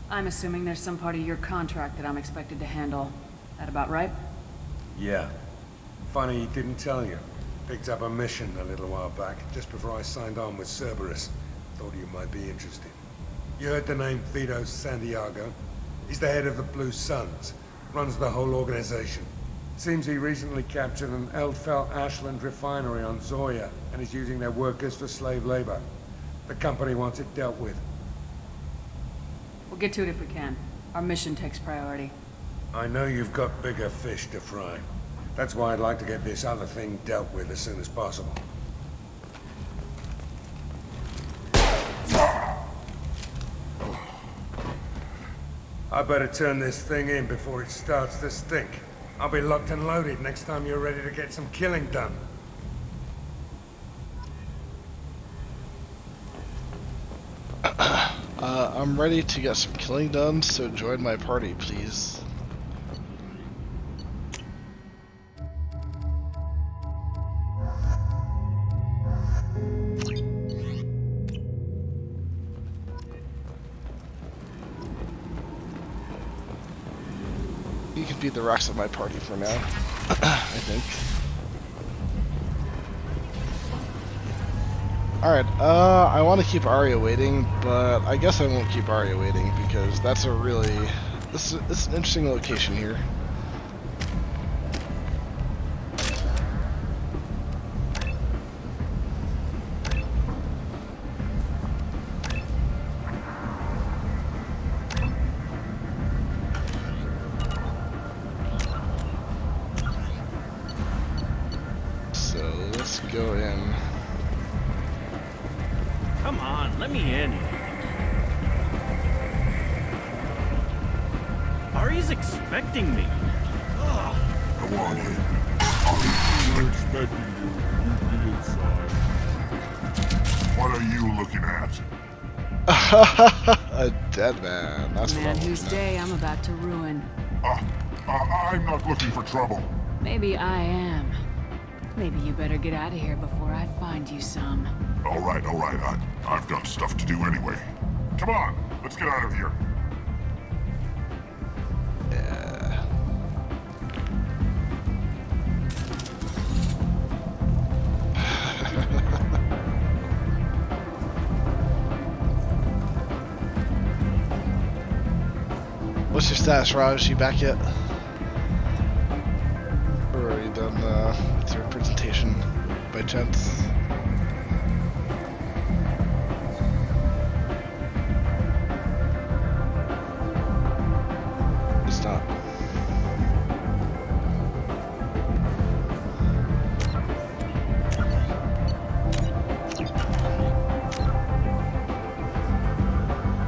I'm assuming there's some part of your contract that I'm expected to handle. That about right? Yeah. Funny he didn't tell you. Picked up a mission a little while back, just before I signed on with Cerberus. Thought you might be interested. You heard the name Vito Santiago? He's the head of the Blue Suns. Runs the whole organization. Seems he recently captured an Eldfell Ashland refinery on Zoya and is using their workers for slave labor. The company wants it dealt with. We'll get to it if we can. Our mission takes priority. I know you've got bigger fish to fry. That's why I'd like to get this other thing dealt with as soon as possible. I better turn this thing in before it starts to stink. I'll be locked and loaded next time you're ready to get some killing done. I'm ready to get some killing done, so join my party, please. You can be the rest of my party for now, I think. Alright, I want to keep Arya waiting, but I guess I won't keep Arya waiting because that's a really... This is an interesting location here. So let's go in. Come on, let me in. Ari's expecting me. Ugh. Come on in. We're expecting you. You be inside. What are you looking at? A dead man. That's what Man I'm whose looking at. day I'm about to ruin. I'm not looking for trouble. Maybe I am. Maybe you better get out of here before I find you some. All right. I've got stuff to do anyway. Come on, let's get out of here. Yeah. What's your status, Raj? You back yet? Or are you done with your presentation by chance? It's not.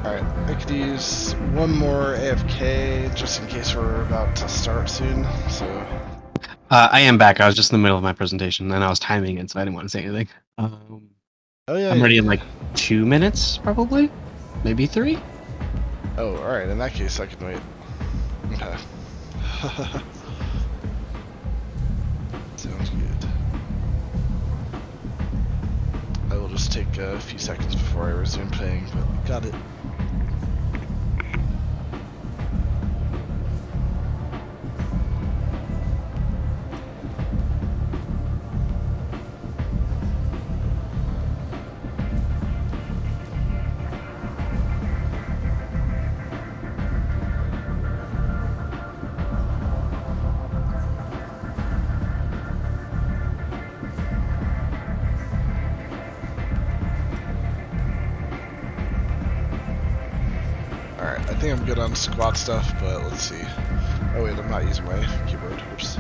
Alright, I could use one more AFK just in case we're about to start soon, so... I am back. I was just in the middle of my presentation, and I was timing it, so I didn't want to say anything. Oh yeah, I'm ready in like 2 minutes, probably? Maybe 3? Oh, alright, in that case I can wait. Okay. Sounds good. I will just take a few seconds before I resume playing, but got it. Alright, I think I'm good on squad stuff, but let's see. Oh wait, I'm not using my keyboard. Oops.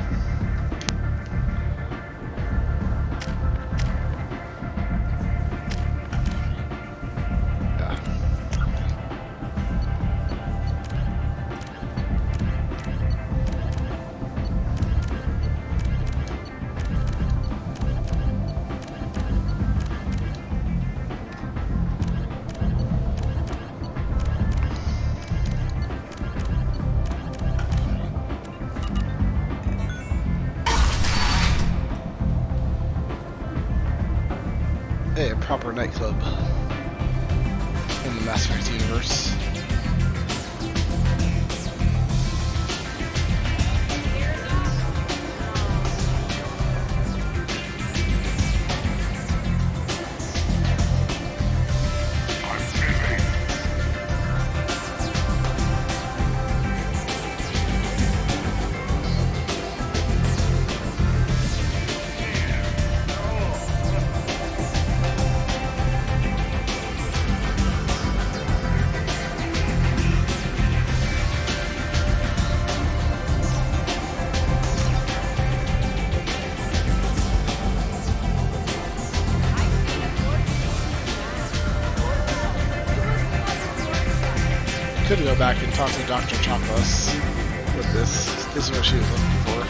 Hey, a proper nightclub in the Mass Effect universe. Could go back and talk to Dr. Chopos with this. This is what she was looking for.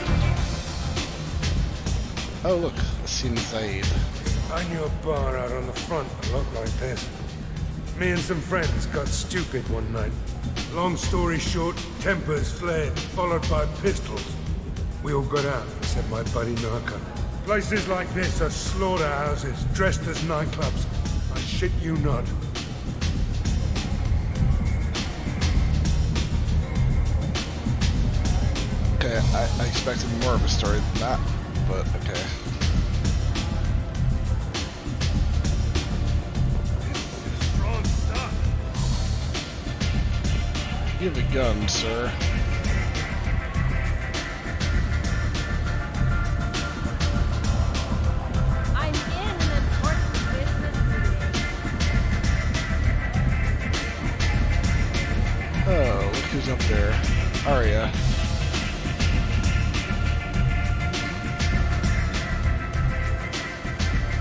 Oh look, Asin Zaid. I knew a bar out on the front that looked like this. Me and some friends got stupid one night. Long story short, tempers flared, followed by pistols. We all got out, except my buddy Narco. Places like this are slaughterhouses dressed as nightclubs. I shit you not. Okay, I expected more of a story than that, but okay. Strong stuff. You have a gun, sir. I'm in an important business meeting. Oh, look who's up there. Arya.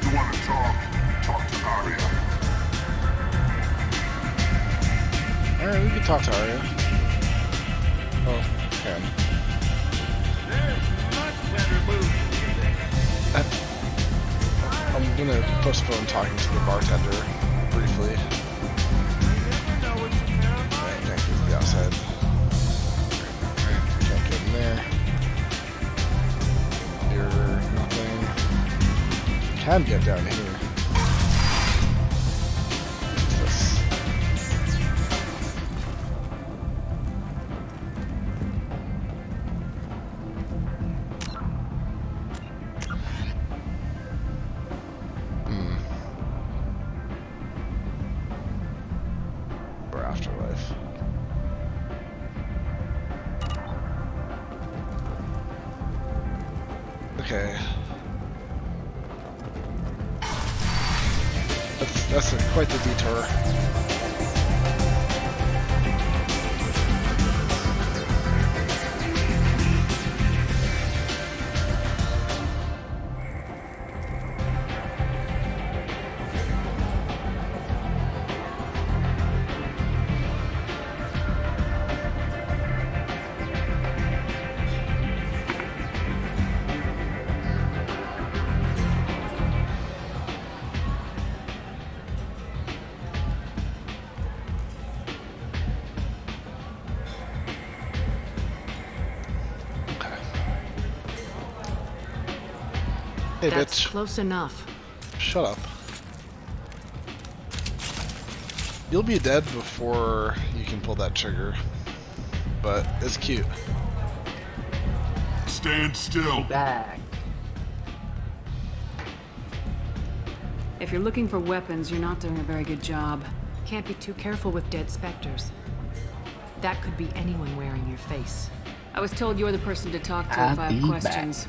You want to talk? Talk to Arya. Alright, we can talk to Arya. Oh, can. There's much better moves than this. I'm gonna postpone talking to the bartender briefly. I can't get to the outside. Can't get in there. Here, nothing. Can get down here. What's this? Or afterlife. Okay. That's quite the detour. Hey, That's bitch. close enough. Shut up. You'll be dead before you can pull that trigger. But it's cute. Stand still. Back. If you're looking for weapons, you're not doing a very good job. Can't be too careful with dead specters. That could be anyone wearing your face. I was told you're the person to talk to if I have questions.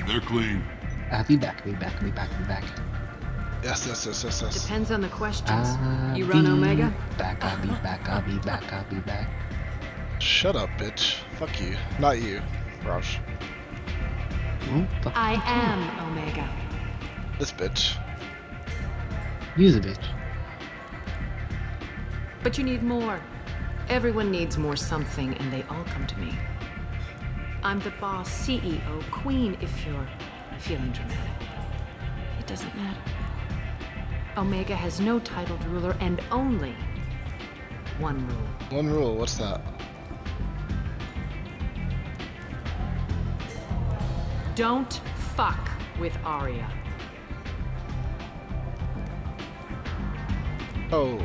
They're clean. I'll be back, be back, be back, be back. Yes, yes, yes, yes, yes. Depends on the questions. You run Omega? Back, I'll be back, I'll be back, I'll be back. Shut up, bitch. Fuck you. Not you, Raj. I am Omega. This bitch. Use a bitch. But you need more. Everyone needs more something, and they all come to me. I'm the boss, CEO, queen, if you're feeling dramatic. It doesn't matter. Omega has no titled ruler and only one rule. One rule, what's that? Don't fuck with Arya. Oh,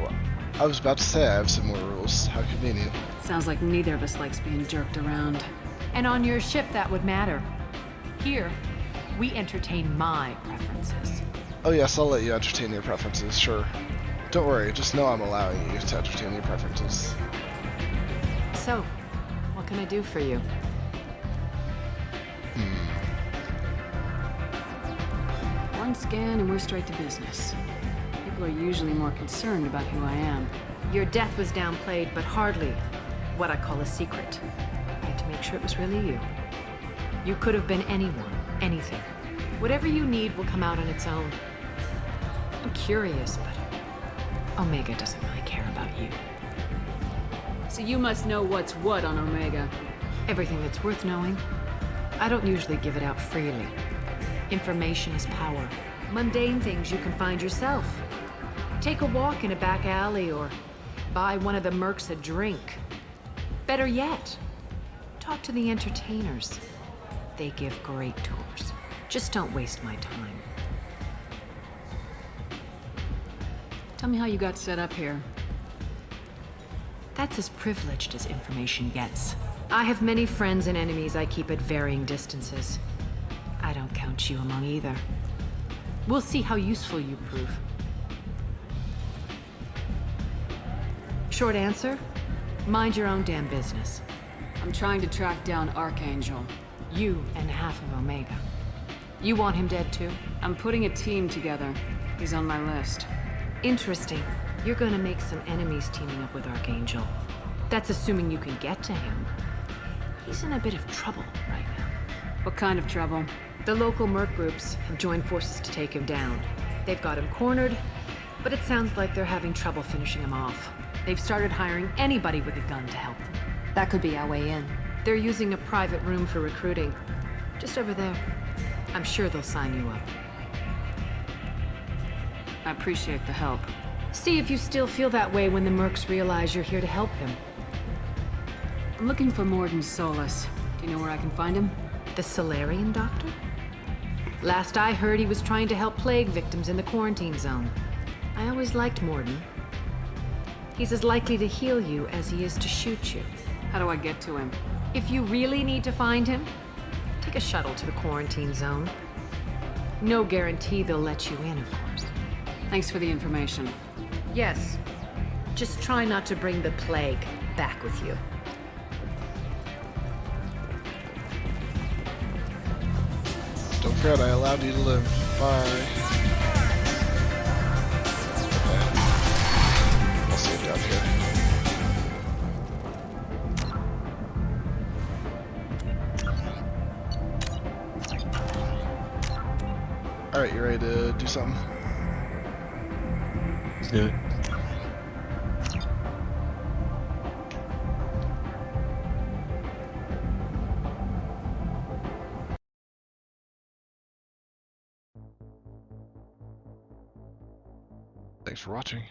I was about to say I have some more rules. How convenient. Sounds like neither of us likes being jerked around. And on your ship, that would matter. Here, we entertain my preferences. Oh yes, I'll let you entertain your preferences, sure. Don't worry, just know I'm allowing you to entertain your preferences. So, what can I do for you? One scan and we're straight to business. People are usually more concerned about who I am. Your death was downplayed, but hardly what I call a secret. I had to make sure it was really you. You could have been anyone, anything. Whatever you need will come out on its own. I'm curious, but Omega doesn't really care about you. So you must know what's what on Omega. Everything that's worth knowing. I don't usually give it out freely. Information is power. Mundane things you can find yourself. Take a walk in a back alley or buy one of the mercs a drink. Better yet, talk to the entertainers. They give great tours. Just don't waste my time. Tell me how you got set up here. That's as privileged as information gets. I have many friends and enemies I keep at varying distances. I don't count you among either. We'll see how useful you prove. Short answer? Mind your own damn business. I'm trying to track down Archangel. You and half of Omega. You want him dead too? I'm putting a team together. He's on my list. Interesting. You're gonna make some enemies teaming up with Archangel. That's assuming you can get to him. He's in a bit of trouble right now. What kind of trouble? The local merc groups have joined forces to take him down. They've got him cornered, but it sounds like they're having trouble finishing him off. They've started hiring anybody with a gun to help them. That could be our way in. They're using a private room for recruiting. Just over there. I'm sure they'll sign you up. I appreciate the help. See if you still feel that way when the mercs realize you're here to help him. I'm looking for Morden Solus. Do you know where I can find him? The Solarian doctor? Last I heard, he was trying to help plague victims in the quarantine zone. I always liked Morden. He's as likely to heal you as he is to shoot you. How do I get to him? If you really need to find him, take a shuttle to the quarantine zone. No guarantee they'll let you in, of course. Thanks for the information. Yes. Just try not to bring the plague back with you. Don't forget, I allowed you to live. Bye. I'll save down here. Alright, you ready to do something? Let's do it. Thanks for watching.